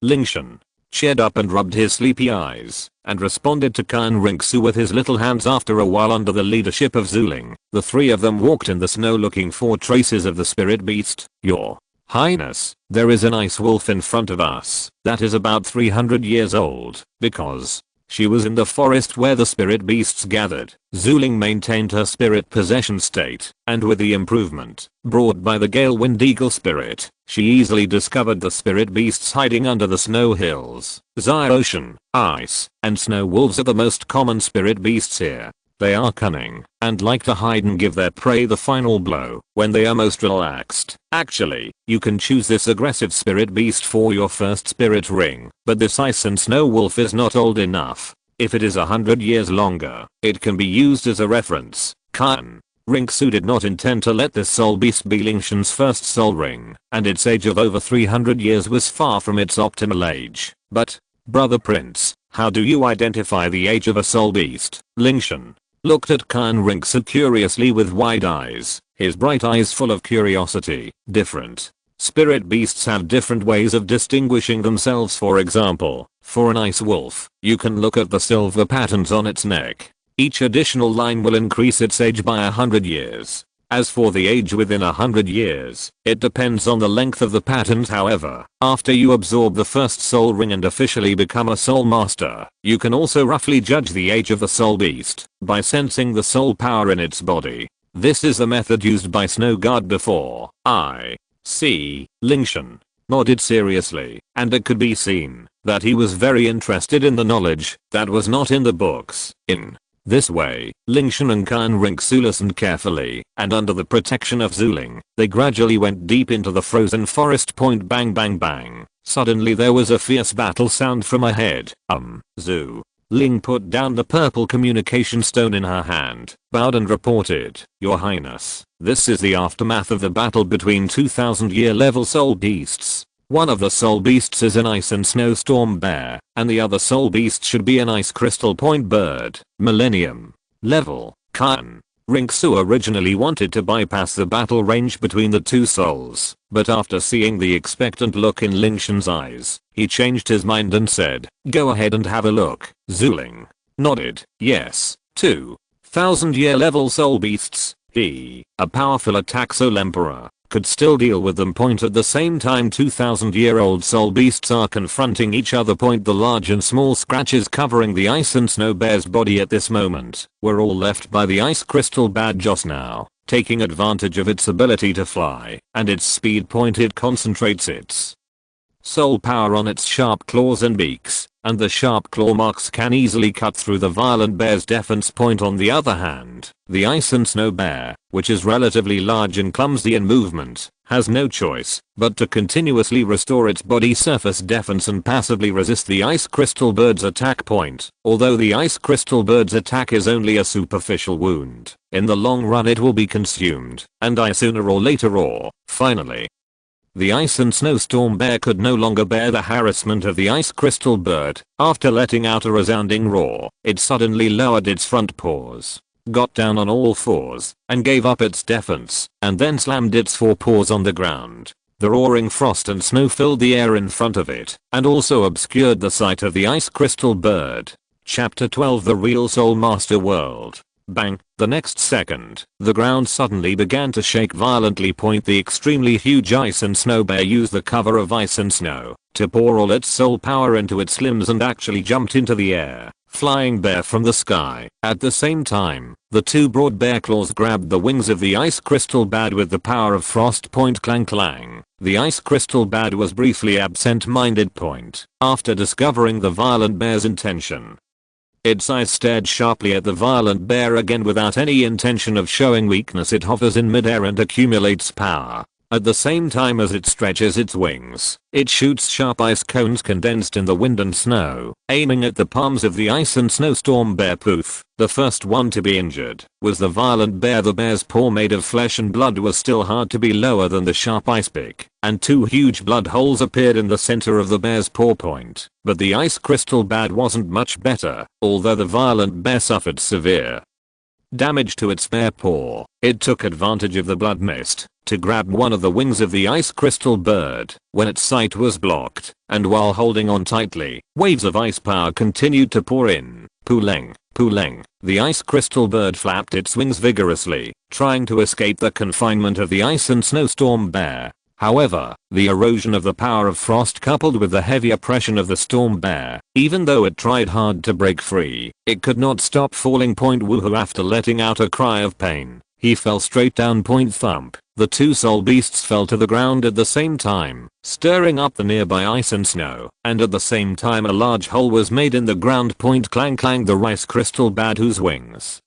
Lingtian cheered up and rubbed his sleepy eyes and responded to Qian Renxue with his little hands. After a while, under the leadership of Zuling, the 3 of them walked in the snow looking for traces of the spirit beast. "Your Highness, there is an ice wolf in front of us that is about 300 years old, because she was in the forest where the spirit beasts gathered." Zuling maintained her spirit possession state, and with the improvement brought by the Gale Wind Eagle spirit, she easily discovered the spirit beasts hiding under the snow hills. Ocean, ice, and snow wolves are the most common spirit beasts here. They are cunning and like to hide and give their prey the final blow when they are most relaxed. Actually, you can choose this aggressive spirit beast for your first spirit ring, but this ice and snow wolf is not old enough. If it is 100 years longer, it can be used as a reference. Qian Renxue did not intend to let this soul beast be Lingtian's first soul ring, and its age of over 300 years was far from its optimal age. "But, brother prince, how do you identify the age of a soul beast?" Lingtian looked at Qian Renxue curiously with wide eyes, his bright eyes full of curiosity. "Different spirit beasts have different ways of distinguishing themselves. For example, for an ice wolf, you can look at the silver patterns on its neck. Each additional line will increase its age by 100 years. As for the age within 100 years, it depends on the length of the patent. However, after you absorb the first soul ring and officially become a soul master, you can also roughly judge the age of the soul beast by sensing the soul power in its body. This is the method used by Snow God before. I see. Lingtian nodded seriously, and it could be seen that he was very interested in the knowledge that was not in the books. In this way, Lingtian and Qian Renxue listened carefully, and under the protection of Zuling, they gradually went deep into the frozen forest. Bang bang bang. Suddenly there was a fierce battle sound from ahead. Zhu Ling put down the purple communication stone in her hand, bowed and reported, "Your Highness, this is the aftermath of the battle between 2000-year level soul beasts. One of the soul beasts is an ice and snowstorm bear, and the other soul beast should be an ice crystal point bird, millennium level." Qian Renxue originally wanted to bypass the battle range between the two souls, but after seeing the expectant look in Lingtian's eyes, he changed his mind and said, "Go ahead and have a look." Zuling nodded, "Yes, 2000-year level soul beasts, a powerful attack soul emperor, could still deal with them. At the same time 2000-year-old soul beasts are confronting each other. The large and small scratches covering the ice and snow bear's body at this moment were all left by the ice crystal bad just now, taking advantage of its ability to fly and its speed. It concentrates its soul power on its sharp claws and beaks, and the sharp claw marks can easily cut through the violent bear's defense. On the other hand, the ice and snow bear, which is relatively large and clumsy in movement, has no choice but to continuously restore its body surface defense and passively resist the ice crystal bird's attack. Although the ice crystal bird's attack is only a superficial wound, in the long run it will be consumed and die sooner or later. Or, finally, the ice and snowstorm bear could no longer bear the harassment of the ice crystal bird. After letting out a resounding roar, it suddenly lowered its front paws, got down on all fours, and gave up its defense, and then slammed its forepaws on the ground. The roaring frost and snow filled the air in front of it, and also obscured the sight of the ice crystal bird. Chapter 12 The Real Soul Master World. Bang! The next second, the ground suddenly began to shake violently. The extremely huge ice and snow bear used the cover of ice and snow to pour all its soul power into its limbs and actually jumped into the air, flying bare from the sky. At the same time, the two broad bear claws grabbed the wings of the ice crystal bad with the power of frost. Clang clang. The ice crystal bad was briefly absent-minded. After discovering the violent bear's intention, its eyes stared sharply at the violent bear again. Without any intention of showing weakness, it hovers in midair and accumulates power. At the same time as it stretches its wings, it shoots sharp ice cones condensed in the wind and snow, aiming at the palms of the ice and snowstorm bear. Poof! The first one to be injured was the violent bear. The bear's paw, made of flesh and blood, was still hard to be lower than the sharp ice pick, and two huge blood holes appeared in the center of the bear's paw. But the ice crystal bad wasn't much better, although the violent bear suffered severe damage to its bare paw. It took advantage of the blood mist to grab one of the wings of the ice crystal bird when its sight was blocked, and while holding on tightly, waves of ice power continued to pour in. Pooling, pooling. The ice crystal bird flapped its wings vigorously, trying to escape the confinement of the ice and snowstorm bear. However, the erosion of the power of frost coupled with the heavy oppression of the storm bear, even though it tried hard to break free, it could not stop falling. Woohoo! After letting out a cry of pain, he fell straight down. Thump. The two soul beasts fell to the ground at the same time, stirring up the nearby ice and snow, and at the same time a large hole was made in the ground. Clang clang. The ice crystal bad, whose wings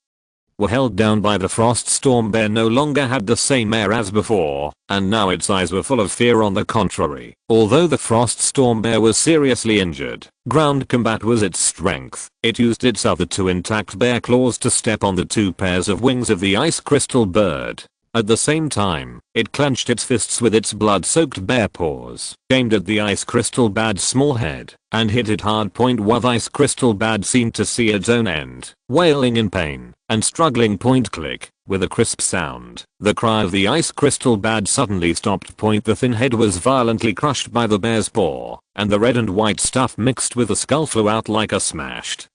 were held down by the frost storm bear, no longer had the same air as before, and now its eyes were full of fear. On the contrary, although the frost storm bear was seriously injured, ground combat was its strength. It used its other two intact bear claws to step on the two pairs of wings of the ice crystal bird. At the same time, it clenched its fists with its blood-soaked bare paws, aimed at the ice crystal bad's small head, and hit it hard. While the ice crystal bad seemed to see its own end, wailing in pain and struggling. Click. With a crisp sound, the cry of the ice crystal bad suddenly stopped. The thin head was violently crushed by the bear's paw, and the red and white stuff mixed with the skull flew out like a smashed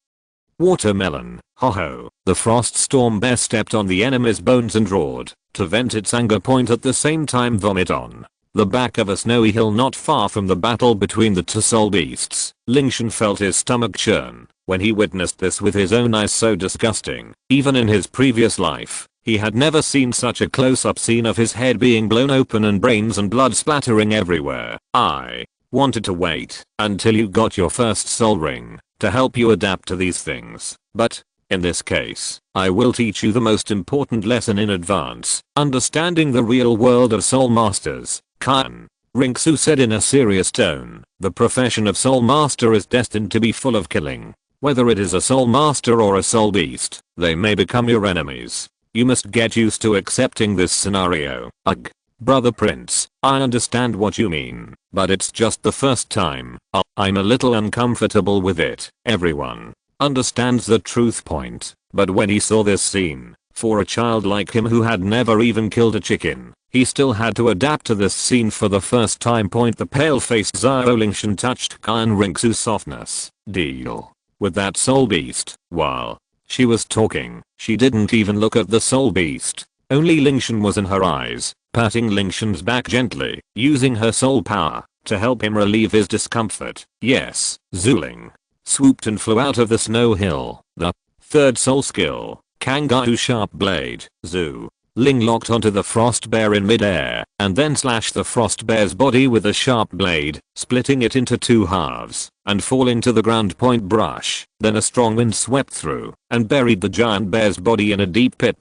watermelon. Ho ho! The frost storm bear stepped on the enemy's bones and roared, to vent its anger point at the same time vomit on the back of a snowy hill not far from the battle between the two soul beasts. Lingtian felt his stomach churn when he witnessed this with his own eyes. So disgusting. Even in his previous life, he had never seen such a close-up scene of his head being blown open and brains and blood splattering everywhere. I wanted to wait until you got your first soul ring to help you adapt to these things, but in this case, I will teach you the most important lesson in advance: understanding the real world of soul masters. Qian Renxue said in a serious tone, the profession of soul master is destined to be full of killing. Whether it is a soul master or a soul beast, they may become your enemies. You must get used to accepting this scenario. Ugh. Brother Prince, I understand what you mean, but it's just the first time. I'm a little uncomfortable with it. Everyone understands the truth point, but when he saw this scene, for a child like him who had never even killed a chicken, he still had to adapt to this scene for the first time. The pale-faced Xiao Lingtian touched Qian Renxue's softness. Deal with that soul beast. While she was talking, she didn't even look at the soul beast. Only Lingtian was in her eyes, patting Lingtian's back gently, using her soul power to help him relieve his discomfort. Yes, Zuling swooped and flew out of the snow hill. The third soul skill, Kangai's sharp blade. Zhu Ling locked onto the frost bear in midair and then slashed the frost bear's body with a sharp blade, splitting it into two halves and falling to the ground. Brush. Then a strong wind swept through and buried the giant bear's body in a deep pit.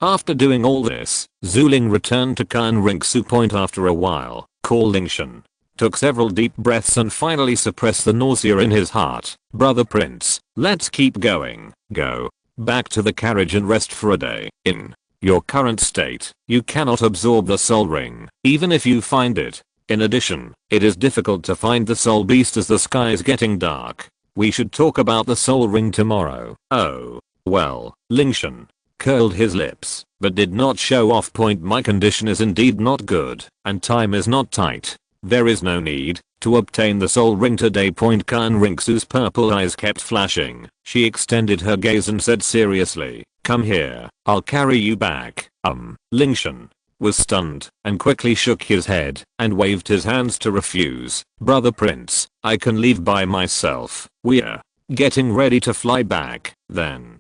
After doing all this, Zhu Ling returned to Qian Renxue. After a while, Lingtian took several deep breaths and finally suppressed the nausea in his heart. Brother Prince, let's keep going. Go back to the carriage and rest for a day. In your current state, you cannot absorb the soul ring, even if you find it. In addition, it is difficult to find the soul beast as the sky is getting dark. We should talk about the soul ring tomorrow. Oh, well. Lingtian curled his lips, but did not show off. My condition is indeed not good, and time is not tight. There is no need to obtain the soul ring today. Qian Renxue's purple eyes kept flashing. She extended her gaze and said seriously, come here, I'll carry you back. Lingtian was stunned and quickly shook his head and waved his hands to refuse. Brother Prince, I can leave by myself. We're getting ready to fly back. Then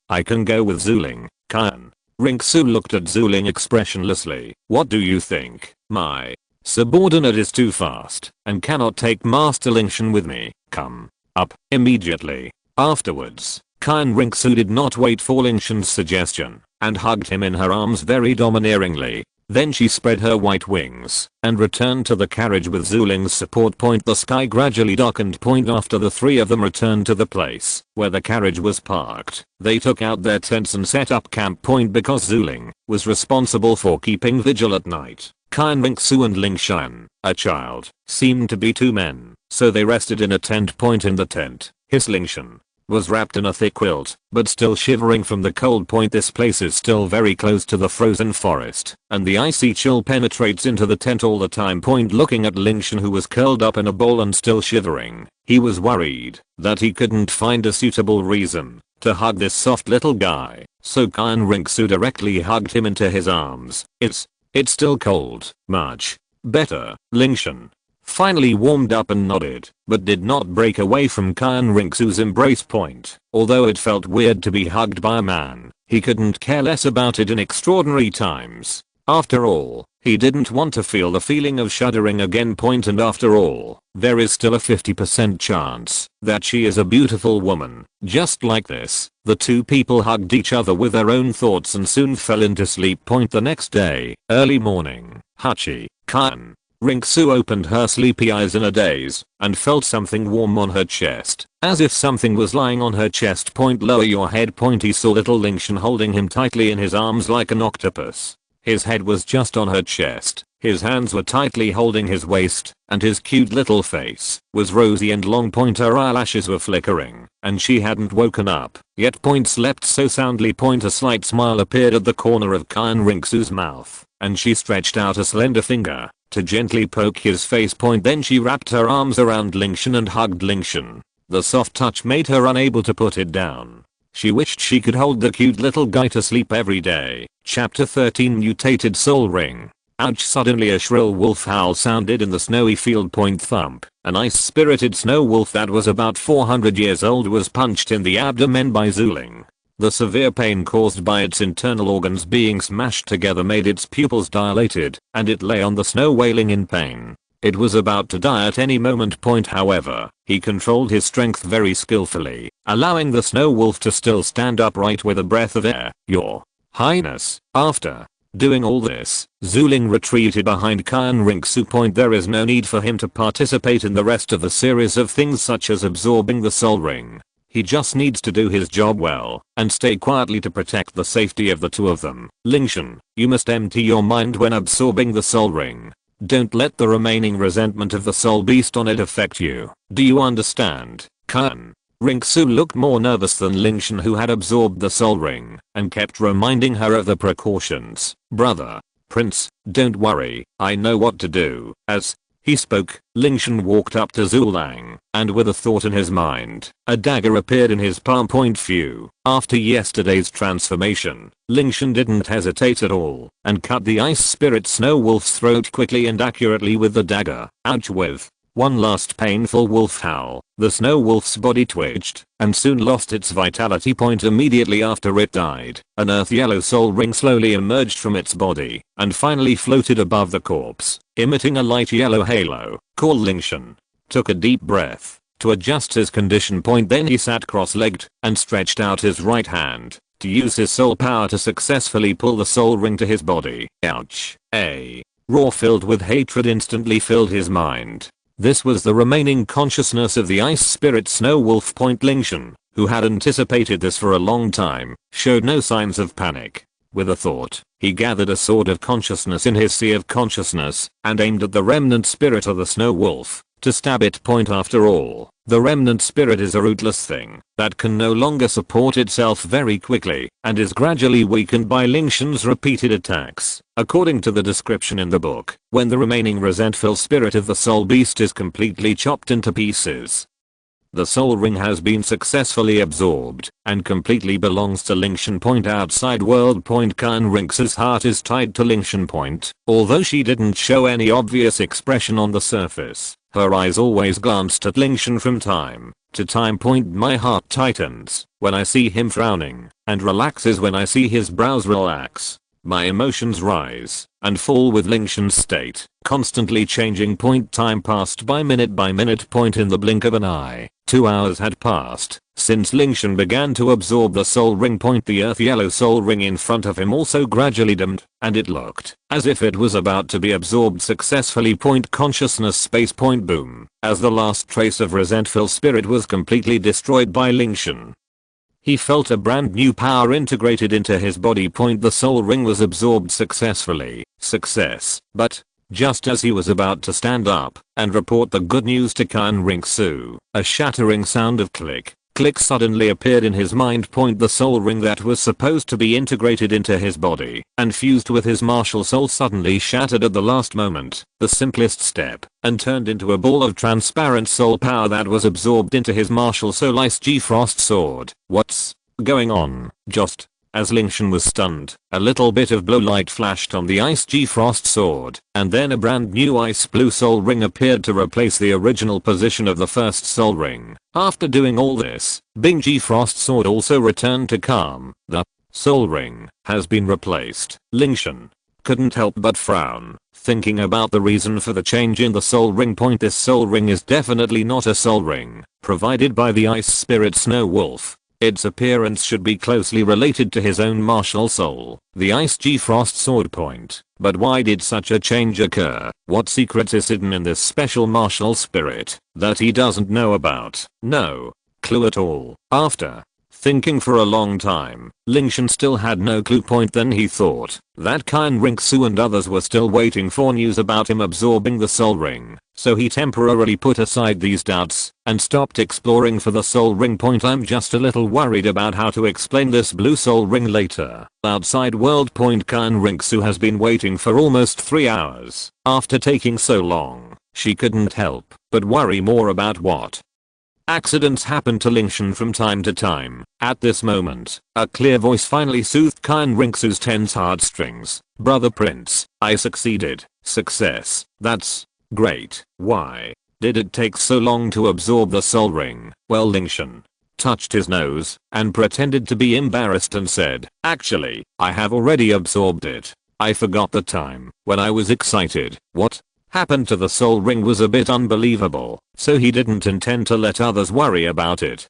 I can go with Zhu Ling. Qian Renxue looked at Zhu Ling expressionlessly. What do you think? My subordinate is too fast and cannot take Master Lingtian with me. Come up immediately. Afterwards, Qian Renxue did not wait for Lingtian's suggestion and hugged him in her arms very domineeringly. Then she spread her white wings and returned to the carriage with Zhu Ling's support. The sky gradually darkened. After the three of them returned to the place where the carriage was parked, they took out their tents and set up camp. Because Zhu Ling was responsible for keeping vigil at night, Qian Renxue and Lingtian, a child, seemed to be two men, so they rested in a tent. In the tent, his Lingtian was wrapped in a thick quilt, but still shivering from the cold. This place is still very close to the frozen forest, and the icy chill penetrates into the tent all the time. Looking at Lingtian, who was curled up in a ball and still shivering, he was worried that he couldn't find a suitable reason to hug this soft little guy, so Qian Renxue directly hugged him into his arms. It's still cold. Much better. Lingtian finally warmed up and nodded, but did not break away from Qian Renxue's embrace. Although it felt weird to be hugged by a man, he couldn't care less about it in extraordinary times. After all, he didn't want to feel the feeling of shuddering again. And after all, there is still a 50% chance that she is a beautiful woman. Just like this, the two people hugged each other with their own thoughts and soon fell into sleep. The next day, early morning, Hachi, Qian Renxue opened her sleepy eyes in a daze and felt something warm on her chest, as if something was lying on her chest. Lower your head. He saw little Lingtian holding him tightly in his arms like an octopus. His head was just on her chest, his hands were tightly holding his waist, and his cute little face was rosy and long. Her eyelashes were flickering, and she hadn't woken up yet. Slept so soundly. A slight smile appeared at the corner of Qian Renxue's mouth, and she stretched out a slender finger to gently poke his face. Then she wrapped her arms around Lingtian and hugged Lingtian. The soft touch made her unable to put it down. She wished she could hold the cute little guy to sleep every day. Chapter 13 Mutated Soul Ring. Ouch! Suddenly a shrill wolf howl sounded in the snowy field. Thump. An ice-spirited snow wolf that was about 400 years old was punched in the abdomen by Zuling. The severe pain caused by its internal organs being smashed together made its pupils dilated, and it lay on the snow wailing in pain. It was about to die at any moment. However, he controlled his strength very skillfully, allowing the snow wolf to still stand upright with a breath of air. Your Highness. After doing all this, Zuling retreated behind Qian Renxue. There is no need for him to participate in the rest of the series of things such as absorbing the soul ring. He just needs to do his job well and stay quietly to protect the safety of the two of them. Lingtian, you must empty your mind when absorbing the soul ring. Don't let the remaining resentment of the soul beast on it affect you. Do you understand? Qian Renxue looked more nervous than Lingtian, who had absorbed the soul ring and kept reminding her of the precautions. Brother, Prince, don't worry, I know what to do. As he spoke, Lingtian walked up to Zuling, and with a thought in his mind, a dagger appeared in his palm. Phew. After yesterday's transformation, Lingtian didn't hesitate at all and cut the ice spirit snow wolf's throat quickly and accurately with the dagger. Ouch! With one last painful wolf howl, the snow wolf's body twitched and soon lost its vitality. Immediately after it died, an earth yellow soul ring slowly emerged from its body and finally floated above the corpse, emitting a light yellow halo. Cool. Lingtian took a deep breath to adjust his condition. Then he sat cross-legged and stretched out his right hand to use his soul power to successfully pull the soul ring to his body. Ouch! A roar filled with hatred instantly filled his mind. This was the remaining consciousness of the ice spirit snow wolf. Lingtian, who had anticipated this for a long time, showed no signs of panic. With a thought, he gathered a sword of consciousness in his sea of consciousness and aimed at the remnant spirit of the snow wolf to stab it. After all, the remnant spirit is a ruthless thing that can no longer support itself very quickly and is gradually weakened by Lingtian's repeated attacks. According to the description in the book, when the remaining resentful spirit of the soul beast is completely chopped into pieces, the soul ring has been successfully absorbed and completely belongs to Lingtian. Outside world. Qian Renxue's heart is tied to Lingtian. Although she didn't show any obvious expression on the surface, her eyes always glanced at Lingtian from time to time. My heart tightens when I see him frowning and relaxes when I see his brows relax. My emotions rise and fall with Lingtian's state constantly changing. Time passed by minute. In the blink of an eye, 2 hours had passed since Lingtian began to absorb the soul ring. The earth yellow soul ring in front of him also gradually dimmed, and it looked as if it was about to be absorbed successfully. Consciousness space. Boom. As the last trace of resentful spirit was completely destroyed by Lingtian, he felt a brand new power integrated into his body. The soul ring was absorbed successfully. Success. But just as he was about to stand up and report the good news to Qian Renxue, a shattering sound of click suddenly appeared in his mind. The soul ring that was supposed to be integrated into his body and fused with his martial soul suddenly shattered at the last moment, the simplest step, and turned into a ball of transparent soul power that was absorbed into his martial soul ice G-Frost sword. What's going on? Just as Lingtian was stunned, a little bit of blue light flashed on the ice G-Frost sword, and then a brand new ice blue soul ring appeared to replace the original position of the first soul ring. After doing all this, Bing G-Frost sword also returned to calm. The soul ring has been replaced. Lingtian couldn't help but frown, thinking about the reason for the change in the soul ring. This soul ring is definitely not a soul ring provided by the ice spirit snow wolf. Its appearance should be closely related to his own martial soul, the ice G-Frost sword. But why did such a change occur? What secret is hidden in this special martial spirit that he doesn't know about? No clue at all. After thinking for a long time, Lingtian still had no clue. Then he thought that Qian Renxue and others were still waiting for news about him absorbing the soul ring, so he temporarily put aside these doubts and stopped exploring for the soul ring. I'm just a little worried about how to explain this blue soul ring later. Outside world. Qian Renxue has been waiting for almost 3 hours. After taking so long, she couldn't help but worry more about what Accidents happen to Lingtian from time to time. At this moment, a clear voice finally soothed Qian Renxue's tense heartstrings. Brother Prince, I succeeded. Success. That's great. Why did it take so long to absorb the soul ring? Well, Lingtian touched his nose and pretended to be embarrassed and said, actually, I have already absorbed it. I forgot the time when I was excited. What happened to the soul ring was a bit unbelievable, so he didn't intend to let others worry about it.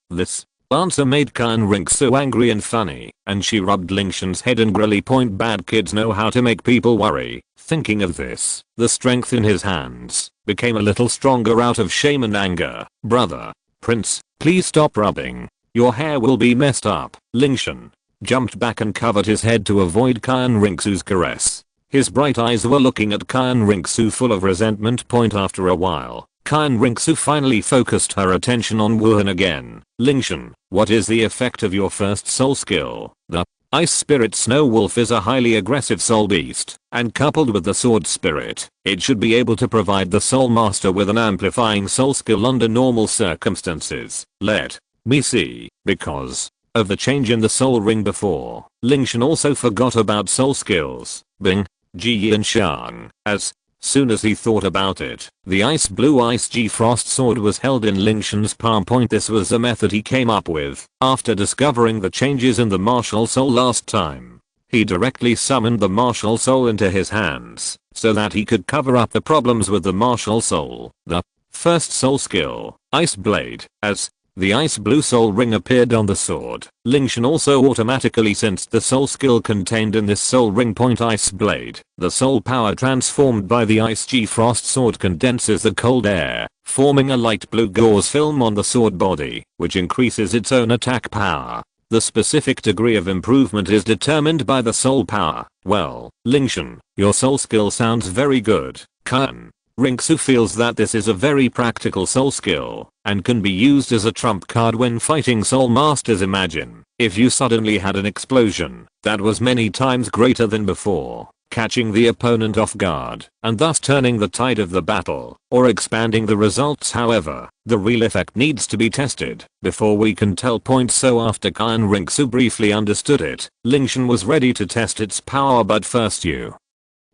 This answer made Qian Renxue angry and funny, and she rubbed Lingtian's head angrily. Bad kids know how to make people worry. Thinking of this, the strength in his hands became a little stronger out of shame and anger. Brother Prince, please stop rubbing. Your hair will be messed up. Lingtian jumped back and covered his head to avoid Qian Renxue's caress. His bright eyes were looking at Qian Renxue full of resentment. After a while, Qian Renxue finally focused her attention on Wuhan again. Lingtian, what is the effect of your first soul skill? The Ice Spirit Snow Wolf is a highly aggressive soul beast, and coupled with the Sword Spirit, it should be able to provide the Soul Master with an amplifying soul skill under normal circumstances. Let me see. Because of the change in the soul ring before, Lingtian also forgot about soul skills. Bing, Ji and Shang. As soon as he thought about it, the ice blue ice G frost sword was held in Lingtian's palm. This was a method he came up with after discovering the changes in the martial soul last time. He directly summoned the martial soul into his hands so that he could cover up the problems with the martial soul. The first soul skill, Ice Blade. As the ice blue soul ring appeared on the sword, Lingtian also automatically sensed the soul skill contained in this soul ring. Ice Blade. The soul power transformed by the ice G frost sword condenses the cold air, forming a light blue gauze film on the sword body, which increases its own attack power. The specific degree of improvement is determined by the soul power. Well, Lingtian, your soul skill sounds very good. Qian Renxue feels that this is a very practical soul skill and can be used as a trump card when fighting soul masters. Imagine if you suddenly had an explosion that was many times greater than before, catching the opponent off guard and thus turning the tide of the battle or expanding the results. However, the real effect needs to be tested before we can tell. So after Qian Renxue briefly understood it, Lingtian was ready to test its power, but first you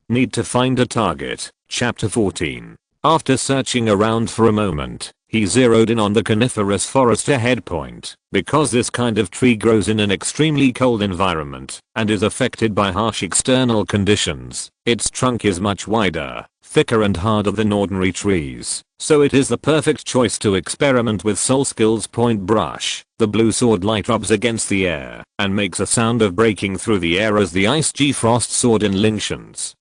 need to find a target. Chapter 14. After searching around for a moment, he zeroed in on the coniferous forest ahead. Because this kind of tree grows in an extremely cold environment and is affected by harsh external conditions, its trunk is much wider, thicker and harder than ordinary trees, so it is the perfect choice to experiment with soul skills. Brush. The blue sword light rubs against the air and makes a sound of breaking through the air as the ice G frost sword in Lingtian's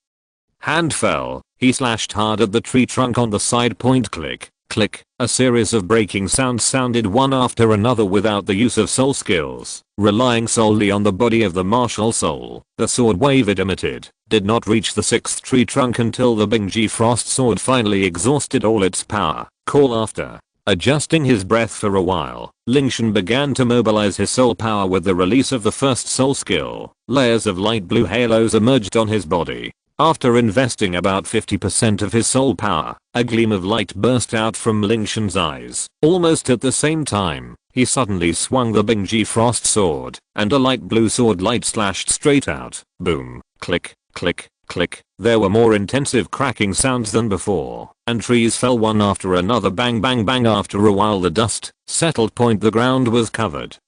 hand fell. He slashed hard at the tree trunk on the side. Click, click. A series of breaking sounds sounded one after another without the use of soul skills. Relying solely on the body of the martial soul, the sword wave it emitted did not reach the sixth tree trunk until the Bingji Frost sword finally exhausted all its power. After adjusting his breath for a while, Lingtian began to mobilize his soul power with the release of the first soul skill. Layers of light blue halos emerged on his body. After investing about 50% of his soul power, a gleam of light burst out from Lingtian's eyes. Almost at the same time, he suddenly swung the Bingji Frost sword, and a light blue sword light slashed straight out. Boom, click, click, click. There were more intensive cracking sounds than before, and trees fell one after another. Bang bang bang. After a while the dust settled. The ground was covered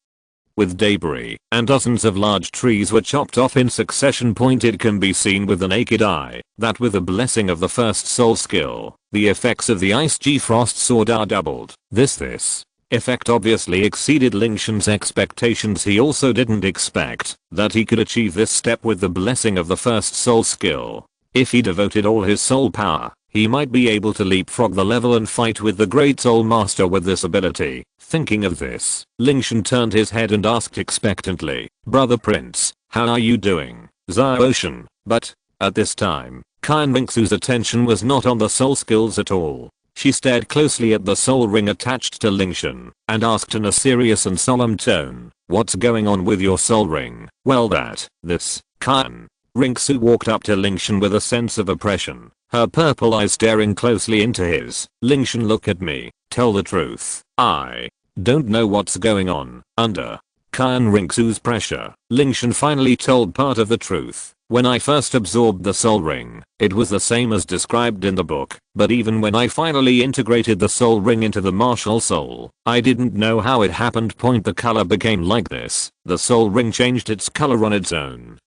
with debris, and dozens of large trees were chopped off in succession. It can be seen with the naked eye that with the blessing of the first soul skill, the effects of the Ice G Frost sword are doubled. This effect obviously exceeded Lingtian's expectations. He also didn't expect that he could achieve this step with the blessing of the first soul skill. If he devoted all his soul power, he might be able to leapfrog the level and fight with the great soul master with this ability. Thinking of this, Lingtian turned his head and asked expectantly, "Brother Prince, how are you doing?" Ocean. But at this time, Qian Renxue's attention was not on the soul skills at all. She stared closely at the soul ring attached to Lingtian and asked in a serious and solemn tone, "What's going on with your soul ring?" Qian Renxue walked up to Lingtian with a sense of oppression, her purple eyes staring closely into his. "Lingtian, look at me. Tell the truth. I don't know what's going on. Under Qian Renxue's pressure, Lingtian finally told part of the truth. When I first absorbed the soul ring, it was the same as described in the book, but even when I finally integrated the soul ring into the martial soul, I didn't know how it happened. The color became like this. The soul ring changed its color on its own.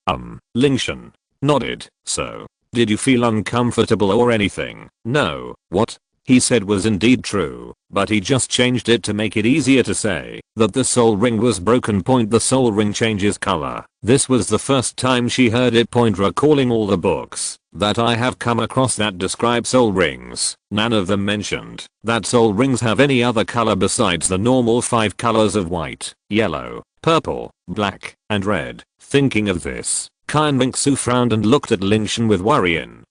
Lingtian nodded. So, did you feel uncomfortable or anything? No. What he said was indeed true, but he just changed it to make it easier to say that the soul ring was broken. The soul ring changes color. This was the first time she heard it. Recalling all the books that I have come across that describe soul rings, none of them mentioned that soul rings have any other color besides the normal 5 colors of white, yellow, purple, black, and red. Thinking of this, Qian Renxue frowned and looked at Lingtian with worry in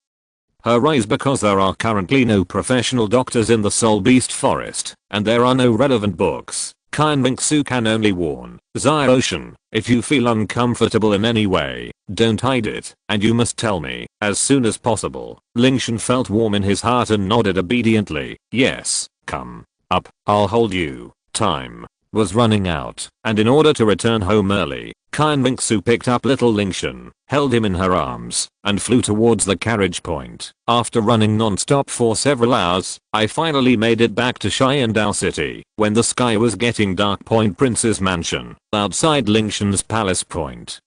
her eyes. Because there are currently no professional doctors in the Soul Beast Forest, and there are no relevant books, Qian Renxue can only warn Xiaoshan, if you feel uncomfortable in any way, don't hide it, and you must tell me as soon as possible. Lingtian felt warm in his heart and nodded obediently. Yes, come up, I'll hold you. Time was running out, and in order to return home early, Qian Renxue picked up little Lingtian, held him in her arms, and flew towards the carriage point. After running non-stop for several hours, I finally made it back to Qian Dou City. When the sky was getting dark, Prince's mansion, outside Lingtian's palace.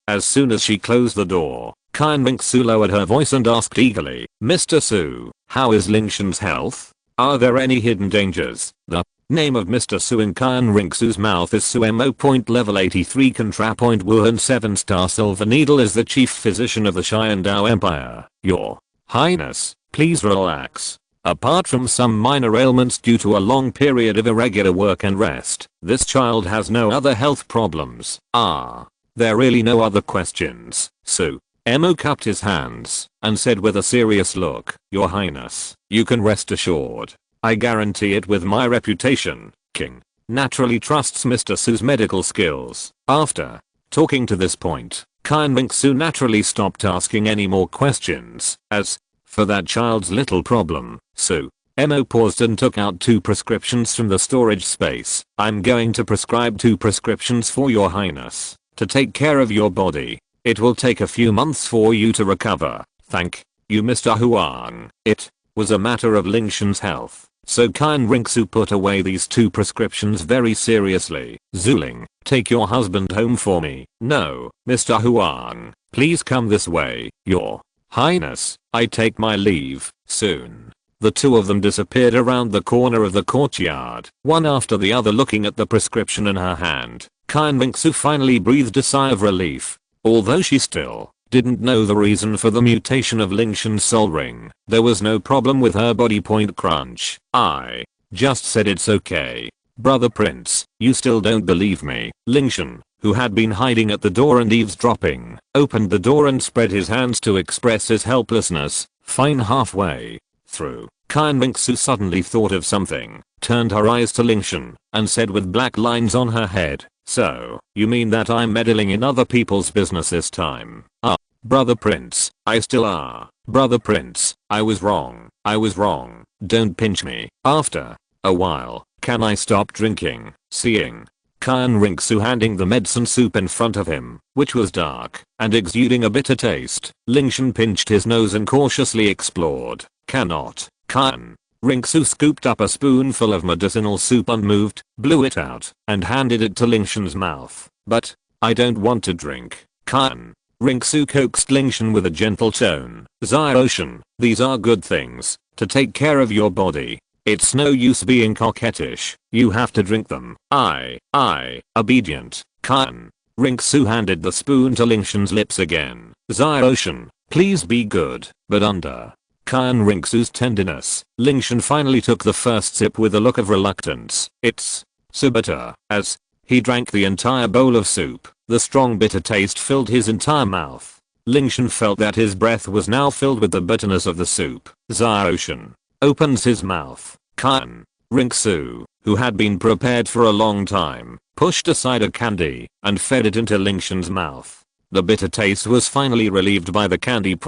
As soon as she closed the door, Qian Renxue lowered her voice and asked eagerly, Mr. Su, how is Lingtian's health? Are there any hidden dangers? The name of Mr. Su in Qian Renxue's mouth is Suemo. Level 83 Contra. Wuhan 7-star Silver Needle is the chief physician of the Qian Dou Empire. Your Highness, please relax. Apart from some minor ailments due to a long period of irregular work and rest, this child has no other health problems. There really no other questions. Su Emo cupped his hands and said with a serious look, Your Highness, you can rest assured. I guarantee it with my reputation. King naturally trusts Mr. Su's medical skills. After talking to this point, Qian Renxue naturally stopped asking any more questions. As for that child's little problem, Su Emo paused and took out 2 prescriptions from the storage space. I'm going to prescribe 2 prescriptions for Your Highness to take care of your body. It will take a few months for you to recover. Thank you, Mr. Huang. It was a matter of Lingtian's health, so Qian Renxue put away these 2 prescriptions very seriously. Zuling, take your husband home for me. No, Mr. Huang, please come this way. Your Highness, I take my leave. Soon, the 2 of them disappeared around the corner of the courtyard, one after the other looking at the prescription in her hand. Qian Renxue finally breathed a sigh of relief. Although she still didn't know the reason for the mutation of Lingtian's soul ring, there was no problem with her body. Crunch. I just said it's okay. Brother Prince, you still don't believe me. Lingtian, who had been hiding at the door and eavesdropping, opened the door and spread his hands to express his helplessness. Fine. Halfway through, Qian Renxue suddenly thought of something, turned her eyes to Lingtian, and said with black lines on her head, So, you mean that I'm meddling in other people's business this time? Brother Prince, I still are. Brother Prince, I was wrong. Don't pinch me. After a while, can I stop drinking? Seeing Qian Renxue handing the medicine soup in front of him, which was dark and exuding a bitter taste, Lingtian pinched his nose and cautiously explored. Cannot. Qian Renxue scooped up a spoonful of medicinal soup unmoved, blew it out, and handed it to Lingtian's mouth. But I don't want to drink. Qian Renxue coaxed Lingtian with a gentle tone. Xiaoshan, these are good things to take care of your body. It's no use being coquettish. You have to drink them. Obedient. Qian Renxue handed the spoon to Lingtian's lips again. Xiaoshan, please be good. But under Qian Renxue's tenderness, Lingtian finally took the first sip with a look of reluctance. It's so bitter. As he drank the entire bowl of soup, the strong bitter taste filled his entire mouth. Lingtian felt that his breath was now filled with the bitterness of the soup. Xiaoshan opens his mouth. Qian Renxue, who had been prepared for a long time, pushed aside a candy and fed it into Lingtian's mouth. The bitter taste was finally relieved by the candy.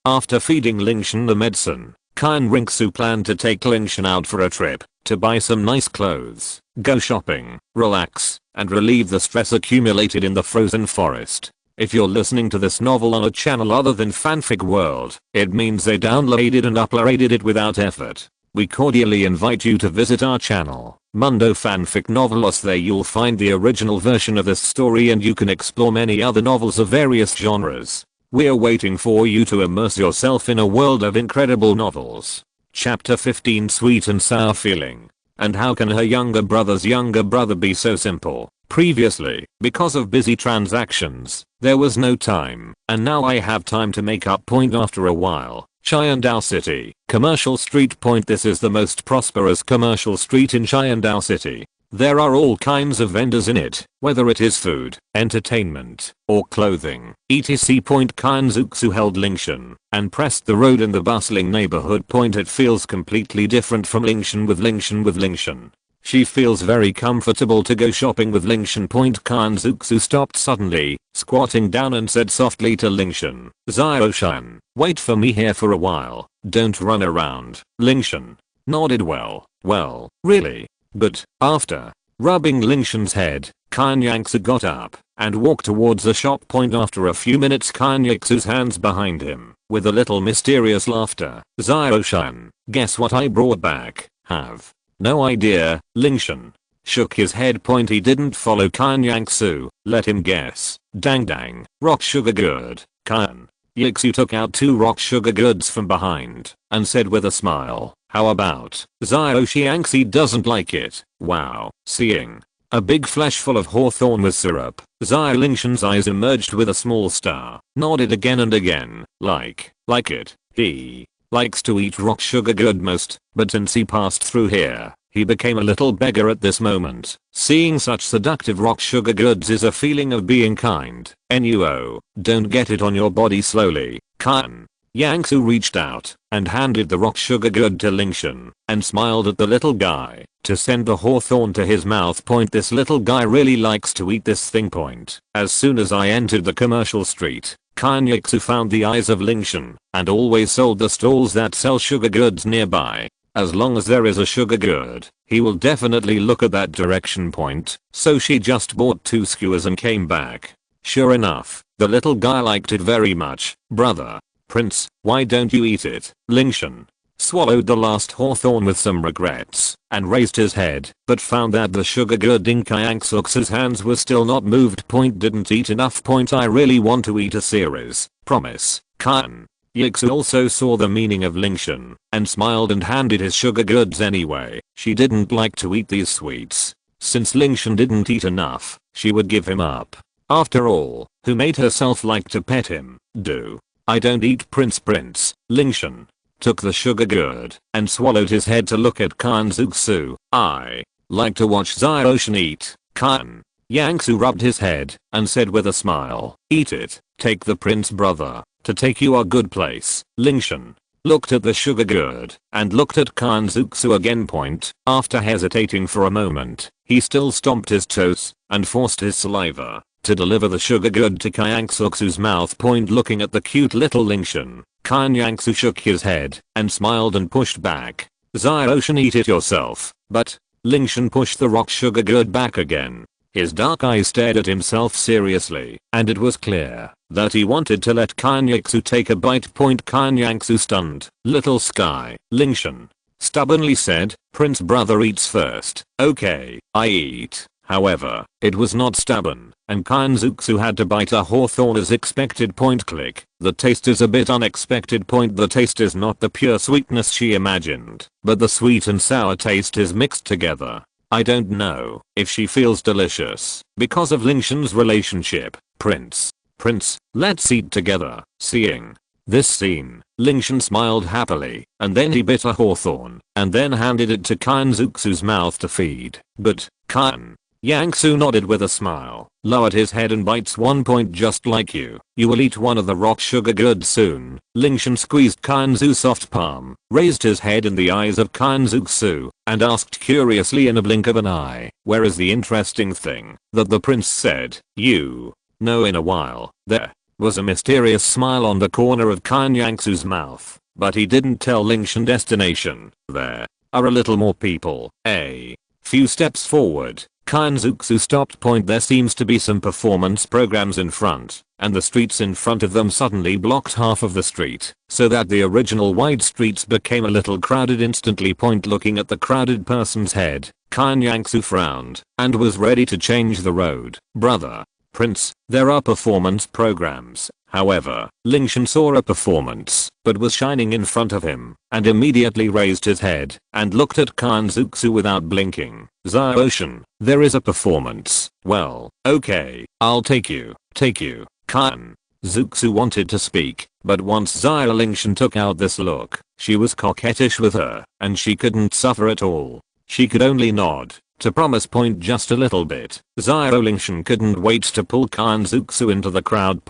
After feeding Lingtian the medicine, Qian Renxue planned to take Lingtian out for a trip. to buy some nice clothes, go shopping, relax, and relieve the stress accumulated in the frozen forest. If you're listening to this novel on a channel other than Fanfic World, it means they downloaded and uploaded it without effort. We cordially invite you to visit our channel, Mundo Fanfic Novelos. There you'll find the original version of this story and you can explore many other novels of various genres. We're waiting for you to immerse yourself in a world of incredible novels. Chapter 15, Sweet and Sour Feeling. And how can her younger brother be so simple? Previously, because of busy transactions, there was no time, and now I have time to make up. After a while, Qian Dou City, Commercial Street. This is the most prosperous commercial street in Qian Dou City. There are all kinds of vendors in it, whether it is food, entertainment, or clothing, etc. Qian Renxue held Lingtian and pressed the road in the bustling neighborhood. It feels completely different from Lingtian. She feels very comfortable to go shopping with Lingtian. Qian Renxue stopped suddenly, squatting down and said softly to Lingtian, "Xiaoshan, wait for me here for a while, don't run around." Lingtian nodded. Well, really? But, after rubbing Lingtian's head, Qian Renxue got up and walked towards the shop. After a few minutes, Qian Renxue's hands behind him, with a little mysterious laughter. "Xiaoshan, guess what I brought back?" "Have no idea." Lingtian shook his head. He didn't follow Qian Renxue. "Let him guess." Dang. Rock sugar good." Qian Renxue took out 2 rock sugar goods from behind and said with a smile, "How about Xiaoshan doesn't like it." "Wow." Seeing a big flash full of hawthorn with syrup, Lingtian's eyes emerged with a small star, nodded again and again, like it. He likes to eat rock sugar good most, but since he passed through here, he became a little beggar at this moment. Seeing such seductive rock sugar goods is a feeling of being kind. NUO, don't get it on your body slowly. Qian Renxue reached out and handed the rock sugar good to Lingtian and smiled at the little guy to send the hawthorn to his mouth. This little guy really likes to eat this thing. As soon as I entered the commercial street, Qian Renxue found the eyes of Lingtian and always sold the stalls that sell sugar goods nearby. As long as there is a sugar good, he will definitely look at that direction. So she just bought 2 skewers and came back. Sure enough, the little guy liked it very much. "Brother, Prince, why don't you eat it?" Lingtian swallowed the last hawthorn with some regrets and raised his head, but found that the sugar good in Qian Renxue's hands was still not moved. Didn't eat enough. I really want to eat a series. Promise. Qian Renxue also saw the meaning of Lingtian and smiled and handed his sugar goods anyway. She didn't like to eat these sweets. Since Lingtian didn't eat enough, she would give him up. After all, who made herself like to pet him? "Do I don't eat Prince." Lingtian took the sugar good and swallowed his head to look at Qian Renxue. "I like to watch Xiaoshan eat." Qian Renxue rubbed his head and said with a smile, "Eat it. Take the prince brother to take you a good place." Lingtian looked at the sugar good and looked at Qian Renxue again. After hesitating for a moment, he still stomped his toes and forced his saliva to deliver the sugar good to Qian Renxue's mouth. Looking at the cute little Lingtian, Qian Renxue shook his head and smiled and pushed back. "Xiaoshan, eat it yourself." But Lingtian pushed the rock sugar good back again. His dark eyes stared at himself seriously, and it was clear that he wanted to let Qian Renxue take a bite. Qian Renxue stunned. "Little sky." Lingtian stubbornly said, "Prince brother eats first." "Okay, I eat." However, it was not stubborn, and Qian Renxue had to bite a hawthorn as expected. Click. The taste is a bit unexpected. The taste is not the pure sweetness she imagined, but the sweet and sour taste is mixed together. I don't know if she feels delicious because of Lingtian's relationship. Prince, let's eat together." Seeing this scene, Lingtian smiled happily, and then he bit a hawthorn and then handed it to Qian Renxue's mouth to feed. But Qian Renxue nodded with a smile, lowered his head and bites one. "Just like you will eat one of the rock sugar goods soon." Lingtian squeezed Qian Renxue's soft palm, raised his head in the eyes of Qian Renxue, and asked curiously in a blink of an eye, "Where is the interesting thing that the prince said you know in a while?" There was a mysterious smile on the corner of Qian Renxue's mouth, but he didn't tell Lingtian destination. There are a little more people. A few steps forward, Qian Renxue stopped. There seems to be some performance programs in front, and the streets in front of them suddenly blocked half of the street, so that the original wide streets became a little crowded instantly. Looking at the crowded person's head, Qian Renxue frowned, and was ready to change the road. Brother, Prince, there are performance programs. However, Lingtian saw a performance, but was shining in front of him, and immediately raised his head, and looked at Qian Renxue without blinking. Xiaoshan, there is a performance. Well, okay, I'll take you. Qian Renxue wanted to speak, but once Lingtian took out this look, she was coquettish with her, and she couldn't suffer at all. She could only nod to promise just a little bit. Lingtian couldn't wait to pull Qian Renxue into the crowd.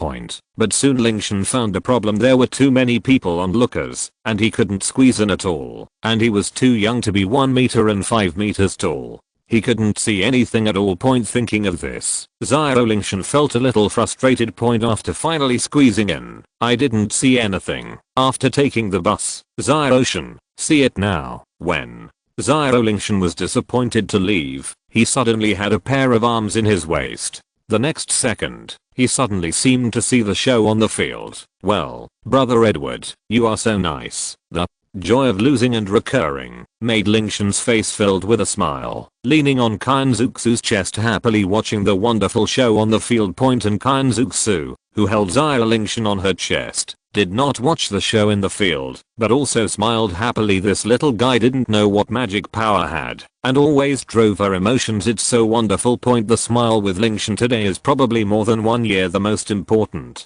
But soon Lingtian found a problem. There were too many people onlookers, and he couldn't squeeze in at all, and he was too young to be 1 meter and 5 meters tall. He couldn't see anything at all. Thinking of this, Lingtian felt a little frustrated. After finally squeezing in, I didn't see anything. After taking the bus, Xiaoshan, see it now. When Lingtian was disappointed to leave, he suddenly had a pair of arms in his waist. The next second, he suddenly seemed to see the show on the field. Well, brother Edward, you are so nice. The joy of losing and recurring made Lingtian's face filled with a smile, leaning on Qian Renxue's chest happily watching the wonderful show on the field. And Qian Renxue, who held Lingtian on her chest, did not watch the show in the field, but also smiled happily. This little guy didn't know what magic power had, and always drove her emotions. It's so wonderful. The smile with Lingtian today is probably more than 1 year. The most important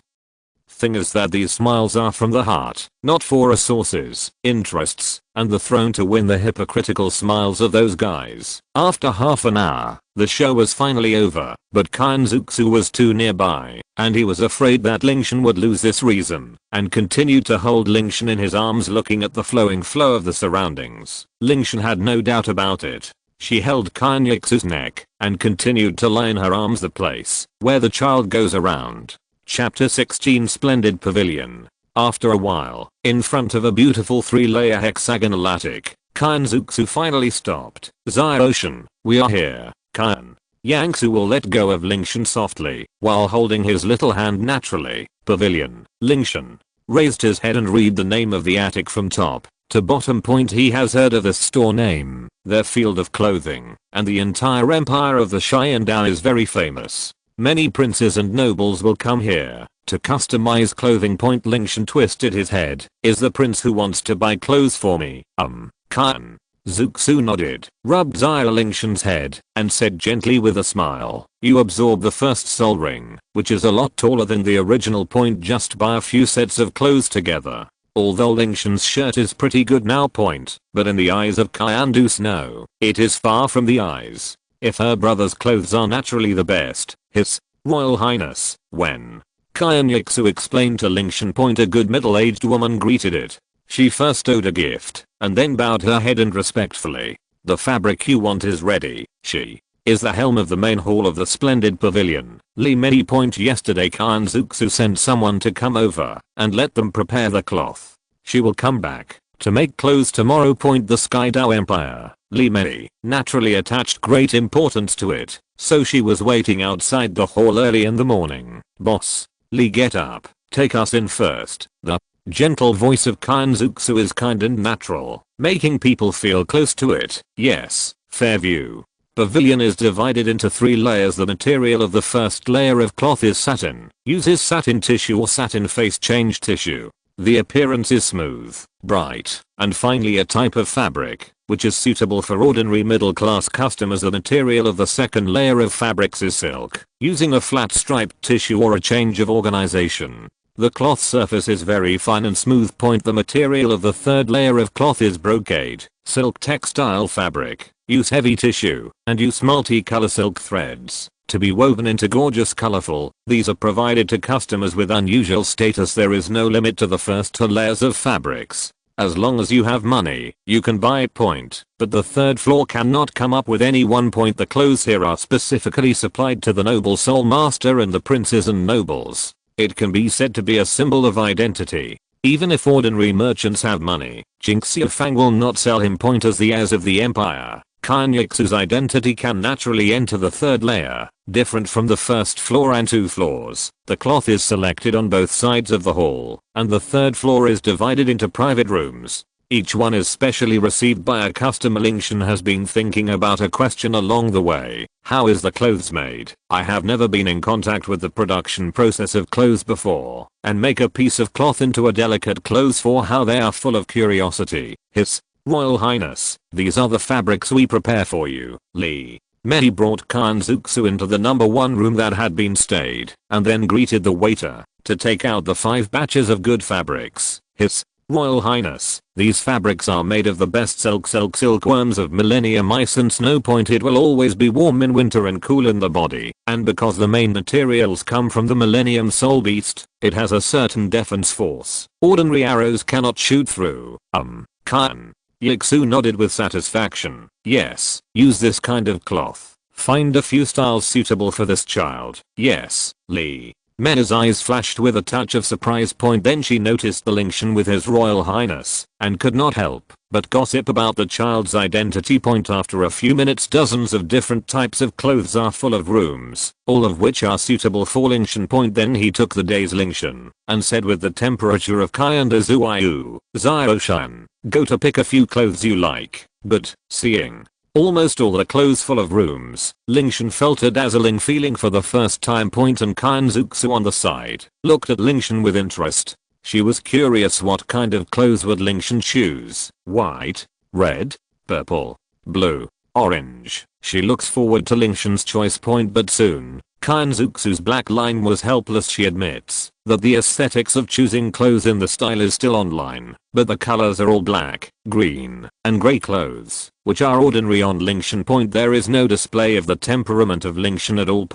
thing is that these smiles are from the heart, not for resources, interests, and the throne to win. The hypocritical smiles of those guys. After half an hour, the show was finally over, but Qian Renxue was too nearby, and he was afraid that Lingtian would lose this reason, and continued to hold Lingtian in his arms looking at the flowing flow of the surroundings. Lingtian had no doubt about it. She held Qian Renxue's neck, and continued to lie in her arms. The place where the child goes around. Chapter 16 Splendid Pavilion. After a while, in front of a beautiful 3-layer hexagonal attic, Qian Renxue finally stopped. Xiaoshan, we are here. Qian Renxue will let go of Lingtian softly, while holding his little hand naturally. Pavilion. Lingtian raised his head and read the name of the attic from top to bottom. He has heard of this store name, their field of clothing, and the entire empire of the Qian Dou is very famous. Many princes and nobles will come here to customize clothing. Lingtian twisted his head. Is the prince who wants to buy clothes for me? Qian Renxue nodded, rubbed Lingtian's head, and said gently with a smile, you absorb the first soul ring, which is a lot taller than the original. Just buy a few sets of clothes together. Although Lingtian's shirt is pretty good now. But in the eyes of Qian Dou, no, it is far from the eyes. If her brother's clothes are naturally the best, His Royal Highness, when Qian Renxue explained to Lingtian. A good middle-aged woman greeted it. She first owed a gift, and then bowed her head and respectfully. The fabric you want is ready. She is the helm of the main hall of the splendid pavilion. Many. Yesterday Qian Renxue sent someone to come over and let them prepare the cloth. She will come back to make clothes tomorrow. The Sky Dou Empire. Mei naturally attached great importance to it, so she was waiting outside the hall early in the morning. Boss, get up, take us in first. The gentle voice of Qian Renxue is kind and natural, making people feel close to it. Yes, Fairview Pavilion is divided into 3 layers. The material of the first layer of cloth is satin. Uses satin tissue or satin face change tissue. The appearance is smooth, bright, and finally a type of fabric, which is suitable for ordinary middle-class customers. The material of the second layer of fabrics is silk, using a flat striped tissue or a change of organization. The cloth surface is very fine and smooth. The material of the third layer of cloth is brocade, silk textile fabric. Use heavy tissue, and use multi-color silk threads to be woven into gorgeous colorful. These are provided to customers with unusual status. There is no limit to the first 2 layers of fabrics. As long as you have money, you can buy it. But the third floor cannot come up with any one. The clothes here are specifically supplied to the noble soul master and the princes and nobles. It can be said to be a symbol of identity. Even if ordinary merchants have money, Jing Xiafang will not sell him point as the heirs of the empire. Qian Renxue's identity can naturally enter the third layer, different from the first floor and 2 floors. The cloth is selected on both sides of the hall, and the third floor is divided into private rooms. Each one is specially received by a customer. Lingtian has been thinking about a question along the way. How is the clothes made? I have never been in contact with the production process of clothes before, and make a piece of cloth into a delicate clothes for how they are full of curiosity. His Royal Highness, these are the fabrics we prepare for you, Li. Mei brought Qian Renxue into the number 1 room that had been stayed, and then greeted the waiter to take out the 5 batches of good fabrics. His Royal Highness, these fabrics are made of the best silkworms of millennium ice and snow. It will always be warm in winter and cool in the body, and because the main materials come from the millennium soul beast, it has a certain defense force. Ordinary arrows cannot shoot through. Qian Renxue nodded with satisfaction. Yes, use this kind of cloth. Find a few styles suitable for this child. Yes, Li. Mei's eyes flashed with a touch of surprise. Then she noticed the Lingtian with his Royal Highness, and could not help but gossip about the child's identity. After a few minutes, dozens of different types of clothes are full of rooms, all of which are suitable for Lingtian. Then he took the day's Lingtian, and said with the temperature of Qian Dou, Xiaoshan, go to pick a few clothes you like. But, seeing almost all the clothes full of rooms, Lingtian felt a dazzling feeling for the first time. And Qian Renxue on the side looked at Lingtian with interest. She was curious what kind of clothes would Lingtian choose. White, red, purple, blue, orange. She looks forward to Lingtian's choice. But soon, Qian Renxue's black line was helpless. She admits that the aesthetics of choosing clothes in the style is still online, but the colors are all black, green, and grey clothes, which are ordinary on Lingtian. There is no display of the temperament of Lingtian at all.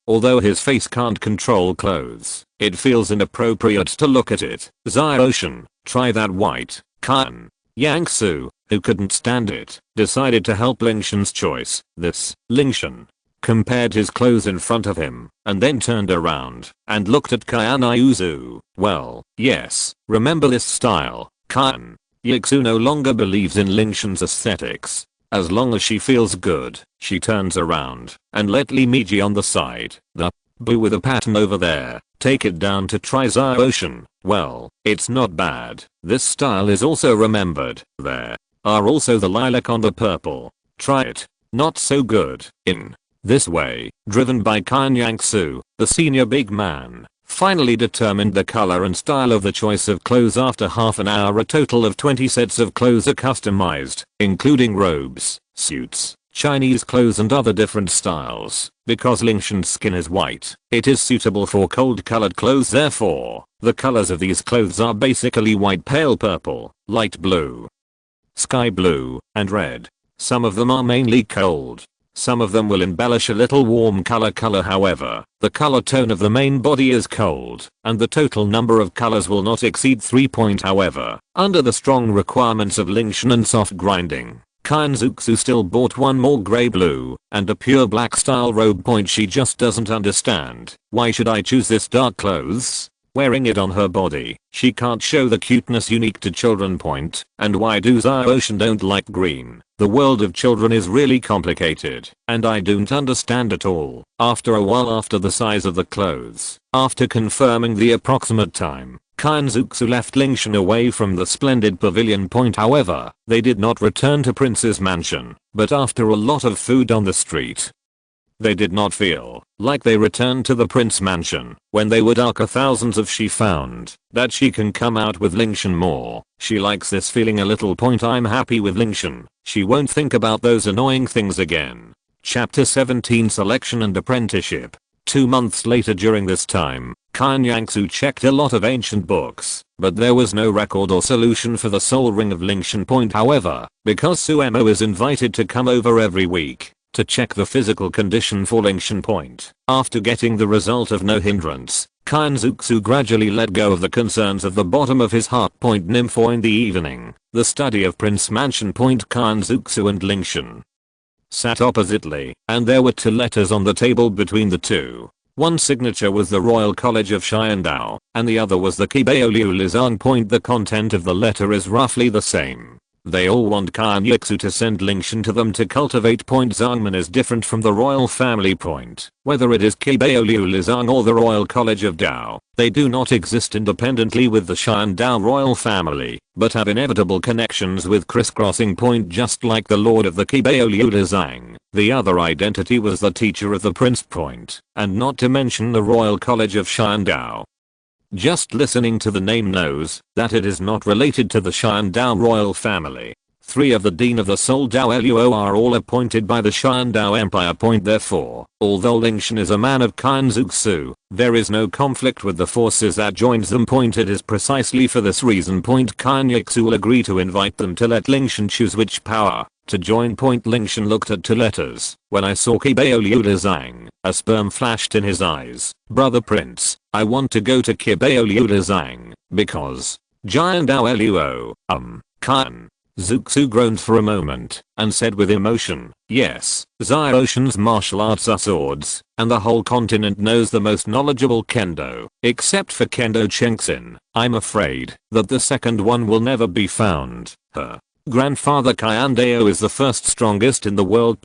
Although his face can't control clothes, it feels inappropriate to look at it. Xiaoshan, try that white. Qian Renxue, who couldn't stand it, decided to help Lingtian's choice. This Lingtian compared his clothes in front of him, and then turned around and looked at Qian Renxue. Well, yes, remember this style. Qian Renxue no longer believes in Lingtian's aesthetics. As long as she feels good, she turns around and let Li Meiji on the side. The blue with a pattern over there, take it down to try. Xiaoshan, well, it's not bad. This style is also remembered. There are also the lilac on the purple. Try it. Not so good. In this way, driven by Qian Renxue, the senior big man finally determined the color and style of the choice of clothes. After half an hour, a total of 20 sets of clothes are customized, including robes, suits, Chinese clothes and other different styles. Because Lingtian's skin is white, it is suitable for cold colored clothes. Therefore, the colors of these clothes are basically white, pale purple, light blue, sky blue, and red. Some of them are mainly cold. Some of them will embellish a little warm color. However, the color tone of the main body is cold, and the total number of colors will not exceed 3. However, under the strong requirements of Lingtian and soft grinding, Qian Renxue still bought one more grey blue and a pure black style robe. She just doesn't understand. Why should I choose this dark clothes? Wearing it on her body, she can't show the cuteness unique to children. And why do Xiaoshan don't like green? The world of children is really complicated, and I don't understand at all. After a while, after the size of the clothes, after confirming the approximate time, Qian Renxue left Lingtian away from the splendid pavilion. However, they did not return to Prince's mansion, but after a lot of food on the street, they did not feel like they returned to the Prince mansion. When they would ask thousands of, she found that she can come out with Lingtian more. She likes this feeling a little. I'm happy with Lingtian. She won't think about those annoying things again. Chapter 17 Selection and Apprenticeship. 2 months later, during this time, Qian Renxue checked a lot of ancient books, but there was no record or solution for the soul ring of Lingtian. However, because Suemo is invited to come over every week to check the physical condition for Lingtian. After getting the result of no hindrance, Qian Renxue gradually let go of the concerns of the bottom of his heart. Nymph. In the evening, the study of Prince Mansion. Qian Renxue and Lingtian sat oppositely, and there were 2 letters on the table between the two. One signature was the Royal College of Qian Dou, and the other was the Qibao Liu Lizang. The content of the letter is roughly the same. They all want Qian Renxue to send Lingtian to them to cultivate. Zhangman is different from the royal family. Whether it is Qibao Liu Lizang or the Royal College of Dou, they do not exist independently with the Qian Dou royal family, but have inevitable connections with crisscrossing. Just like the lord of the Qibao Liu Lizang, the other identity was the teacher of the prince. And not to mention the Royal College of Qian Dou. Just listening to the name knows that it is not related to the Qian Dou royal family. 3 of the Dean of the Soul Dou Luo are all appointed by the Qian Dou Empire. Therefore, although Lingtian is a man of Qian Zuxu, there is no conflict with the forces that joins them. It is precisely for this reason. Qian Renxue will agree to invite them to let Lingtian choose which power to join. Lingtian looked at 2 letters. When I saw Qibao Liu Lizang, a sperm flashed in his eyes. Brother Prince, I want to go to Qibao Liu Lizang, because Qian Dou Luo, Qian Zuxu groaned for a moment, and said with emotion, yes, Ziotian's martial arts are swords, and the whole continent knows the most knowledgeable kendo, except for kendo Chengxin. I'm afraid that the second one will never be found. Her grandfather Qian Dou is the first strongest in the world.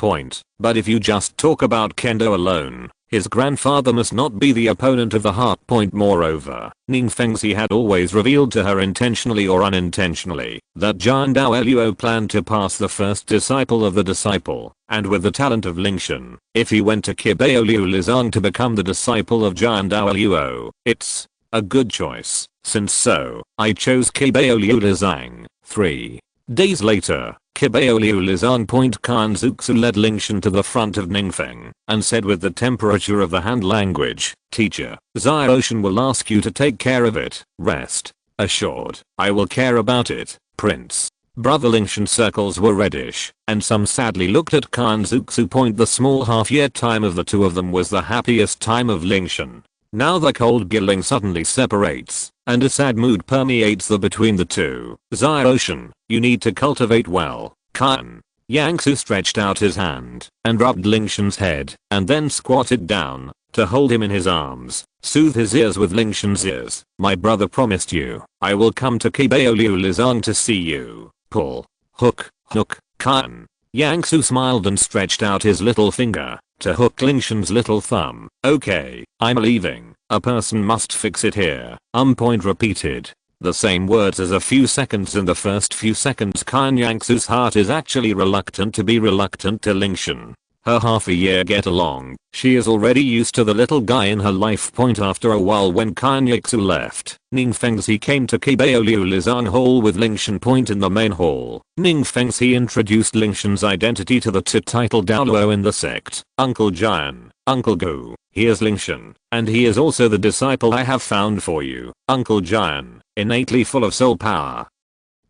But if you just talk about kendo alone, his grandfather must not be the opponent of the heart. Moreover, Ning Fengxi had always revealed to her intentionally or unintentionally that Qian Dou Luo planned to pass the first disciple of the disciple, and with the talent of Lingtian, if he went to Qibao Liu Lizang to become the disciple of Qian Dou Luo, it's a good choice. Since so, I chose Qibao Liu Lizang. 3 days later, Qibao Liu Lizang. Qian Zuxu led Lingtian to the front of Ningfeng and said with the temperature of the hand language, teacher, Ziotian will ask you to take care of it. Rest assured, I will care about it, prince. Brother Lingtian circles were reddish, and some sadly looked at Qian Zuxu. The small half-year time of the 2 of them was the happiest time of Lingtian. Now the cold gilling suddenly separates, and a sad mood permeates between the 2. Ziotian, you need to cultivate well. Qian Renxue stretched out his hand and rubbed Lingtian's head, and then squatted down to hold him in his arms, soothe his ears with Lingtian's ears. My brother promised you, I will come to Qibao Liu Lizang to see you. Pull, hook, hook. Qian Renxue smiled and stretched out his little finger to hook Lingtian's little thumb. Okay, I'm leaving. A person must fix it here. Repeated the same words as a few seconds. In the first few seconds, Qian Renxue's heart is actually reluctant to be reluctant to Lingtian. Her half a year get along. She is already used to the little guy in her life. After a while, when Qian Renxue left, Ning Fengxi came to Qibao Liu Lizang hall with Lingtian. In the main hall, Ning Fengxi introduced Lingtian's identity to the 2 titled Douluo in the sect. Uncle Jian, Uncle Gu, here's Lingtian, and he is also the disciple I have found for you. Uncle Jian, innately full of soul power.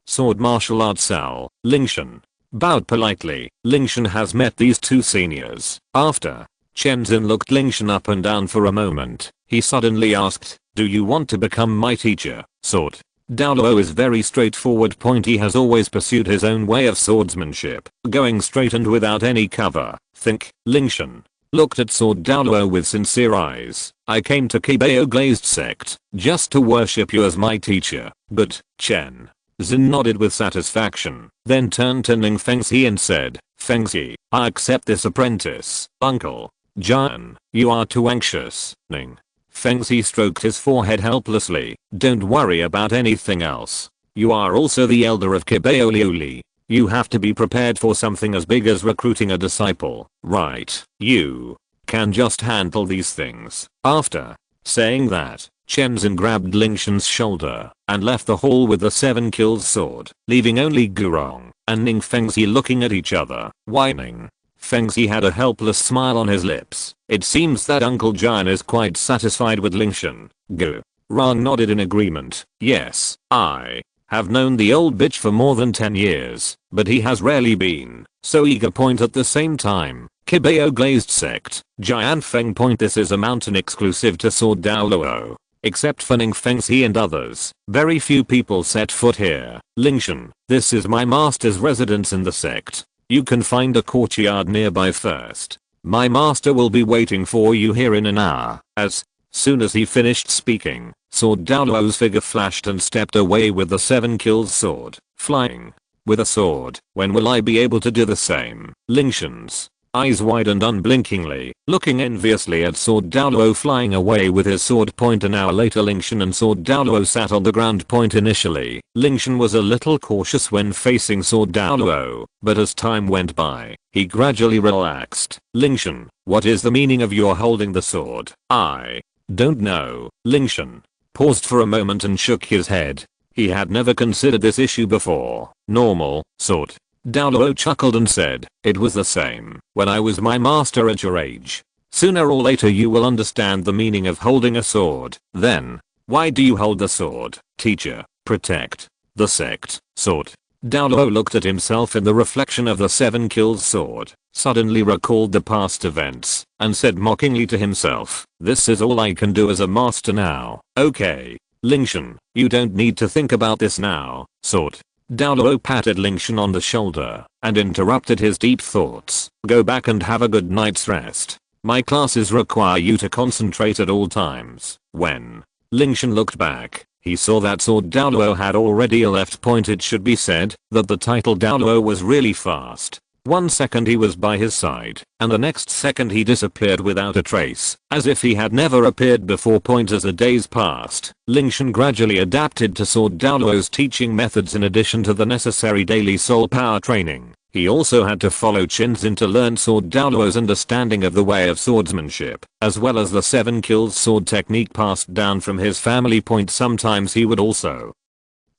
Sword martial arts Sal, Lingtian bowed politely. Lingtian has met these 2 seniors. After Chenzin looked Lingtian up and down for a moment, he suddenly asked, do you want to become my teacher? Sword Douluo is very straightforward. He has always pursued his own way of swordsmanship, going straight and without any cover. Think. Lingtian looked at Sword Douluo with sincere eyes. I came to Qibao Glazed Sect just to worship you as my teacher. But Chen Zin nodded with satisfaction, then turned to Ning Fengxi and said, Fengxi, I accept this apprentice. Uncle Jian, you are too anxious. Ning Fengxi stroked his forehead helplessly. Don't worry about anything else. You are also the elder of Qibao Liu Li. You have to be prepared for something as big as recruiting a disciple, right? You can just handle these things. After saying that, Chenzin grabbed Lingtian's shoulder and left the hall with the 7 kills sword, leaving only Gurong and Ning Fengxi looking at each other, whining. Fengxi had a helpless smile on his lips. It seems that Uncle Jian is quite satisfied with Lingtian. Gurong nodded in agreement. Yes, I have known the old bitch for more than 10 years, but he has rarely been so eager. At the same time, Qibao Glazed Sect, Jian Feng. This is a mountain exclusive to Sword Douluo. Except for Ning Fengxi and others, very few people set foot here. Lingtian, this is my master's residence in the sect. You can find a courtyard nearby first. My master will be waiting for you here in an hour. As soon as he finished speaking, Sword Douluo's figure flashed and stepped away with the 7 kills sword, flying. With a sword, when will I be able to do the same? Lingtian's eyes widened unblinkingly, looking enviously at Sword Douluo flying away with his sword point. An hour later, Lingtian and Sword Douluo sat on the ground point. Initially, Lingtian was a little cautious when facing Sword Douluo, but as time went by, he gradually relaxed. Lingtian, what is the meaning of your holding the sword? I don't know. Lingtian paused for a moment and shook his head. He had never considered this issue before. Normal, Sword Douluo chuckled and said, it was the same when I was my master at your age. Sooner or later you will understand the meaning of holding a sword. Then, why do you hold the sword? Teacher, protect the sect. Sword Douluo looked at himself in the reflection of the 7 kills sword, suddenly recalled the past events, and said mockingly to himself, this is all I can do as a master now. Okay, Lingtian, you don't need to think about this now. Sword Douluo patted Lingtian on the shoulder and interrupted his deep thoughts. Go back and have a good night's rest. My classes require you to concentrate at all times. When Lingtian looked back, he saw that Sword Douluo had already left. It should be said that the title Douluo was really fast. 1 second he was by his side, and the next second he disappeared without a trace, as if he had never appeared before. As the days passed, Lingtian gradually adapted to Sword Douluo's teaching methods. In addition to the necessary daily soul power training, he also had to follow Qian to learn Sword Douluo's understanding of the way of swordsmanship, as well as the 7 kills sword technique passed down from his family. Sometimes he would also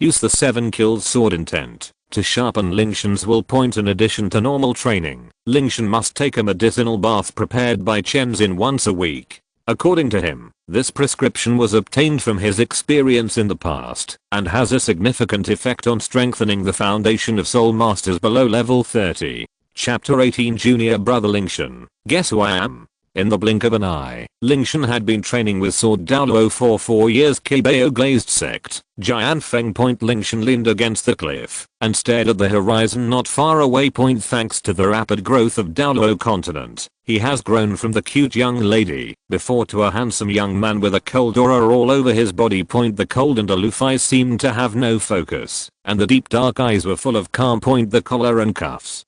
use the 7 kills sword intent to sharpen Lingtian's will. In addition to normal training, Lingtian must take a medicinal bath prepared by Qian once a week. According to him, this prescription was obtained from his experience in the past and has a significant effect on strengthening the foundation of soul masters below level 30. Chapter 18 Junior Brother Lingtian, guess who I am? In the blink of an eye, Lingtian had been training with Sword Douluo for 4 years. Kibao glazed sect, Jianfeng. Lingtian leaned against the cliff and stared at the horizon not far away. Thanks to the rapid growth of Douluo continent, he has grown from the cute young lady before to a handsome young man with a cold aura all over his body. The cold and aloof eyes seemed to have no focus, and the deep dark eyes were full of calm. The collar and cuffs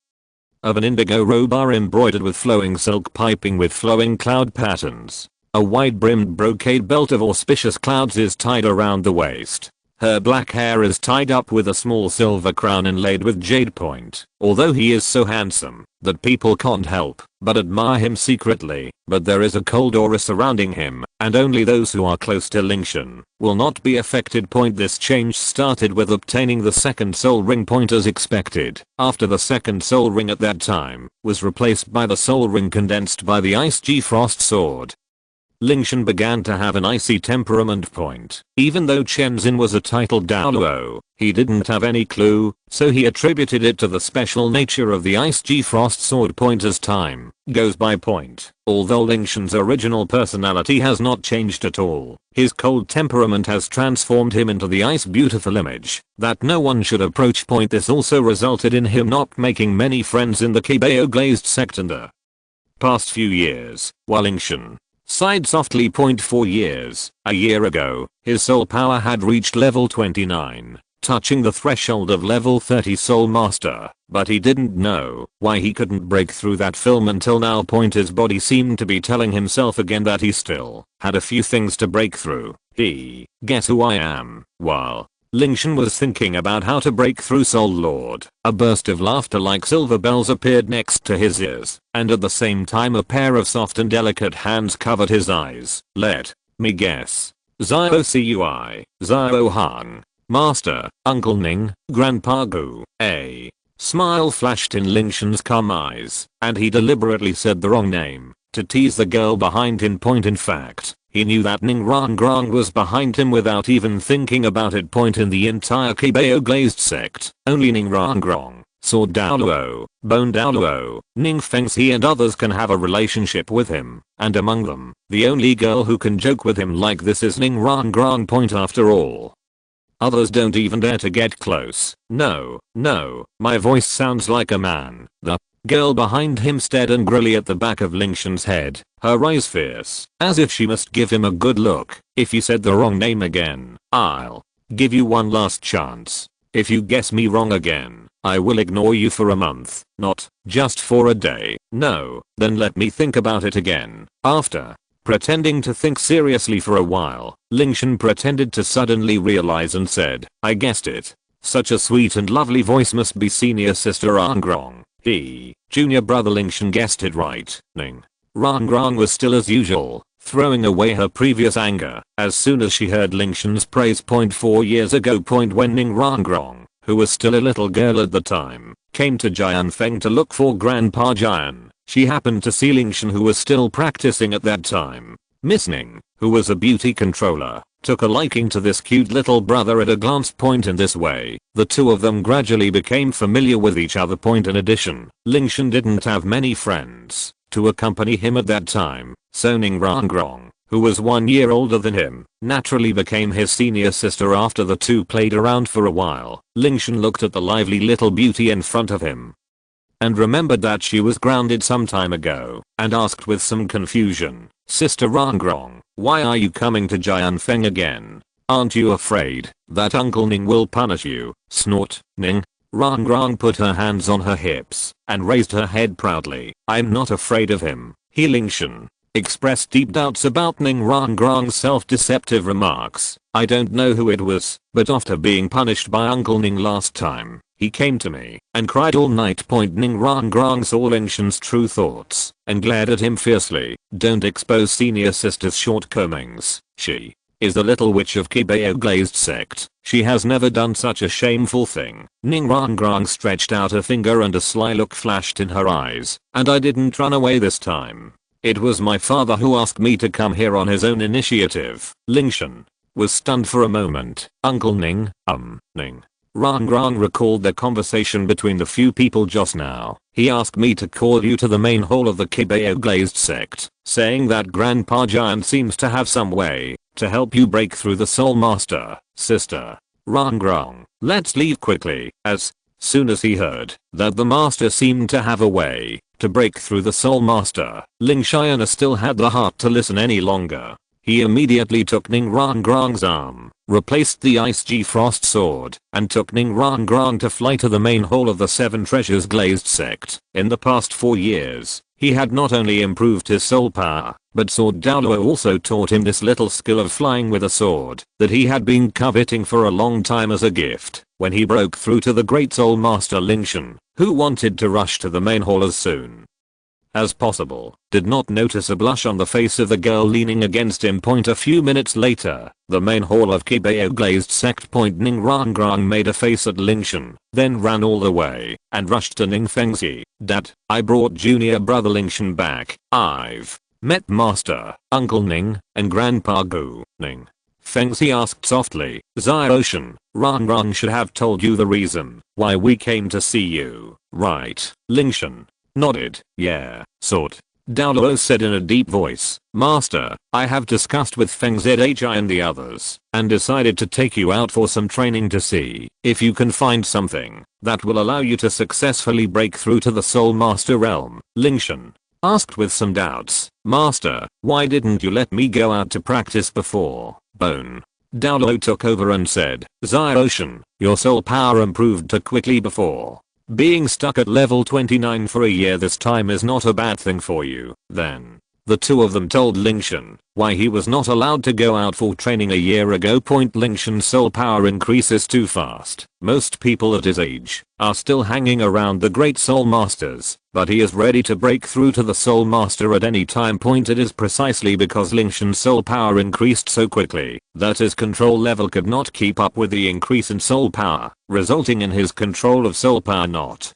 of an indigo robe are embroidered with flowing silk piping with flowing cloud patterns. A wide-brimmed brocade belt of auspicious clouds is tied around the waist. Her black hair is tied up with a small silver crown inlaid with jade point. Although he is so handsome that people can't help but admire him secretly, but there is a cold aura surrounding him, and only those who are close to Lingtian will not be affected. This change started with obtaining the 2nd soul ring. As expected, after the 2nd soul ring at that time was replaced by the soul ring condensed by the Ice G Frost sword, Lingtian began to have an icy temperament. Even though Qian was a titled Douluo, he didn't have any clue, so he attributed it to the special nature of the Ice G Frost sword. As time goes by, although Lingtian's original personality has not changed at all, his cold temperament has transformed him into the ice beautiful image that no one should approach. This also resulted in him not making many friends in the Kibao glazed sect in the past few years, while Lingtian sighed softly. 4 years, a year ago, his soul power had reached level 29, touching the threshold of level 30 soul master, but he didn't know why he couldn't break through that film until now. His body seemed to be telling himself again that he still had a few things to break through. Guess who I am? While Lingtian was thinking about how to break through Soul Lord, a burst of laughter like silver bells appeared next to his ears, and at the same time a pair of soft and delicate hands covered his eyes. Let me guess. Zio Cui, Zio Han, Master, Uncle Ning, Grandpa Gu. A smile flashed in Lingtian's calm eyes, and he deliberately said the wrong name to tease the girl behind him. In fact, he knew that Ning Rangrang was behind him without even thinking about it. In the entire Kibao glazed sect, only Ning Rangrang, Sword Douluo, Bone Douluo, Ning Fengxi and others can have a relationship with him, and among them, the only girl who can joke with him like this is Ning Rangrang. After all, others don't even dare to get close. No, my voice sounds like a man. The Girl behind him stared angrily at the back of Lingtian's head, her eyes fierce, as if she must give him a good look. If you said the wrong name again, I'll give you one last chance. If you guess me wrong again, I will ignore you for a month, not just for a day. No, then let me think about it again. After pretending to think seriously for a while, Lingtian pretended to suddenly realize and said, I guessed it. Such a sweet and lovely voice must be senior sister Rangrong. Junior brother Lingtian guessed it right. Ning. Rangrong was still as usual, throwing away her previous anger as soon as she heard Lingtian's praise. 4 years ago. When Ning Rangrong, who was still a little girl at the time, came to Jianfeng to look for Grandpa Jian, she happened to see Lingtian, who was still practicing at that time. Miss Ning, who was a beauty controller, took a liking to this cute little brother at a glance. In this way, the two of them gradually became familiar with each other. In addition, Lingtian didn't have many friends to accompany him at that time, so Ning Rangrong, who was 1 year older than him, naturally became his senior sister. After the two played around for a while, Lingtian looked at the lively little beauty in front of him and remembered that she was grounded some time ago, and asked with some confusion, Sister Rangrong, why are you coming to Jianfeng again? Aren't you afraid that Uncle Ning will punish you? Snort. Ning Rangrong put her hands on her hips and raised her head proudly. I'm not afraid of him. Lingtian expressed deep doubts about Ning Rangrong's self-deceptive remarks. I don't know who it was, but after being punished by Uncle Ning last time, he came to me and cried all night. Ning Rangrong saw Lingtian's true thoughts and glared at him fiercely. Don't expose senior sister's shortcomings. She is the little witch of Qibao glazed sect. She has never done such a shameful thing. Ning Rangrong stretched out a finger and a sly look flashed in her eyes. And I didn't run away this time. It was my father who asked me to come here on his own initiative. Lingtian was stunned for a moment. Uncle Ning, Ning Rangrong recalled the conversation between the few people just now. He asked me to call you to the main hall of the Qibao glazed sect, saying that Grandpa Jian seems to have some way to help you break through the Soul Master. Sister Rangrong, let's leave quickly. As soon as he heard that the master seemed to have a way to break through the Soul Master, Lingtian still had the heart to listen any longer. He immediately took Ning Rangrong's arm, replaced the Ice G Frost sword, and took Ning Rangrong to fly to the main hall of the Seven Treasures glazed sect. In the past 4 years, he had not only improved his soul power, but Sword Douluo also taught him this little skill of flying with a sword that he had been coveting for a long time as a gift. When he broke through to the great soul master Lingtian, who wanted to rush to the main hall as soon as possible, did not notice a blush on the face of the girl leaning against him. A few minutes later, the main hall of Qibao glazed sect. Ning Rangrong made a face at Lingtian, then ran all the way and rushed to Ning Fengzi. Dad, I brought junior brother Lingtian back. I've met Master, Uncle Ning, and Grandpa Gu. Ning Fengzi asked softly. Xiaoshan, Rangrong should have told you the reason why we came to see you, right? Lingtian nodded. Yeah, sort. Douluo said in a deep voice. Master, I have discussed with Feng Zhi and the others, and decided to take you out for some training to see if you can find something that will allow you to successfully break through to the Soul Master realm. Lingtian asked with some doubts. Master, why didn't you let me go out to practice before? Bone. Douluo took over and said, Xiaoshan, your soul power improved too quickly before. Being stuck at level 29 for a year this time is not a bad thing for you. Then the two of them told Lingtian why he was not allowed to go out for training a year ago. Lingtian's soul power increases too fast. Most people at his age are still hanging around the great soul masters, but he is ready to break through to the soul master at any time. It is precisely because Lingtian's soul power increased so quickly that his control level could not keep up with the increase in soul power, resulting in his control of soul power not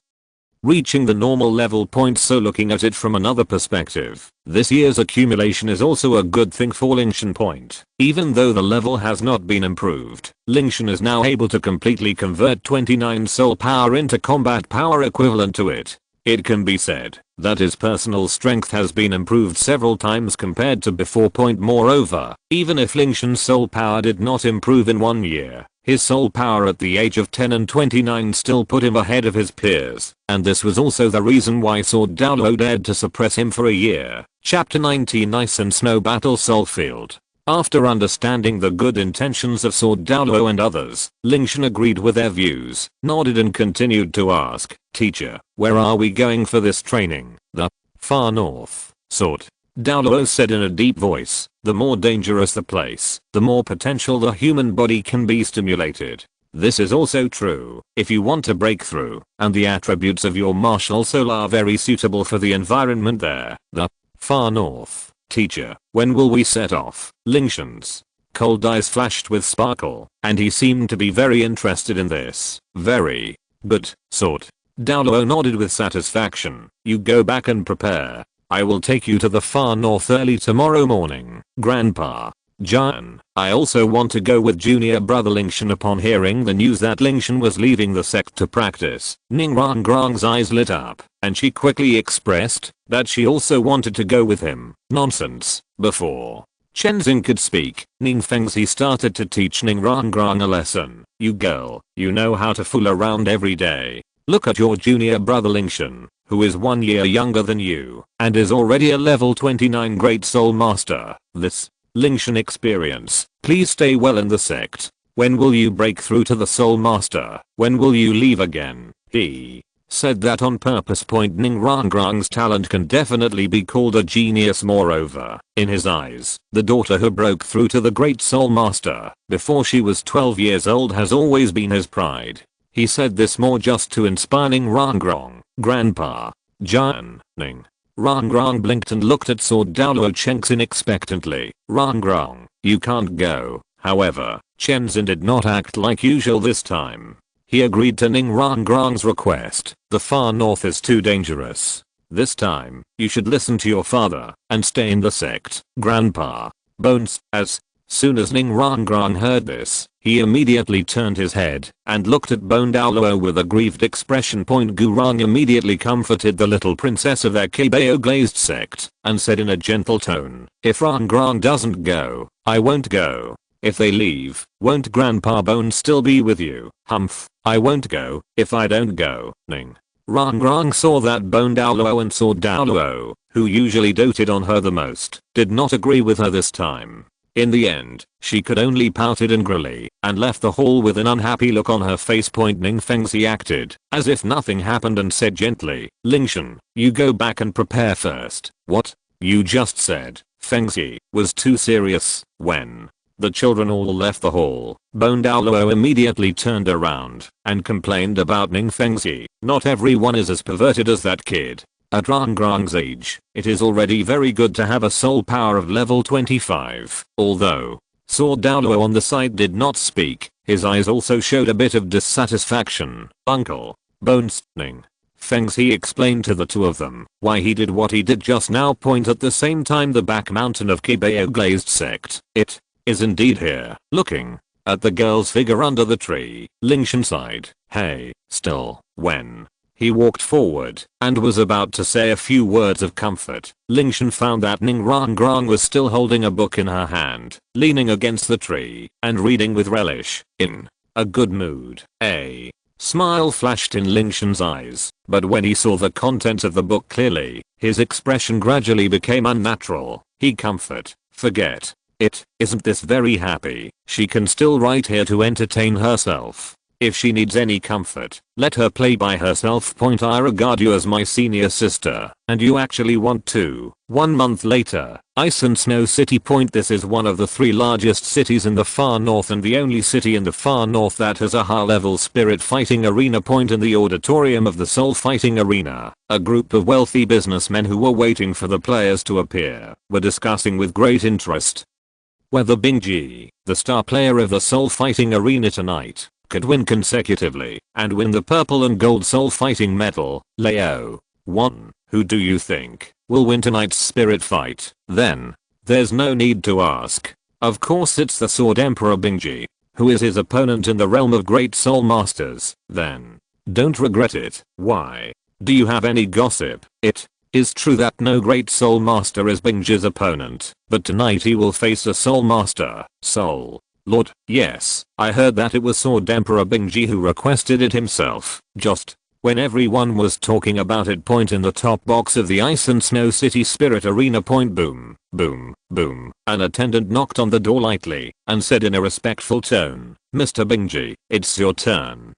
reaching the normal level. So looking at it from another perspective, this year's accumulation is also a good thing for Lingtian. Even though the level has not been improved, Lingtian is now able to completely convert 29 soul power into combat power equivalent to it. It can be said that his personal strength has been improved several times compared to before. Moreover, even if Lingtian's soul power did not improve in 1 year, His soul power at the age of 10 and 29 still put him ahead of his peers, and this was also the reason why Sword Douluo dared to suppress him for a year. Chapter 19 Ice and Snow Battle Soulfield. After understanding the good intentions of Sword Douluo and others, Lingtian agreed with their views, nodded and continued to ask, "Teacher, where are we going for this training?" "The far north." Sword Douluo said in a deep voice, "The more dangerous the place, the more potential the human body can be stimulated. This is also true if you want to break through, and the attributes of your martial soul are very suitable for the environment there." "The far north." "Teacher, when will we set off?" Lingtian's cold eyes flashed with sparkle, and he seemed to be very interested in this. "Very good, Sword." Douluo nodded with satisfaction. "You go back and prepare. I will take you to the far north early tomorrow morning." "Grandpa Qian, I also want to go with junior brother Lingtian." Upon hearing the news that Lingtian was leaving the sect to practice, Ning Rangrang's eyes lit up, and she quickly expressed that she also wanted to go with him. "Nonsense." Before Chenzing could speak, Ning Fengzi started to teach Ning Rangrang a lesson. "You girl, you know how to fool around every day. Look at your junior brother Lingtian, who is 1 year younger than you, and is already a level 29 Great Soul Master. This Lingtian experience. Please stay well in the sect. When will you break through to the Soul Master? When will you leave again?" He said that on purpose. Ning Rangrang's talent can definitely be called a genius. Moreover, in his eyes, the daughter who broke through to the Great Soul Master before she was 12 years old has always been his pride. He said this more just to inspire Ning Rangrang. "Grandpa Qian." Ning Rangrang blinked and looked at Sword Douluo Chengxin expectantly. "Rangrang, you can't go." However, Chenzin did not act like usual this time. He agreed to Ning Rangrang's request. "The far north is too dangerous. This time, you should listen to your father and stay in the sect, Grandpa." Bones. As soon as Ning Rangrang heard this, he immediately turned his head and looked at Bone Douluo with a grieved expression. Gurang immediately comforted the little princess of their Kibeo glazed sect and said in a gentle tone, "If Rangrang doesn't go, I won't go. If they leave, won't Grandpa Bone still be with you?" "Humph, I won't go if I don't go." Ning Rangrang saw that Bone Douluo and Sword Douluo, who usually doted on her the most, did not agree with her this time. In the end, she could only pouted angrily and left the hall with an unhappy look on her face. Ning Fengzi acted as if nothing happened and said gently, "Lingtian, you go back and prepare first." "What you just said, Fengzi, was too serious." When the children all left the hall, Bone Douluo immediately turned around and complained about Ning Fengzi. "Not everyone is as perverted as that kid. At Rangrang's age, it is already very good to have a soul power of level 25. Although Sword Douluo on the side did not speak, his eyes also showed a bit of dissatisfaction. "Uncle Bones." Ning Fengzi explained to the two of them why he did what he did just now. At the same time, the back mountain of Kibeo glazed sect. "It is indeed here." Looking at the girl's figure under the tree, Lingtian sighed. "Hey, still." When he walked forward and was about to say a few words of comfort, Lingtian found that Ning Rangrang was still holding a book in her hand, leaning against the tree and reading with relish. In a good mood. A smile flashed in Lingtian's eyes, but when he saw the contents of the book clearly, his expression gradually became unnatural. Forget it. Isn't this very happy? She can still write here to entertain herself. If she needs any comfort, let her play by herself. I regard you as my senior sister, and you actually want to." 1 month later, Ice and Snow City. This is one of the 3 largest cities in the far north and the only city in the far north that has a high-level spirit fighting arena. In the auditorium of the Soul Fighting Arena, a group of wealthy businessmen who were waiting for the players to appear were discussing with great interest whether Bingji, the star player of the Soul Fighting Arena tonight, could win consecutively and win the purple and gold soul fighting medal. Leo 1. Who do you think will win tonight's spirit fight? Then there's no need to ask. Of course it's the Sword Emperor Bingji, who is his opponent in the realm of Great Soul Masters. Then don't regret it. Why? Do you have any gossip? It is true that no Great Soul Master is Bingji's opponent, but tonight he will face a Soul Master. Soul Lord, yes, I heard that it was Sword Emperor Bingji who requested it himself. Just when everyone was talking about it, point in the top box of the Ice and Snow City Spirit Arena, point boom, boom, boom. An attendant knocked on the door lightly and said in a respectful tone, Mr. Bingji, it's your turn.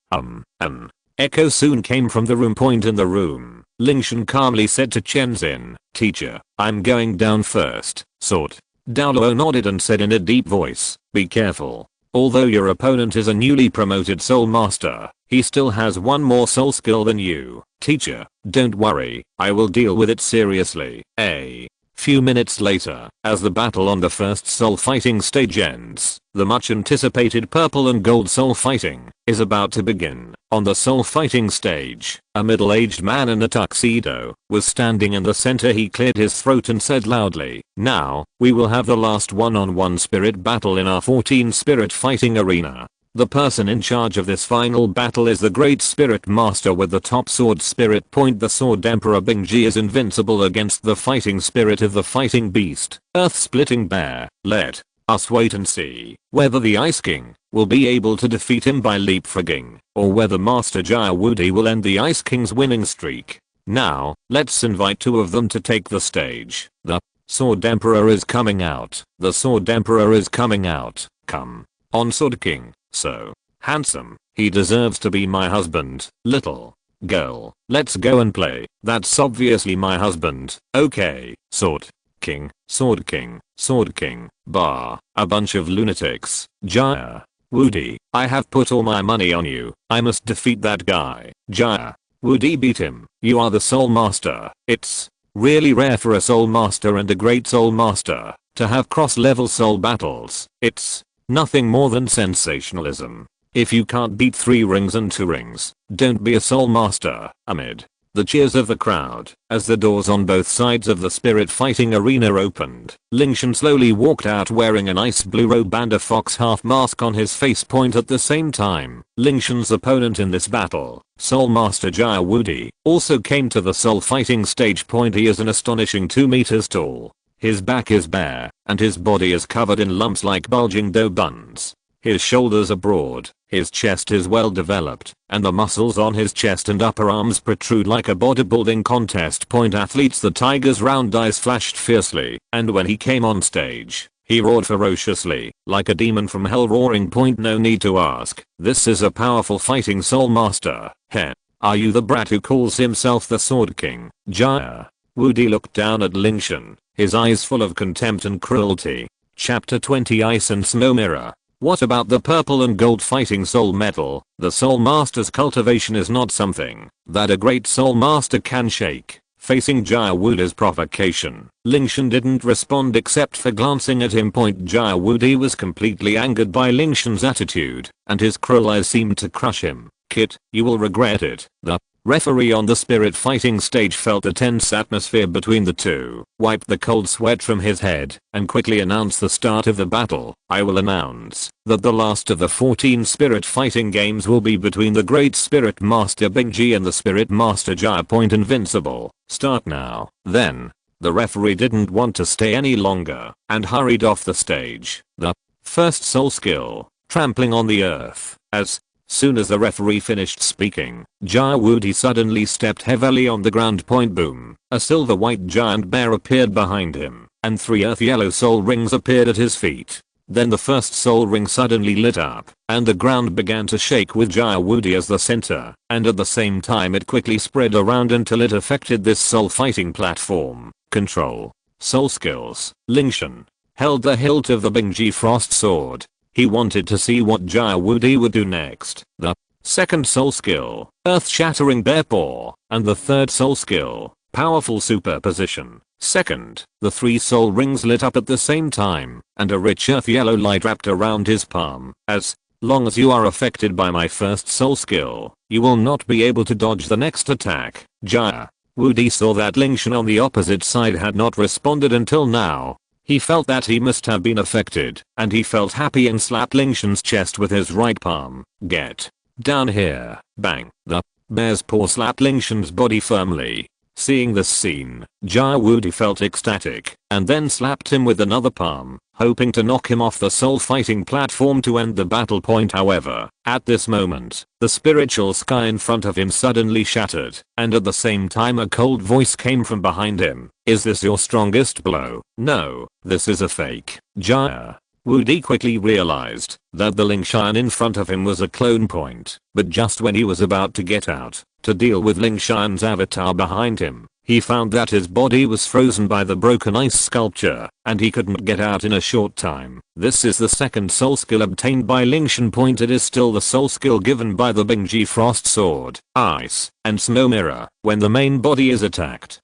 Echo soon came from the room, point in the room. Lingtian calmly said to Chenzin, teacher, I'm going down first. Sword. Douluo nodded and said in a deep voice, be careful. Although your opponent is a newly promoted soul master, he still has one more soul skill than you. Teacher, don't worry, I will deal with it seriously. A few minutes later, as the battle on the first soul fighting stage ends, the much anticipated purple and gold soul fighting is about to begin. On the soul fighting stage, a middle-aged man in a tuxedo was standing in the center. He cleared his throat and said loudly, now, we will have the last one-on-one spirit battle in our 14 spirit fighting arena. The person in charge of this final battle is the Great Spirit Master with the top sword spirit point. The Sword Emperor Bingji is invincible against the fighting spirit of the fighting beast, earth-splitting bear. Let us wait and see whether the Ice King will be able to defeat him by leapfrogging, or whether Master Jia Wudi will end the Ice King's winning streak. Now, let's invite two of them to take the stage. The Sword Emperor is coming out. The Sword Emperor is coming out. Come on, Sword King. So handsome, he deserves to be my husband. Little girl, let's go and play. That's obviously my husband. Okay, Sword King, Sword King, Sword King. Bah, a bunch of lunatics. Jia Wudi, I have put all my money on you. I must defeat that guy. Jia Wudi, beat him. You are the soul master. It's really rare for a soul master and a great soul master to have cross-level soul battles. It's nothing more than sensationalism. If you can't beat 3 rings and 2 rings, don't be a soul master. Amid the cheers of the crowd, as the doors on both sides of the spirit fighting arena opened, Lingtian slowly walked out wearing an ice blue robe and a fox half mask on his face. Point at the same time, Lingtian's opponent in this battle, Soul Master Jia Wudi, also came to the soul fighting stage. Point he is an astonishing 2 meters tall. His back is bare, and his body is covered in lumps like bulging dough buns. His shoulders are broad, his chest is well developed, and the muscles on his chest and upper arms protrude like a bodybuilding contest. Point athletes. The tiger's round eyes flashed fiercely, and when he came on stage, he roared ferociously, like a demon from hell roaring. Point no need to ask, this is a powerful fighting soul master. Heh, are you the brat who calls himself the Sword King? Jia Wudi looked down at Lingtian, his eyes full of contempt and cruelty. Chapter 20 Ice and Snow Mirror. What about the purple and gold fighting soul medal? The soul master's cultivation is not something that a great soul master can shake. Facing Jia Wudi's provocation, Lingtian didn't respond except for glancing at him. Jia Wudi was completely angered by Lingtian's attitude, and his cruel eyes seemed to crush him. Kid, you will regret it. The referee on the spirit fighting stage felt the tense atmosphere between the two, wiped the cold sweat from his head, and quickly announced the start of the battle. I will announce that the last of the 14 spirit fighting games will be between the Great Spirit Master Bingji and the Spirit Master Jia. Point invincible. Start now. Then, the referee didn't want to stay any longer, and hurried off the stage. The first soul skill, trampling on the earth. As soon as the referee finished speaking, Jia Wudi suddenly stepped heavily on the ground. Point boom. A silver white giant bear appeared behind him, and 3 earth yellow soul rings appeared at his feet. Then the first soul ring suddenly lit up, and the ground began to shake with Jia Wudi as the center, and at the same time it quickly spread around until it affected this soul fighting platform. Control. Soul skills. Lingtian held the hilt of the Bingji Frost Sword. He wanted to see what Jia Wudi would do next. The second soul skill, earth-shattering bear paw, and the third soul skill, powerful superposition. Second, the 3 soul rings lit up at the same time, and a rich earth yellow light wrapped around his palm. As long as you are affected by my first soul skill, you will not be able to dodge the next attack. Jia Wudi saw that Lingtian on the opposite side had not responded until now. He felt that he must have been affected, and he felt happy and slapped Lingtian's chest with his right palm. Get down here. Bang. The bear's paw slapped Lingtian's body firmly. Seeing this scene, Jia Wudi felt ecstatic, and then slapped him with another palm, hoping to knock him off the soul fighting platform to end the battle point. However, at this moment, the spiritual sky in front of him suddenly shattered, and at the same time a cold voice came from behind him. Is this your strongest blow? No, this is a fake. Jia Wudi quickly realized that the Lingtian in front of him was a clone point, but just when he was about to get out to deal with Lingtian's avatar behind him, he found that his body was frozen by the broken ice sculpture, and he couldn't get out in a short time. This is the second soul skill obtained by Lingtian point. It is still the soul skill given by the Bingji Frost Sword, Ice, and Snow Mirror when the main body is attacked.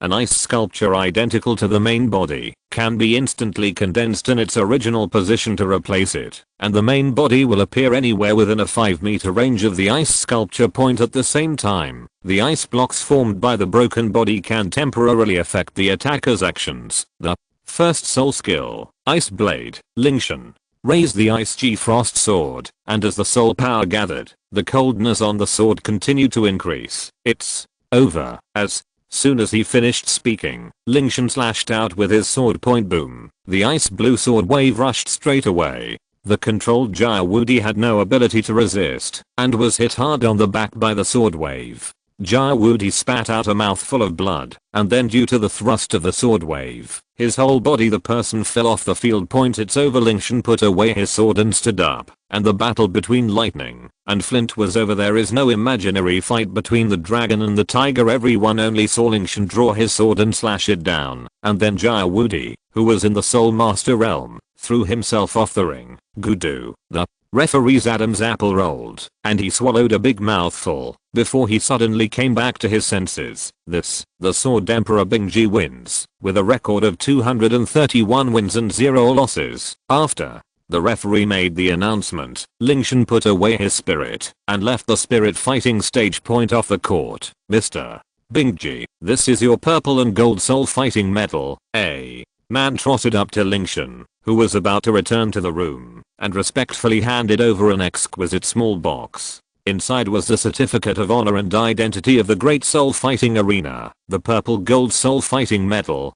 An ice sculpture identical to the main body can be instantly condensed in its original position to replace it, and the main body will appear anywhere within a 5-meter range of the ice sculpture point at the same time. The ice blocks formed by the broken body can temporarily affect the attacker's actions. The first soul skill, Ice Blade, Lingtian, raised the Ice G Frost Sword, and as the soul power gathered, the coldness on the sword continued to increase. It's over. As soon as he finished speaking, Lingtian slashed out with his sword point. Boom. The ice blue sword wave rushed straight away. The controlled Jia Wudi had no ability to resist, and was hit hard on the back by the sword wave. Jia Wudi spat out a mouthful of blood, and then due to the thrust of the sword wave, his whole body the person fell off the field point. It's over. Lingtian put away his sword and stood up, and the battle between lightning and flint was over. There is no imaginary fight between the dragon and the tiger. Everyone only saw Lingtian draw his sword and slash it down, and then Jia Wudi, who was in the Soul Master realm, threw himself off the ring. Gudu, the referee's Adam's apple rolled, and he swallowed a big mouthful before he suddenly came back to his senses. The Sword Emperor Bingji wins, with a record of 231 wins and 0 losses. After the referee made the announcement, Lingtian put away his spirit and left the spirit fighting stage point off the court. Mr. Bingji, this is your purple and gold soul fighting medal. A man trotted up to Lingtian, who was about to return to the room, and respectfully handed over an exquisite small box. Inside was the certificate of honor and identity of the great soul fighting arena, the purple gold soul fighting medal.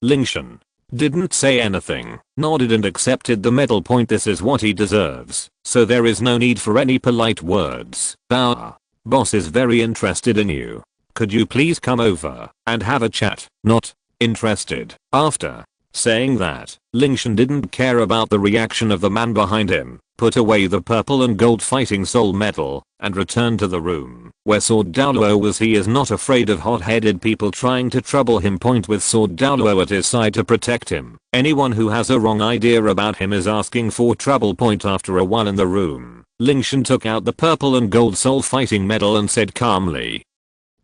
Lingtian didn't say anything, nodded and accepted the medal point. This is what he deserves, so there is no need for any polite words. Our boss is very interested in you. Could you please come over and have a chat? Not interested. After saying that, Lingtian didn't care about the reaction of the man behind him, put away the purple and gold fighting soul medal, and returned to the room where Sword Douluo was. He is not afraid of hot-headed people trying to trouble him. Point with Sword Douluo at his side to protect him. Anyone who has a wrong idea about him is asking for trouble. Point after a while in the room, Lingtian took out the purple and gold soul fighting medal and said calmly,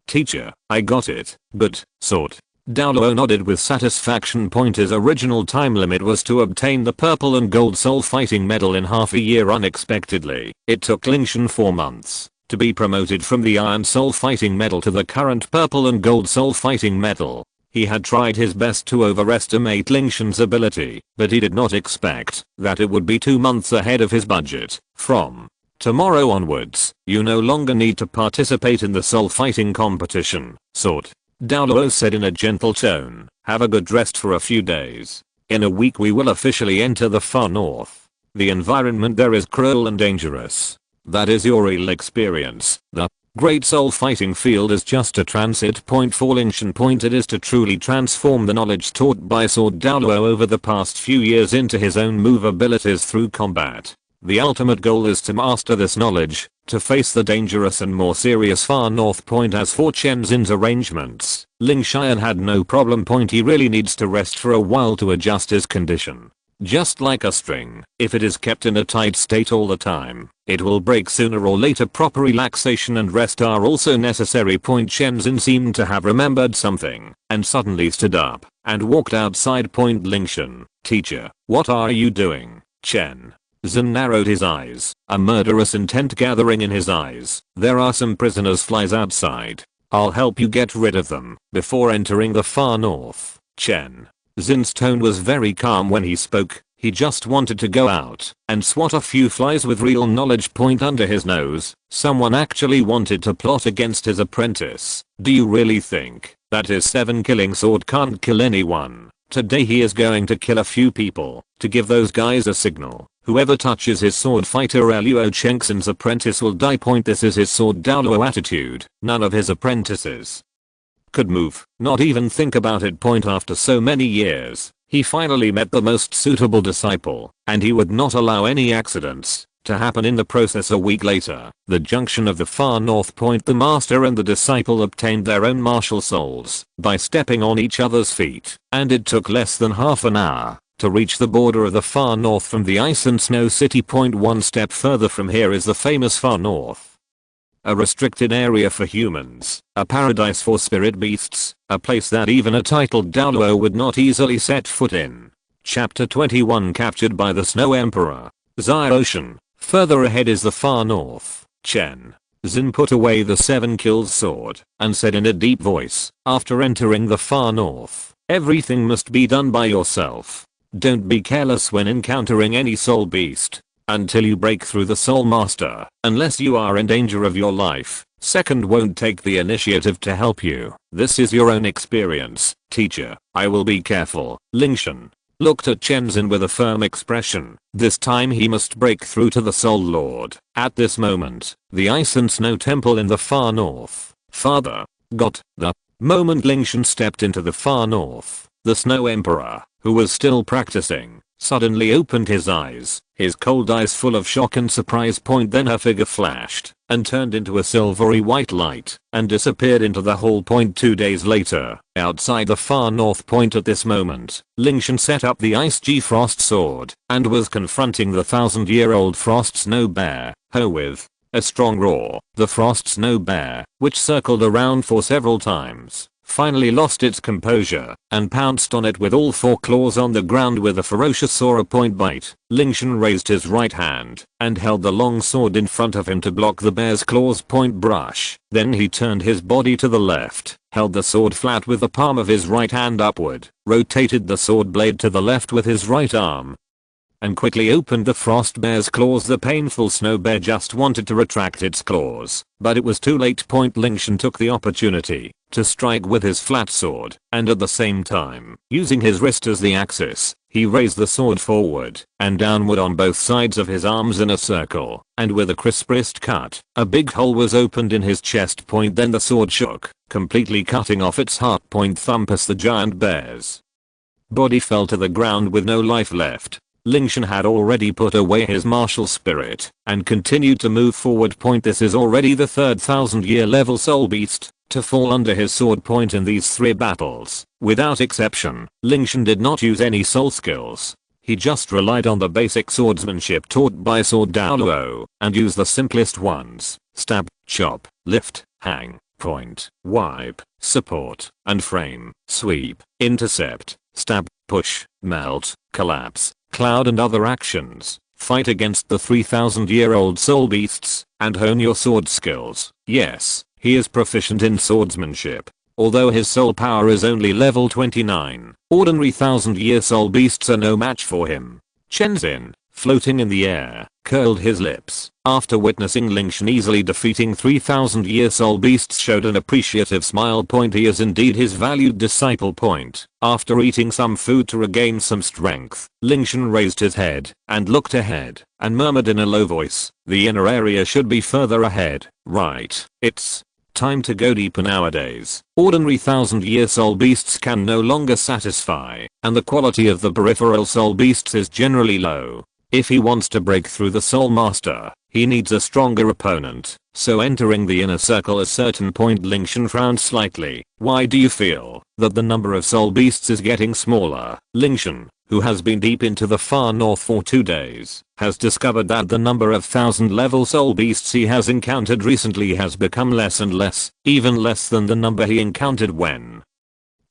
"Teacher, I got it, but Sword Douluo nodded with satisfaction. Point his original time limit was to obtain the purple and gold soul fighting medal in half a year. Unexpectedly, it took Lingtian 4 months to be promoted from the iron soul fighting medal to the current purple and gold soul fighting medal. He had tried his best to overestimate Lingtian's ability, but he did not expect that it would be 2 months ahead of his budget. From tomorrow onwards, you no longer need to participate in the soul fighting competition, Sword Douluo said in a gentle tone. Have a good rest for a few days. In a week we will officially enter the far north. The environment there is cruel and dangerous. That is your real experience. The great soul fighting field is just a transit point for Lingtian. Point it is to truly transform the knowledge taught by Sword Douluo over the past few years into his own move abilities through combat. The ultimate goal is to master this knowledge, to face the dangerous and more serious far north. Point as for Chen Xin's arrangements, Lingtian had no problem. Point he really needs to rest for a while to adjust his condition. Just like a string, if it is kept in a tight state all the time, it will break sooner or later. Proper relaxation and rest are also necessary. Point Chen Xin seemed to have remembered something, and suddenly stood up, and walked outside. Point Lingtian, teacher, what are you doing? Chen Xin narrowed his eyes, a murderous intent gathering in his eyes. There are some prisoners flies outside. I'll help you get rid of them before entering the far north. Chen Xin's tone was very calm when he spoke. He just wanted to go out and swat a few flies with real knowledge. Point under his nose, someone actually wanted to plot against his apprentice. Do you really think that his 7 killing sword can't kill anyone? Today he is going to kill a few people to give those guys a signal. Whoever touches his sword fighter Luo Chengxin's apprentice will die. This is his sword Douluo attitude. None of his apprentices could move, not even think about it. After so many years, he finally met the most suitable disciple, and he would not allow any accidents to happen in the process. A week later, the junction of the far north point, the master and the disciple obtained their own martial souls by stepping on each other's feet, and it took less than half an hour to reach the border of the far north from the ice and snow city. One step further from here is the famous far north, a restricted area for humans, a paradise for spirit beasts, a place that even a titled Douluo would not easily set foot in. Chapter 21, captured by the Snow Emperor. Xia Ocean. Further ahead is the far north. Chen Xin put away the 7 kills sword and said in a deep voice, after entering the far north, everything must be done by yourself. Don't be careless when encountering any soul beast until you break through the soul master, unless you are in danger of your life. Second won't take the initiative to help you. This is your own experience, teacher. I will be careful. Lingtian looked at Chen Xin with a firm expression. This time he must break through to the Soul Lord. At this moment, the ice and snow temple in the far north. Father, got the moment Lingtian stepped into the far north, the Snow Emperor, who was still practicing, suddenly opened his eyes, his cold eyes full of shock and surprise. Then her figure flashed and turned into a silvery white light and disappeared into the hall. 2 days later, outside the far north point at this moment, Lingtian set up the Ice G Frost sword and was confronting the 1,000-year-old Frost Snow Bear, with a strong roar. The Frost Snow Bear, which circled around for several times, finally lost its composure and pounced on it with all 4 claws on the ground with a ferocious Sora point bite. Lingtian raised his right hand and held the long sword in front of him to block the bear's claws point brush. Then he turned his body to the left, held the sword flat with the palm of his right hand upward, rotated the sword blade to the left with his right arm, and quickly opened the frost bear's claws. The painful snow bear just wanted to retract its claws, but it was too late. Lingtian took the opportunity to strike with his flat sword, and at the same time, using his wrist as the axis, he raised the sword forward and downward on both sides of his arms in a circle, and with a crisp wrist cut, a big hole was opened in his chest. Then the sword shook, completely cutting off its heart. Thump as the giant bear's body fell to the ground with no life left. Lingtian had already put away his martial spirit and continued to move forward. This is already the 3rd 1,000-year level soul beast to fall under his sword. In these 3 battles, without exception, Lingtian did not use any soul skills. He just relied on the basic swordsmanship taught by Sword Douluo and used the simplest ones: stab, chop, lift, hang, point, wipe, support, and frame, sweep, intercept, stab, push, melt, collapse, cloud, and other actions. Fight against the 3,000-year-old soul beasts and hone your sword skills. Yes, he is proficient in swordsmanship. Although his soul power is only level 29, ordinary 1,000-year soul beasts are no match for him. Chen Xin, floating in the air, curled his lips after witnessing Lingtian easily defeating 3,000-year soul beasts, showed an appreciative smile. He is indeed his valued disciple. After eating some food to regain some strength, Lingtian raised his head and looked ahead and murmured in a low voice, "The inner area should be further ahead, right? It's time to go deeper nowadays. Ordinary 1,000-year soul beasts can no longer satisfy, and the quality of the peripheral soul beasts is generally low. If he wants to break through the soul master, he needs a stronger opponent. So entering the inner circle a certain point." Lingtian frowned slightly. "Why do you feel that the number of soul beasts is getting smaller?" Lingtian, who has been deep into the far north for 2 days, has discovered that the number of 1,000-level soul beasts he has encountered recently has become less and less, even less than the number he encountered when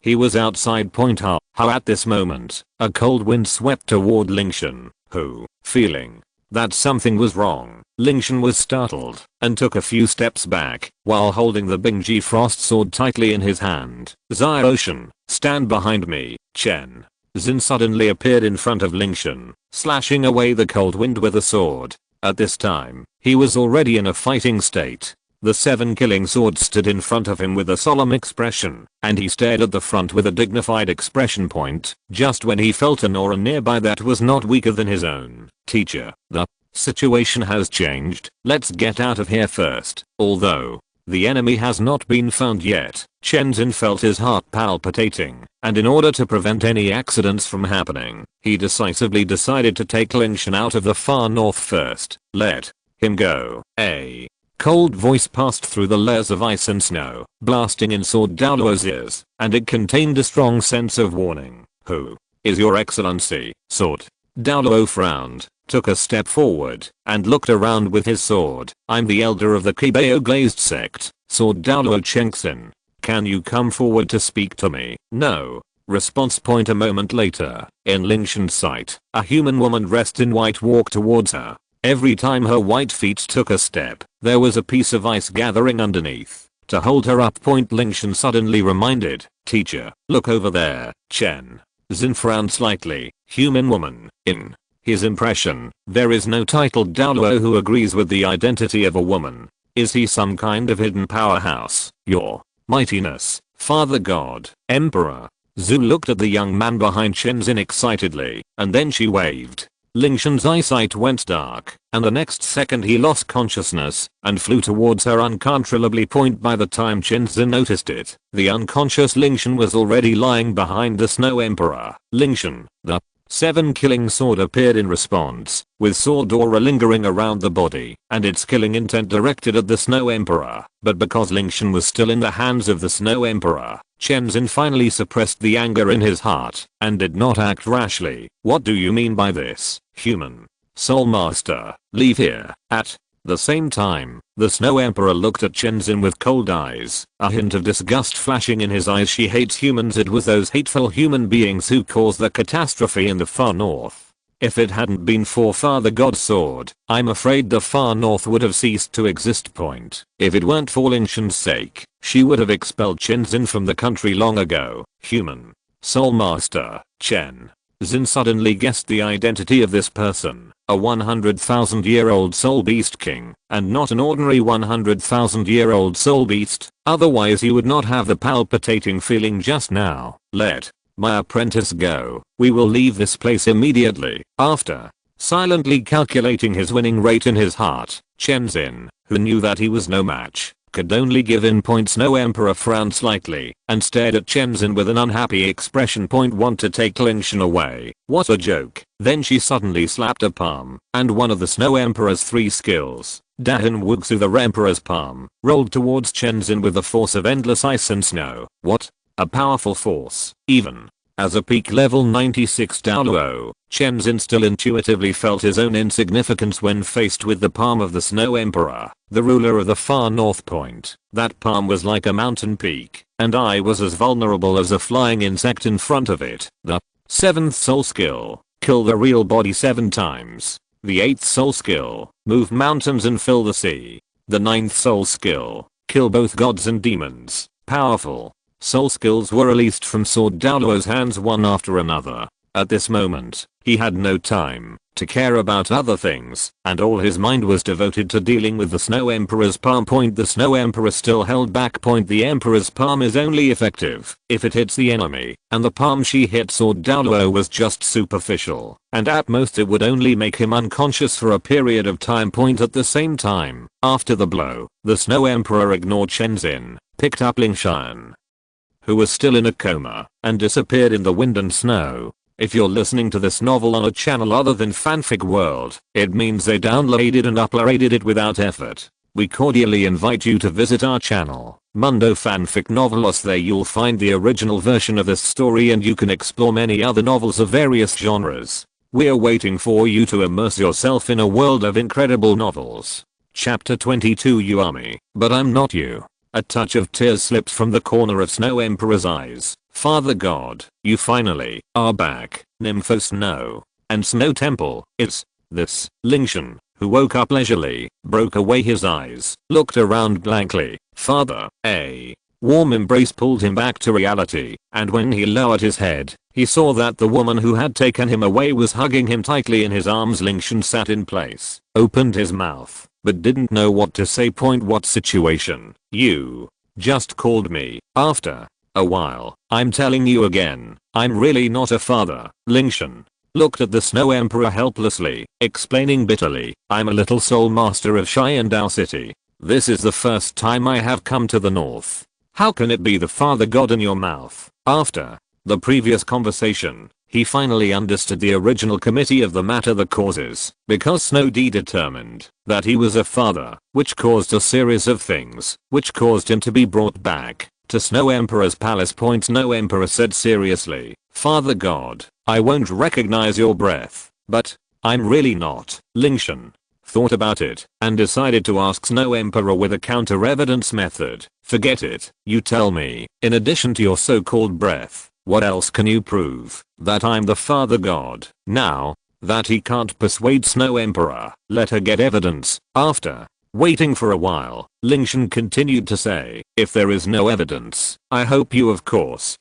he was outside Point Ha. At this moment, a cold wind swept toward Lingtian, who, feeling that something was wrong, Lingtian was startled and took a few steps back while holding the Bingji Frost sword tightly in his hand. "Xia Ocean, stand behind me." Chen Xin suddenly appeared in front of Lingtian, slashing away the cold wind with a sword. At this time, he was already in a fighting state. The 7 killing sword stood in front of him with a solemn expression, and he stared at the front with a dignified expression point, just when he felt an aura nearby that was not weaker than his own. Teacher, the situation has changed, let's get out of here first. Although the enemy has not been found yet, Qian Zin felt his heart palpitating, and in order to prevent any accidents from happening, he decisively decided to take Lingtian out of the far north first. Let him go. A cold voice passed through the layers of ice and snow, blasting in Sword Douluo's ears, and it contained a strong sense of warning. Who is your excellency? Sword Douluo frowned, took a step forward, and looked around with his sword. I'm the elder of the Kibeo glazed sect, Sword Douluo Chengxin. Can you come forward to speak to me? No. Response point. A moment later, in Lingtian's sight, a human woman dressed in white walked towards her. Every time her white feet took a step, there was a piece of ice gathering underneath. To hold her up. Lingtian suddenly reminded, teacher, look over there. Qian Zin frowned slightly. Human woman. In his impression, there is no titled Douluo who agrees with the identity of a woman. Is he some kind of hidden powerhouse? Your mightiness, Father God, Emperor. Zhu looked at the young man behind Qian Zin excitedly, and then she waved. Lingtian's eyesight went dark, and the next second he lost consciousness and flew towards her uncontrollably. By the time Qian Zin noticed it, the unconscious Lingtian was already lying behind the Snow Emperor. Lingtian, the 7 killing sword appeared in response, with sword aura lingering around the body, and its killing intent directed at the Snow Emperor. But because Lingtian was still in the hands of the Snow Emperor, Qian Zin finally suppressed the anger in his heart, and did not act rashly. What do you mean by this, human? Soul Master, leave here. At the same time, the Snow Emperor looked at Qian Zin with cold eyes, a hint of disgust flashing in his eyes. She hates humans. It was those hateful human beings who caused the catastrophe in the far north. If it hadn't been for Father God's sword, I'm afraid the far north would have ceased to exist. If it weren't for Lingtian's sake, she would have expelled Qian Zin from the country long ago. Human Soul Master. Qian Zin suddenly guessed the identity of this person, a 100,000-year-old soul beast king, and not an ordinary 100,000-year-old soul beast, otherwise he would not have the palpitating feeling just now. Let my apprentice go. We will leave this place immediately. After silently calculating his winning rate in his heart, Qian Zin, who knew that he was no match, could only give in. Snow Emperor frowned slightly and stared at Qian Zin with an unhappy expression. Want to take Lingtian away? What a joke. Then she suddenly slapped a palm, and one of the Snow Emperor's 3 skills, Dahan Wugsu the Emperor's palm, rolled towards Qian Zin with the force of endless ice and snow. What a powerful force. Even as a peak level 96 Douluo, Qian Zin still intuitively felt his own insignificance when faced with the palm of the Snow Emperor, the ruler of the far north. That palm was like a mountain peak, and I was as vulnerable as a flying insect in front of it. The 7th soul skill, kill the real body 7 times. The 8th soul skill, move mountains and fill the sea. The 9th soul skill, kill both gods and demons. Powerful soul skills were released from Sword Douluo's hands one after another. At this moment, he had no time to care about other things, and all his mind was devoted to dealing with the Snow Emperor's palm. The Snow Emperor still held back. The Emperor's palm is only effective if it hits the enemy, and the palm she hit Sword Douluo was just superficial, and at most it would only make him unconscious for a period of time. At the same time, after the blow, the Snow Emperor ignored Qian Zin, picked up Lingtian, who was still in a coma, and disappeared in the wind and snow. If you're listening to this novel on a channel other than Fanfic World, it means they downloaded and uploaded it without effort. We cordially invite you to visit our channel, Mundo Fanfic Novelos. There you'll find the original version of this story, and you can explore many other novels of various genres. We're waiting for you to immerse yourself in a world of incredible novels. Chapter 22. You are me, but I'm not you. A touch of tears slipped from the corner of Snow Emperor's eyes. Father God, you finally are back. Nympho Snow and Snow Temple. It's this. Lingtian, who woke up leisurely, broke away his eyes, looked around blankly. Father, a warm embrace pulled him back to reality, and when he lowered his head, he saw that the woman who had taken him away was hugging him tightly in his arms. Lingtian sat in place, opened his mouth, but didn't know what to say. What situation? You just called me. After a while, I'm telling you again, I'm really not a father. Lingtian looked at the Snow Emperor helplessly, explaining bitterly, I'm a little soul master of Qian Dou city. This is the first time I have come to the north. How can it be the father god in your mouth? After the previous conversation, he finally understood the original committee of the matter, the causes, because Snow D determined that he was a father, which caused a series of things, which caused him to be brought back to Snow Emperor's palace. Snow Emperor said seriously, Father God, I won't recognize your breath, but I'm really not. Lingtian thought about it and decided to ask Snow Emperor with a counter evidence method. Forget it, you tell me, in addition to your so-called breath, what else can you prove that I'm the father god? Now that he can't persuade Snow Emperor, let her get evidence. After waiting for a while, Lingtian continued to say, if there is no evidence, I hope you of course.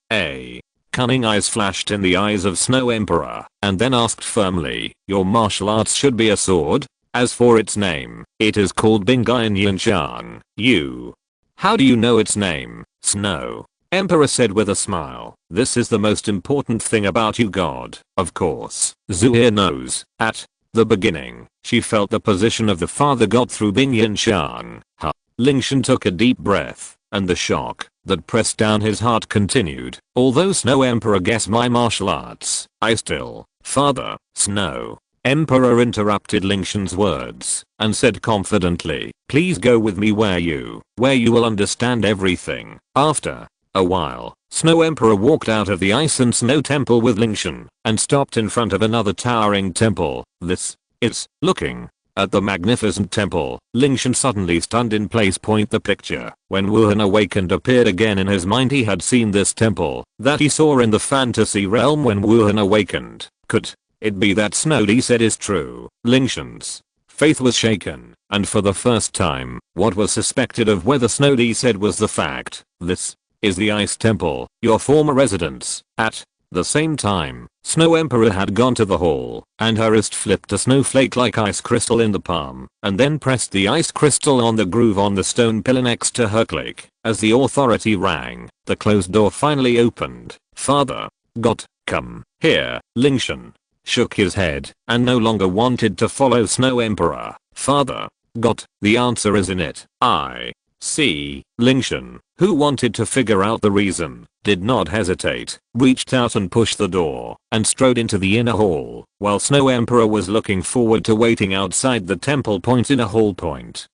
Cunning eyes flashed in the eyes of Snow Emperor, and then asked firmly, your martial arts should be a sword? As for its name, it is called beggar in Lingtian. You. How do you know its name? Snow Emperor said with a smile, this is the most important thing about you, God. Of course, Zhu knows. At the beginning, she felt the position of the father god through Lingtian. Lingtian took a deep breath, and the shock that pressed down his heart continued. Although Snow Emperor guessed my martial arts, I still, father. Snow Emperor interrupted Lingtian's words and said confidently, please go with me where you will understand everything. After a while, Snow Emperor walked out of the Ice and Snow Temple with Lingtian and stopped in front of another towering temple. This is looking at the magnificent temple. Lingtian suddenly stunned in place. The picture when Wuhan awakened appeared again in his mind. He had seen this temple that he saw in the fantasy realm when Wuhan awakened. Could it be that Snow D said is true? Lingtian's faith was shaken, and for the first time, what was suspected of whether Snow D said was the fact. This is the Ice Temple, your former residence. At the same time, Snow Emperor had gone to the hall, and her wrist flipped a snowflake-like ice crystal in the palm, and then pressed the ice crystal on the groove on the stone pillar next to her. Click. As the authority rang, the closed door finally opened. Father God, come here. Lingtian shook his head, and no longer wanted to follow Snow Emperor. Father God, the answer is in it. I see. Lingtian, who wanted to figure out the reason, did not hesitate, reached out and pushed the door, and strode into the inner hall, while Snow Emperor was looking forward to waiting outside the temple. Inner hall.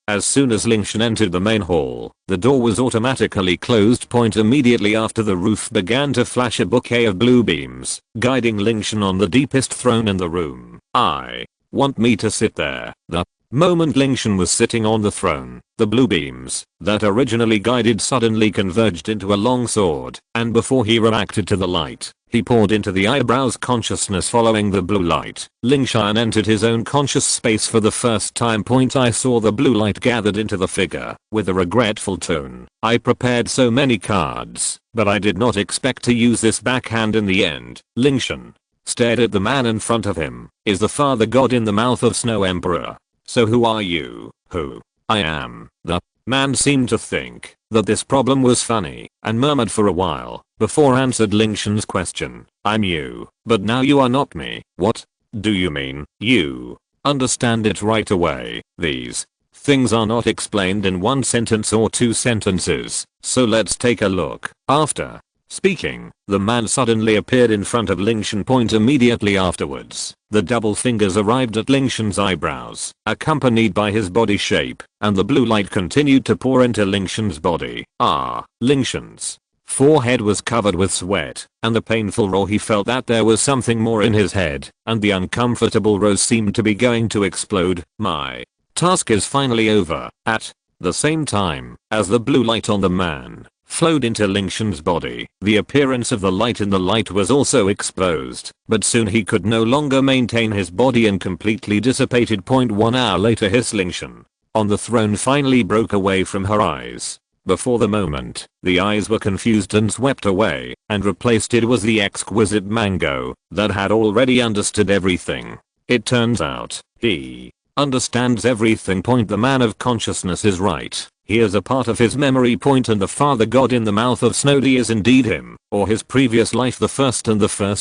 As soon as Lingtian entered the main hall, the door was automatically closed. Immediately after, the roof began to flash a bouquet of blue beams, guiding Lingtian on the deepest throne in the room. I want me to sit there. The moment Lingtian was sitting on the throne, the blue beams that originally guided suddenly converged into a long sword, and before he reacted to the light, he poured into the eyebrows consciousness following the blue light. Lingtian entered his own conscious space for the first time. I saw the blue light gathered into the figure, with a regretful tone. I prepared so many cards, but I did not expect to use this backhand in the end. Lingtian stared at the man in front of him. Is the father god in the mouth of Snow Emperor? So who are you? Who? I am. The man seemed to think that this problem was funny and murmured for a while before answered Lingtian's question. I'm you, but now you are not me. What do you mean? You understand it right away. These things are not explained in one sentence or two sentences, so let's take a look. After speaking, the man suddenly appeared in front of Lingtian. Immediately afterwards, the double fingers arrived at Lingtian's eyebrows, accompanied by his body shape, and the blue light continued to pour into Lingtian's body. Lingtian's forehead was covered with sweat, and the painful roar he felt that there was something more in his head, and the uncomfortable rose seemed to be going to explode. My task is finally over. At the same time, as the blue light on the man flowed into Lingtian's body, the appearance of the light in the light was also exposed, but soon he could no longer maintain his body and completely dissipated. 1 hour later, his Lingtian on the throne finally broke away from her eyes. Before the moment, the eyes were confused and swept away, and replaced it was the exquisite mango that had already understood everything. It turns out, he understands everything. The man of consciousness is right. He is a part of his memory. And the father god in the mouth of Snowdy is indeed him, or his previous life, the first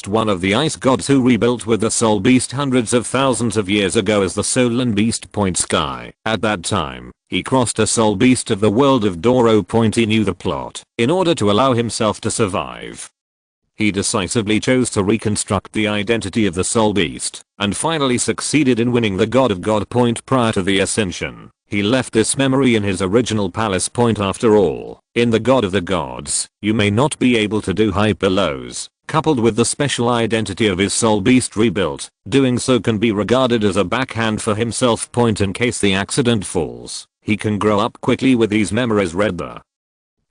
one of the ice gods who rebuilt with the soul beast hundreds of thousands of years ago as the Solan beast. Sky. At that time, he crossed a soul beast of the world of Douluo. He knew the plot. In order to allow himself to survive, he decisively chose to reconstruct the identity of the soul beast, and finally succeeded in winning the god of God. Prior to the ascension, he left this memory in his original palace. After all, in the god of the gods, you may not be able to do hyperlows. Coupled with the special identity of his soul beast rebuilt, doing so can be regarded as a backhand for himself. In case the accident falls, he can grow up quickly with these memories. Read the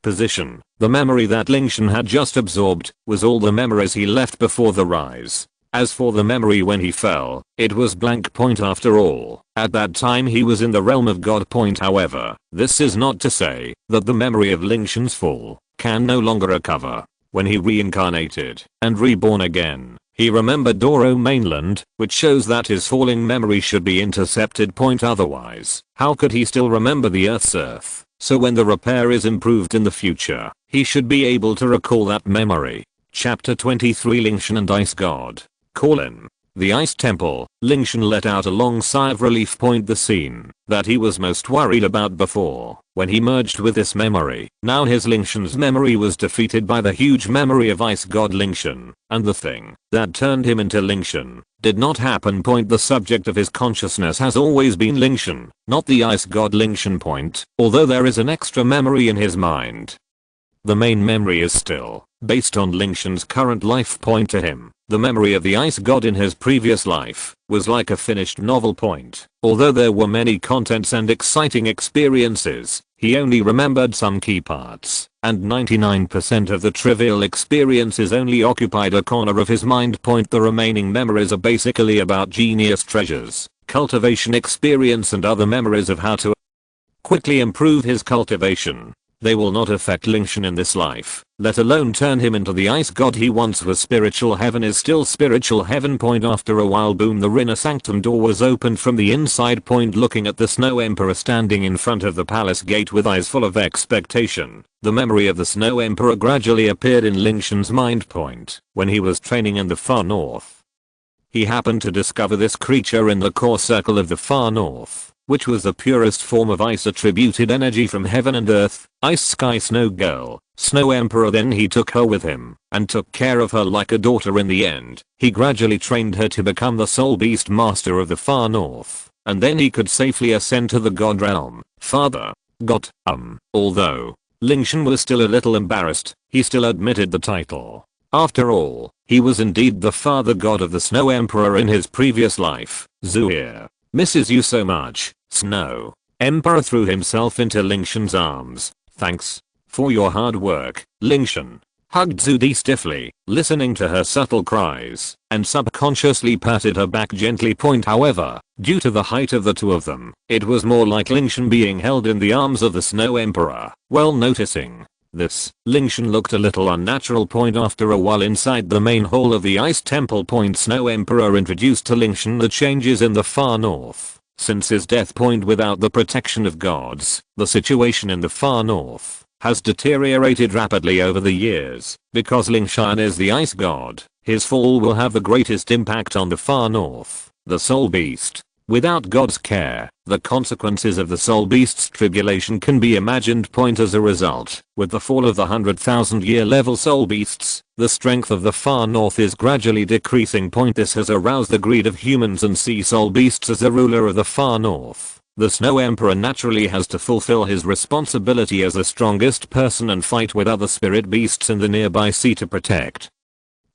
position. The memory that Lingtian had just absorbed was all the memories he left before the rise. As for the memory when he fell, it was blank. After all, at that time he was in the realm of God. However, this is not to say that the memory of Lingtian's fall can no longer recover. When he reincarnated and reborn again, he remembered Douluo mainland, which shows that his falling memory should be intercepted. Otherwise, how could he still remember the Earth's earth? So when the repair is improved in the future, he should be able to recall that memory. Chapter 23 Lingtian and Ice God. Call-in. The Ice Temple. Lingtian let out a long sigh of relief. The scene that he was most worried about before, when he merged with this memory. Now his Lingtian's memory was defeated by the huge memory of Ice God Lingtian, and the thing that turned him into Lingtian did not happen. The subject of his consciousness has always been Lingtian, not the Ice God Lingtian. Although there is an extra memory in his mind, the main memory is still based on Lingtian's current life. To him, the memory of the Ice God in his previous life was like a finished novel. Although there were many contents and exciting experiences, he only remembered some key parts, and 99% of the trivial experiences only occupied a corner of his mind. The remaining memories are basically about genius treasures, cultivation experience, and other memories of how to quickly improve his cultivation. They will not affect Lingtian in this life, let alone turn him into the ice god he once was. Spiritual heaven is still spiritual heaven. After a while, boom, the inner sanctum door was opened from the inside. Looking at the Snow Emperor standing in front of the palace gate with eyes full of expectation, the memory of the Snow Emperor gradually appeared in Lingtian's mind. When he was training in the far north, he happened to discover this creature in the core circle of the far north, which was the purest form of ice attributed energy from heaven and earth. Ice Sky Snow Girl, Snow Emperor. Then he took her with him and took care of her like a daughter. In the end, he gradually trained her to become the Soul Beast Master of the far north, and then he could safely ascend to the God realm. Father God. Although Lingtian was still a little embarrassed, he still admitted the title. After all, he was indeed the father god of the Snow Emperor in his previous life. Zuir misses you so much, Snow Emperor threw himself into Lingtian's arms. Thanks for your hard work. Lingtian hugged Zudi stiffly, listening to her subtle cries, and subconsciously patted her back gently. However, due to the height of the two of them, it was more like Lingtian being held in the arms of the Snow Emperor. Well, noticing this, Lingtian looked a little unnatural. After a while, inside the main hall of the Ice Temple, Snow Emperor introduced to Lingtian the changes in the far north. Since his death, without the protection of gods, the situation in the far north has deteriorated rapidly over the years. Because Lingtian is the ice god, his fall will have the greatest impact on the far north, the soul beast. Without God's care, the consequences of the soul beast's tribulation can be imagined. As a result, with the fall of the 100,000-year level soul beasts, the strength of the far north is gradually decreasing. This has aroused the greed of humans and sea soul beasts. As the ruler of the far north, the Snow Emperor naturally has to fulfill his responsibility as the strongest person and fight with other spirit beasts in the nearby sea to protect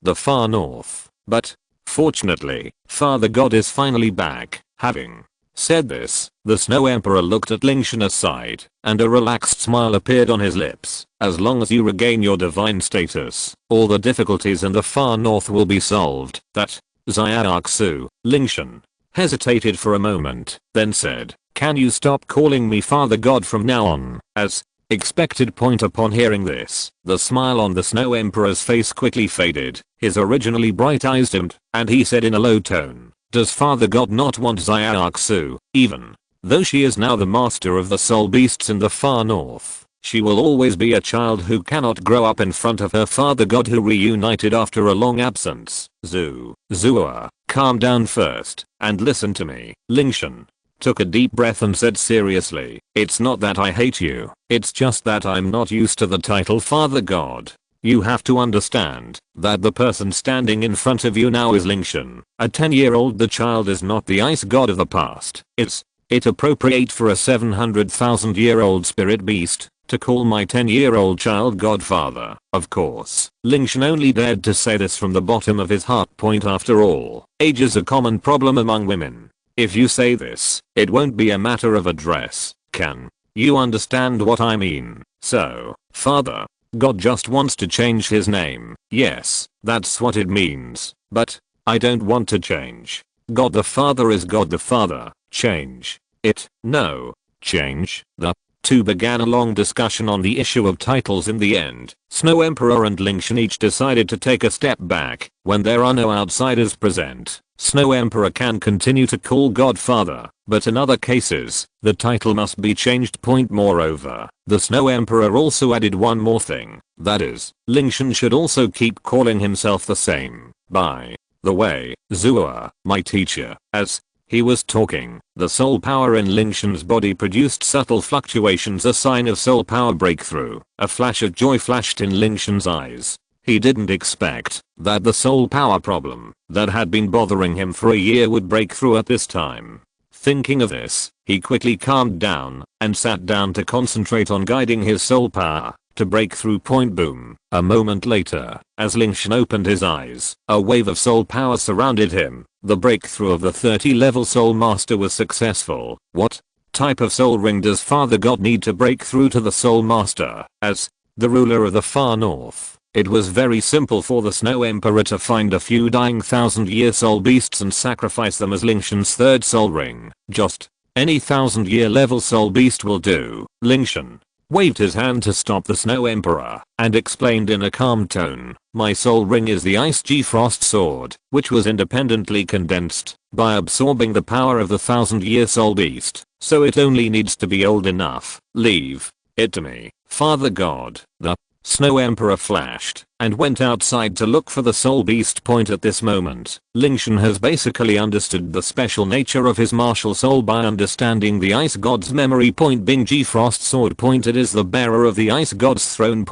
the far north. But fortunately, Father God is finally back. Having said this, the Snow Emperor looked at Lingtian aside, and a relaxed smile appeared on his lips. As long as you regain your divine status, all the difficulties in the far north will be solved. That Xiaoxu. Lingtian hesitated for a moment, then said, "Can you stop calling me Father God from now on?" As expected. Upon hearing this, the smile on the Snow Emperor's face quickly faded. His originally bright eyes dimmed, and he said in a low tone, Does Father God not want Xiaoxu, even though she is now the master of the soul beasts in the far north? She will always be a child who cannot grow up in front of her father god who reunited after a long absence. Zua, calm down first and listen to me. Lingtian took a deep breath and said seriously, it's not that I hate you, it's just that I'm not used to the title Father God. You have to understand that the person standing in front of you now is Lingtian, a 10-year-old. The child is not the ice god of the past. It's appropriate for a 700,000-year-old spirit beast to call my 10-year-old child godfather. Of course, Lingtian only dared to say this from the bottom of his heart. After all, age is a common problem among women. If you say this, it won't be a matter of address. Can you understand what I mean? So, Father God just wants to change his name. Yes, that's what it means. But I don't want to change. God the Father is God the Father. Change it. No. Change the two began a long discussion on the issue of titles. In the end, Snow Emperor and Lingtian each decided to take a step back. When there are no outsiders present, Snow Emperor can continue to call Godfather, but in other cases, the title must be changed. Moreover, the Snow Emperor also added one more thing, that is, Lingtian should also keep calling himself the same. By the way, Zua, my teacher, as he was talking, the soul power in Lingtian's body produced subtle fluctuations, a sign of soul power breakthrough. A flash of joy flashed in Lingtian's eyes. He didn't expect that the soul power problem that had been bothering him for a year would break through at this time. Thinking of this, he quickly calmed down and sat down to concentrate on guiding his soul power to break through. Boom. A moment later, as Lingtian opened his eyes, a wave of soul power surrounded him. The breakthrough of the 30-level soul master was successful. What type of soul ring does Father God need to break through to the soul master? As the ruler of the far north, it was very simple for the Snow Emperor to find a few dying 1000-year soul beasts and sacrifice them as Lingtian's third soul ring. Just any 1000-year level soul beast will do. Lingtian waved his hand to stop the Snow Emperor and explained in a calm tone, my soul ring is the Ice G Frost Sword, which was independently condensed by absorbing the power of the 1000-year soul beast, so it only needs to be old enough. Leave it to me, Father God. The Snow Emperor flashed and went outside to look for the soul beast. At this moment, Lingtian has basically understood the special nature of his martial soul by understanding the ice god's memory. Bing G Frost Sword. It is the bearer of the ice god's throne.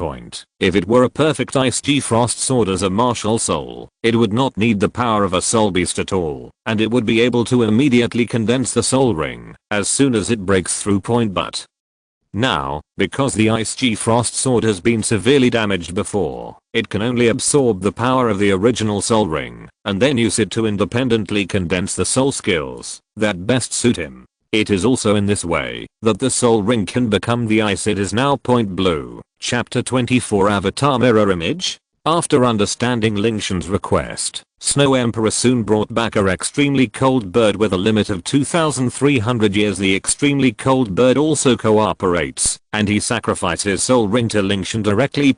If it were a perfect ice G Frost Sword as a martial soul, it would not need the power of a soul beast at all, and it would be able to immediately condense the soul ring as soon as it breaks through. But now, because the Ice G Frost Sword has been severely damaged before, it can only absorb the power of the original soul ring, and then use it to independently condense the soul skills that best suit him. It is also in this way that the soul ring can become the ice it is now. Blue. Chapter 24 Avatar Mirror Image. After understanding Lingtian's request, Snow Emperor soon brought back a extremely cold bird with a limit of 2300 years. The extremely cold bird also cooperates, and he sacrificed his soul ring to Lingtian directly.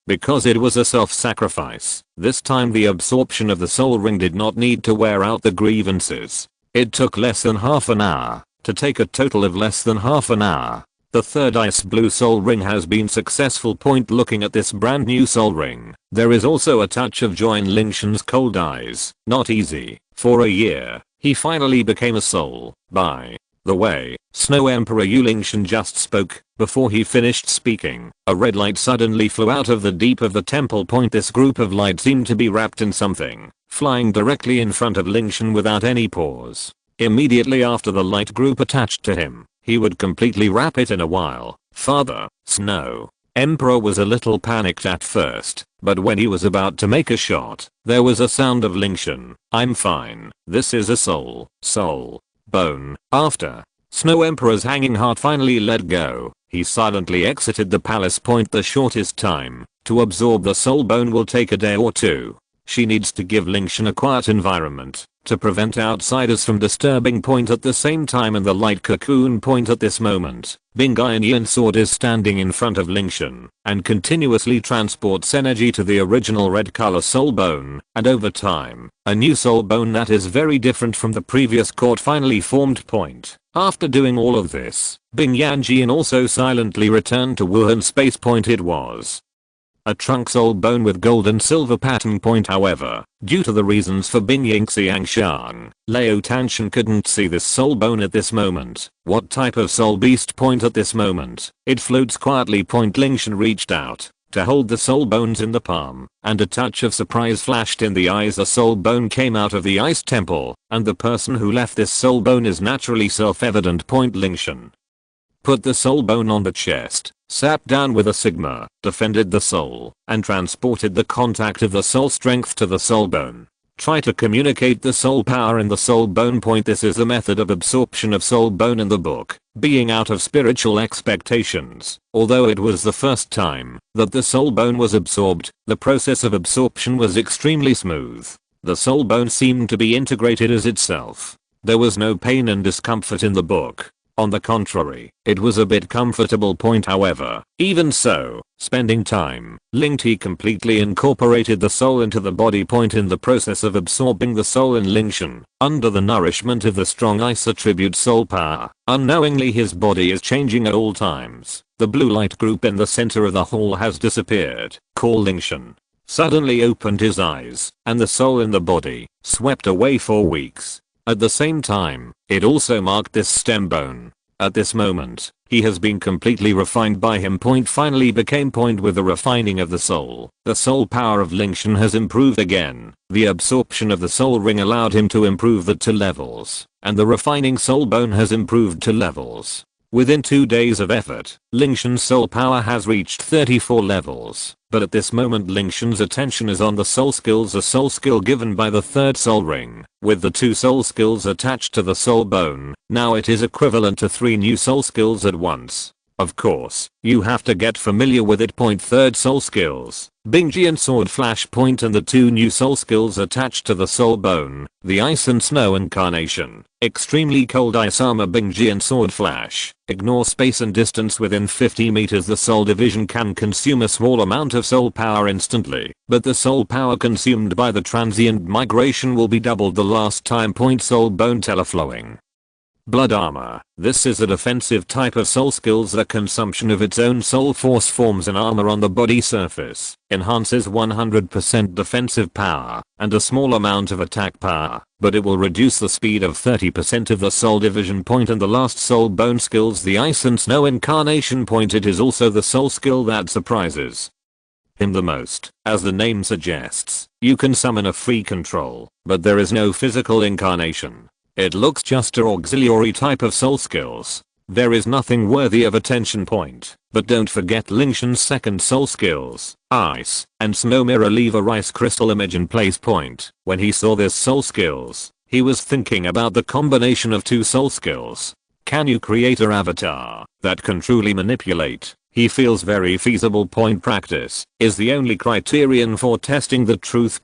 Because it was a self-sacrifice, this time the absorption of the soul ring did not need to wear out the grievances. It took less than half an hour to take a total of less than half an hour. The third ice blue soul ring has been successful. Looking at this brand new soul ring, there is also a touch of joy in Lingtian's cold eyes. Not easy. For a year, he finally became a soul. By the way, Snow Emperor Lingtian just spoke. Before he finished speaking, a red light suddenly flew out of the deep of the temple. This group of light seemed to be wrapped in something, flying directly in front of Lingtian without any pause. Immediately after the light group attached to him, he would completely wrap it in a while. Father Snow Emperor was a little panicked at first, but when he was about to make a shot, there was a sound of Lingtian. I'm fine. This is a soul bone. After Snow Emperor's hanging heart finally let go, he silently exited the palace. The shortest time to absorb the soul bone will take a day or two. She needs to give Lingtian a quiet environment to prevent outsiders from disturbing. At the same time in the light cocoon. At this moment, Yin sword is standing in front of Lingtian and continuously transports energy to the original red color soul bone, and over time, a new soul bone that is very different from the previous court finally formed. After doing all of this, Yin also silently returned to Wuhan space. It was a trunk soul bone with gold and silver pattern. However, due to the reasons for Yin Xiangshan, Lao Tanshan couldn't see this soul bone at this moment. What type of soul beast? At this moment, it floats quietly. Lingtian reached out to hold the soul bones in the palm, and a touch of surprise flashed in the eyes. A soul bone came out of the ice temple, and the person who left this soul bone is naturally self-evident. Lingtian put the soul bone on the chest, sat down with a sigma, defended the soul, and transported the contact of the soul strength to the soul bone. Try to communicate the soul power in the soul bone. This is the method of absorption of soul bone in the book, being out of spiritual expectations. Although it was the first time that the soul bone was absorbed, the process of absorption was extremely smooth. The soul bone seemed to be integrated as itself. There was no pain and discomfort in the book. On the contrary, it was a bit comfortable. However, even so, spending time, Lingti completely incorporated the soul into the body. In the process of absorbing the soul in Lingtian, under the nourishment of the strong ice attribute soul power, unknowingly his body is changing at all times. The blue light group in the center of the hall has disappeared. Lingtian suddenly opened his eyes, and the soul in the body swept away for weeks. At the same time, it also marked this stem bone. At this moment, he has been completely refined by him. Finally became with the refining of the soul. The soul power of Lingtian has improved again. The absorption of the soul ring allowed him to improve that to levels, and the refining soul bone has improved to levels. Within 2 days of effort, Lingtian's soul power has reached 34 levels. But at this moment Lingtian's attention is on the soul skills, a soul skill given by the third soul ring, with the 2 soul skills attached to the soul bone. Now it is equivalent to 3 new soul skills at once. Of course, you have to get familiar with it. Third soul skills, Bingjian sword flash. And the 2 new soul skills attached to the soul bone, the ice and snow incarnation, extremely cold ice armor. Bingjian sword flash, ignore space and distance within 50 meters. The soul division can consume a small amount of soul power instantly, but the soul power consumed by the transient migration will be doubled the last time. Soul bone teleflowing. Blood armor. This is a defensive type of soul skills. The consumption of its own soul force forms an armor on the body surface, enhances 100% defensive power, and a small amount of attack power, but it will reduce the speed of 30% of the soul division. And the last soul bone skills, the ice and snow incarnation. It is also the soul skill that surprises him the most. As the name suggests, you can summon a free control, but there is no physical incarnation. It looks just an auxiliary type of soul skills. There is nothing worthy of attention. But don't forget Lingtian's second soul skills, ice and snow mirror. Leave a rice crystal image in place. When he saw this soul skills, he was thinking about the combination of 2 soul skills. Can you create an avatar that can truly manipulate? He feels very feasible. Practice is the only criterion for testing the truth.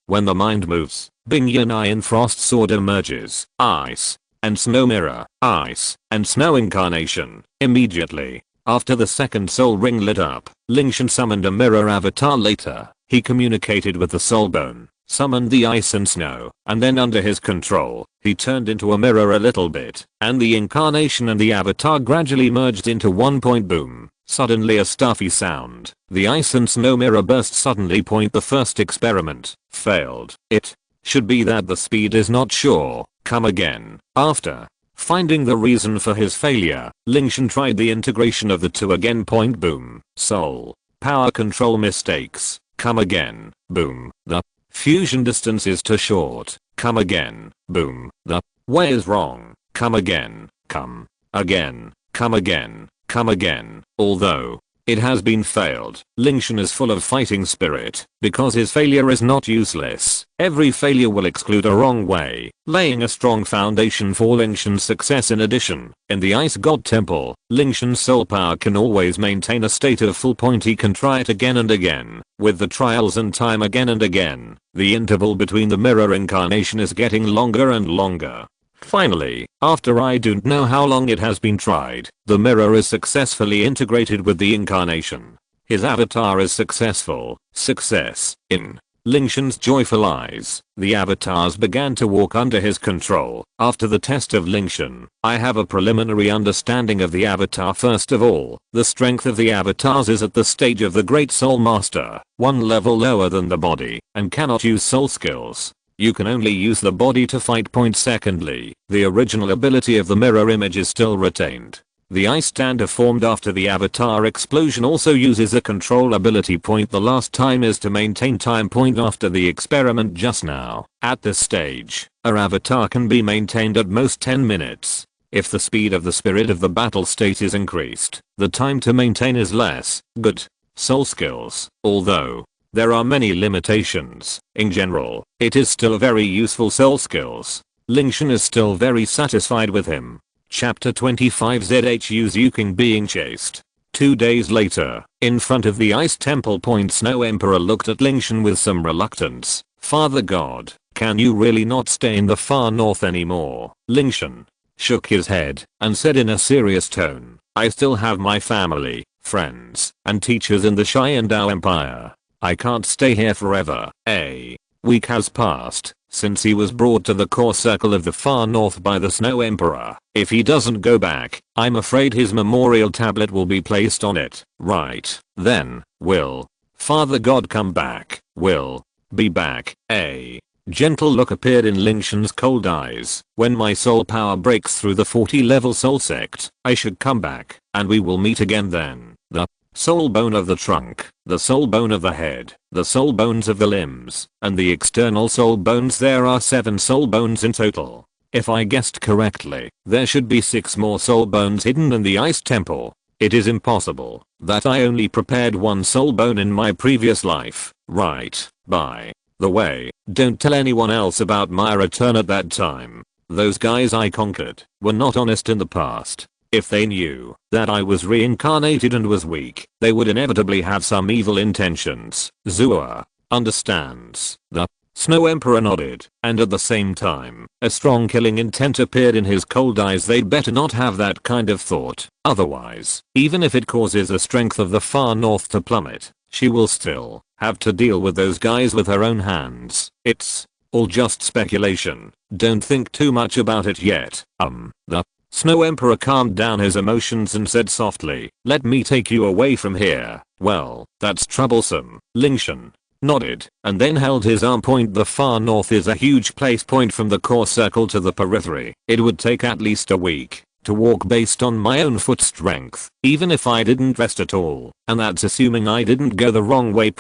When the mind moves, Bingyan Iron Frost Sword emerges, ice and snow mirror, ice and snow incarnation. Immediately after the second soul ring lit up, Lingtian summoned a mirror avatar. Later, he communicated with the soul bone, summoned the ice and snow, and then under his control, he turned into a mirror a little bit, and the incarnation and the avatar gradually merged into one. Boom. Suddenly a stuffy sound. The ice and snow mirror burst suddenly. The first experiment failed. It should be that the speed is not sure. Come again. After finding the reason for his failure, Lingtian tried the integration of the 2 again. Boom. Soul power control mistakes. Come again. Boom. The fusion distance is too short. Come again. Boom. The way is wrong. Come again. Come again. Come again. Come again. Although It has been failed. Lingtian is full of fighting spirit, because his failure is not useless. Every failure will exclude a wrong way, laying a strong foundation for Lingtian's success. In addition, in the Ice God Temple, Lingtian's soul power can always maintain a state of full point. He can try it again and again, with the trials and time again and again. The interval between the mirror incarnation is getting longer and longer. Finally, after I don't know how long it has been tried, the mirror is successfully integrated with the incarnation. His avatar is successful. Success. In Lingtian's joyful eyes, the avatars began to walk under his control. After the test of Lingtian, I have a preliminary understanding of the avatar. First of all, the strength of the avatars is at the stage of the Great Soul Master, one level lower than the body, and cannot use soul skills. You can only use the body to fight. Secondly, the original ability of the mirror image is still retained. The ice stand formed after the avatar explosion also uses a control ability. The last time is to maintain time. After the experiment just now, at this stage, our avatar can be maintained at most 10 minutes. If the speed of the spirit of the battle state is increased, the time to maintain is less. Good. Soul skills, although there are many limitations, in general, it is still very useful soul skills. Lingtian is still very satisfied with him. Chapter 25 ZHU's Yuking being chased. 2 days later, in front of the Ice Temple. Snow Emperor looked at Lingtian with some reluctance. Father God, can you really not stay in the far north anymore? Lingtian shook his head and said in a serious tone, I still have my family, friends, and teachers in the Qian Dou Empire. I can't stay here forever. A week has passed since he was brought to the core circle of the far north by the Snow Emperor. If he doesn't go back, I'm afraid his memorial tablet will be placed on it. Right then, will Father God come back? Will be back. A gentle look appeared in Lingtian's cold eyes. When my soul power breaks through the 40 level soul sect, I should come back, and we will meet again then. The soul bone of the trunk, the soul bone of the head, the soul bones of the limbs, and the external soul bones. There are 7 soul bones in total. If I guessed correctly, there should be 6 more soul bones hidden in the Ice Temple. It is impossible that I only prepared 1 soul bone in my previous life, right? By the way, don't tell anyone else about my return at that time. Those guys I conquered were not honest in the past. If they knew that I was reincarnated and was weak, they would inevitably have some evil intentions. Zua understands. The Snow Emperor nodded, and at the same time, a strong killing intent appeared in his cold eyes. They'd better not have that kind of thought. Otherwise, even if it causes the strength of the far north to plummet, she will still have to deal with those guys with her own hands. It's all just speculation. Don't think too much about it yet. The Snow Emperor calmed down his emotions and said softly, let me take you away from here. Well, that's troublesome. Lingtian nodded, and then held his arm. The far north is a huge place. From the core circle to the periphery, it would take at least a week to walk based on my own foot strength, even if I didn't rest at all, and that's assuming I didn't go the wrong way.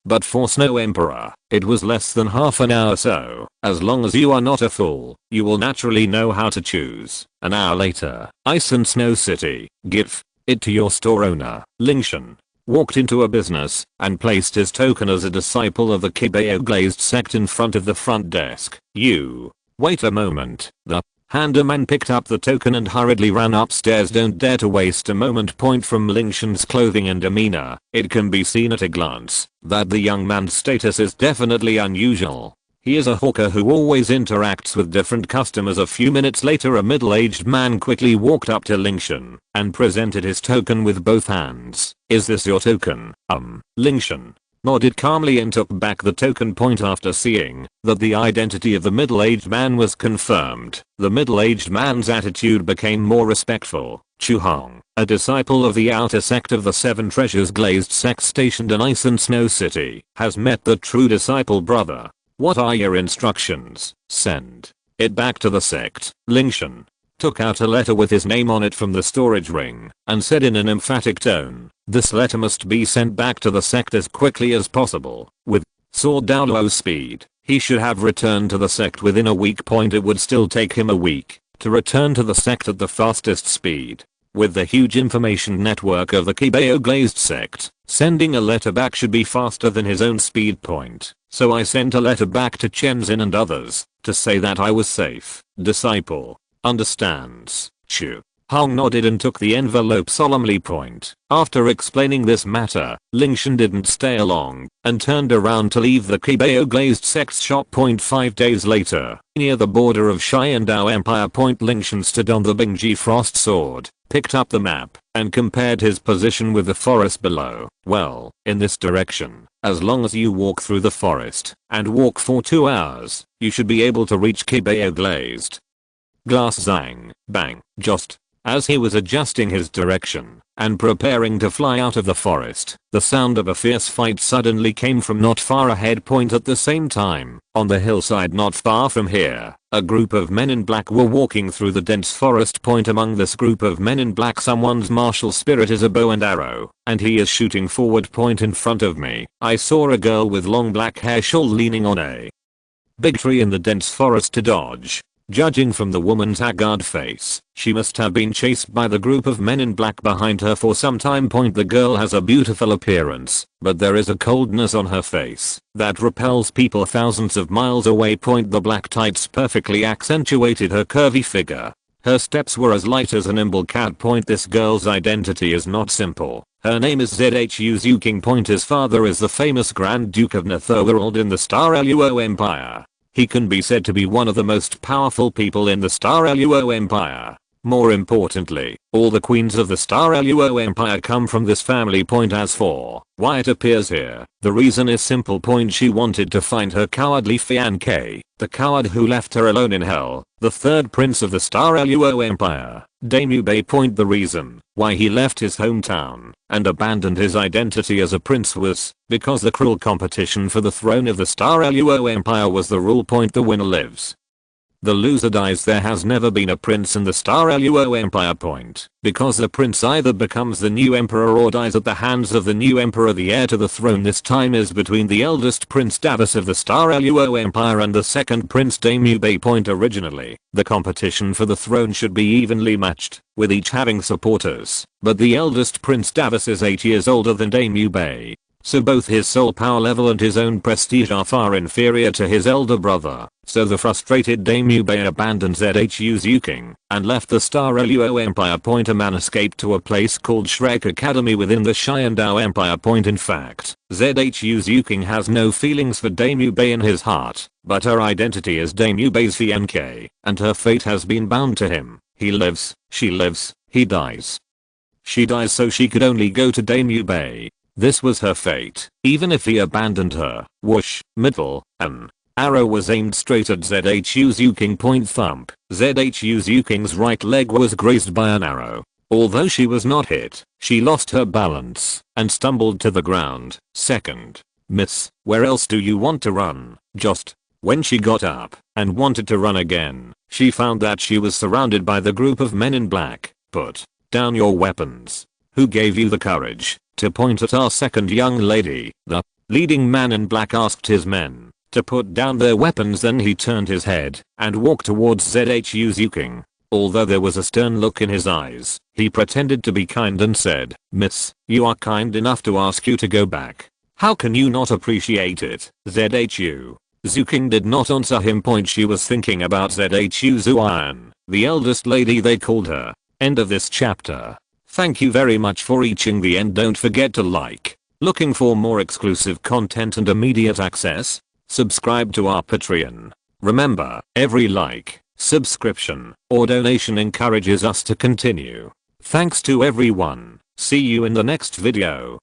But for Snow Emperor, it was less than half an hour. So, as long as you are not a fool, you will naturally know how to choose. An hour later, Ice and Snow City. Give it to your store owner. Lingtian walked into a business and placed his token as a disciple of the Kibeo glazed sect in front of the front desk. You wait a moment. The handyman picked up the token and hurriedly ran upstairs. Don't dare to waste a moment. From Lingtian's clothing and demeanor, it can be seen at a glance that the young man's status is definitely unusual. He is a hawker who always interacts with different customers. A few minutes later, a middle-aged man quickly walked up to Lingtian and presented his token with both hands. Is this your token? Lingtian nodded calmly and took back the token. After seeing that the identity of the middle-aged man was confirmed, the middle-aged man's attitude became more respectful. Chu Hong, a disciple of the outer sect of the 7 Treasures glazed sect stationed in Ice and Snow City, has met the true disciple brother. What are your instructions? Send it back to the sect. Lingtian took out a letter with his name on it from the storage ring and said in an emphatic tone, this letter must be sent back to the sect as quickly as possible. With Sword Douluo speed, he should have returned to the sect within a week. It would still take him a week to return to the sect at the fastest speed. With the huge information network of the Kibeo glazed sect, sending a letter back should be faster than his own speed point. So I sent a letter back to Chenzin and others to say that I was safe. Disciple. Understands. Chu. Hong nodded and took the envelope solemnly. Point. After explaining this matter, Lingtian didn't stay long and turned around to leave the Kibeo glazed sect's shop. 5 days later, near the border of Qian Dou Empire. Lingtian stood on the Bingji frost sword, picked up the map, and compared his position with the forest below. Well, in this direction, as long as you walk through the forest and walk for 2 hours, you should be able to reach Kibeo glazed. Glass zang, bang, just. As he was adjusting his direction and preparing to fly out of the forest, the sound of a fierce fight suddenly came from not far ahead. At the same time, on the hillside not far from here, a group of men in black were walking through the dense forest. Among this group of men in black, someone's martial spirit is a bow and arrow, and he is shooting forward. In front of me, I saw a girl with long black hair shawl leaning on a big tree in the dense forest to dodge. Judging from the woman's haggard face, she must have been chased by the group of men in black behind her for some time. The girl has a beautiful appearance, but there is a coldness on her face that repels people thousands of miles away. The black tights perfectly accentuated her curvy figure. Her steps were as light as an embroiled. This girl's identity is not simple. Her name is Zhu Zuking. His father is the famous Grand Duke of Netherworld in the Star Luo Empire. He can be said to be one of the most powerful people in the Star Luo Empire. More importantly, all the queens of the Star Luo Empire come from this family. As for why it appears here, the reason is simple. She wanted to find her cowardly fiancé, the coward who left her alone in hell, the third prince of the Star Luo Empire, Daimyo Bei. The reason why he left his hometown and abandoned his identity as a prince was because the cruel competition for the throne of the Star Luo Empire was the rule. The winner lives. The loser dies. There has never been a prince in the Star Luo Empire. Because the prince either becomes the new emperor or dies at the hands of the new emperor. The heir to the throne this time is between the eldest Prince Davis of the Star Luo Empire and the second Prince Daimyo Bei. Originally, the competition for the throne should be evenly matched, with each having supporters, but the eldest Prince Davis is 8 years older than Daimyo Bei. So both his soul power level and his own prestige are far inferior to his elder brother. So the frustrated Daimyo Bei abandoned Zhu Zuking and left the Star Luo Empire. A man escaped to a place called Shrek Academy within the Qian Dou Empire. In fact, Zhu Zuking has no feelings for Daimyo Bei in his heart, but her identity is Daimyo Bei's fiancé, and her fate has been bound to him. He lives, she lives, he dies. She dies so she could only go to Daimyo Bei. This was her fate, even if he abandoned her. Whoosh, middle, an arrow was aimed straight at Zhu Zuking. Thump. Zhu Zuking's right leg was grazed by an arrow. Although she was not hit, she lost her balance and stumbled to the ground. Second. Miss, where else do you want to run? Just. When she got up and wanted to run again, she found that she was surrounded by the group of men in black. Put down your weapons. Who gave you the courage to point at our second young lady? The leading man in black asked his men to put down their weapons. Then he turned his head and walked towards Zhu Zuking. Although there was a stern look in his eyes, he pretended to be kind and said, "Miss, you are kind enough to ask you to go back. How can you not appreciate it?" Zhu Zuking did not answer him. She was thinking about Zhu Zuan, the eldest lady they called her. End of this chapter. Thank you very much for reaching the end. Don't forget to like. Looking for more exclusive content and immediate access? Subscribe to our Patreon. Remember, every like, subscription, or donation encourages us to continue. Thanks to everyone. See you in the next video.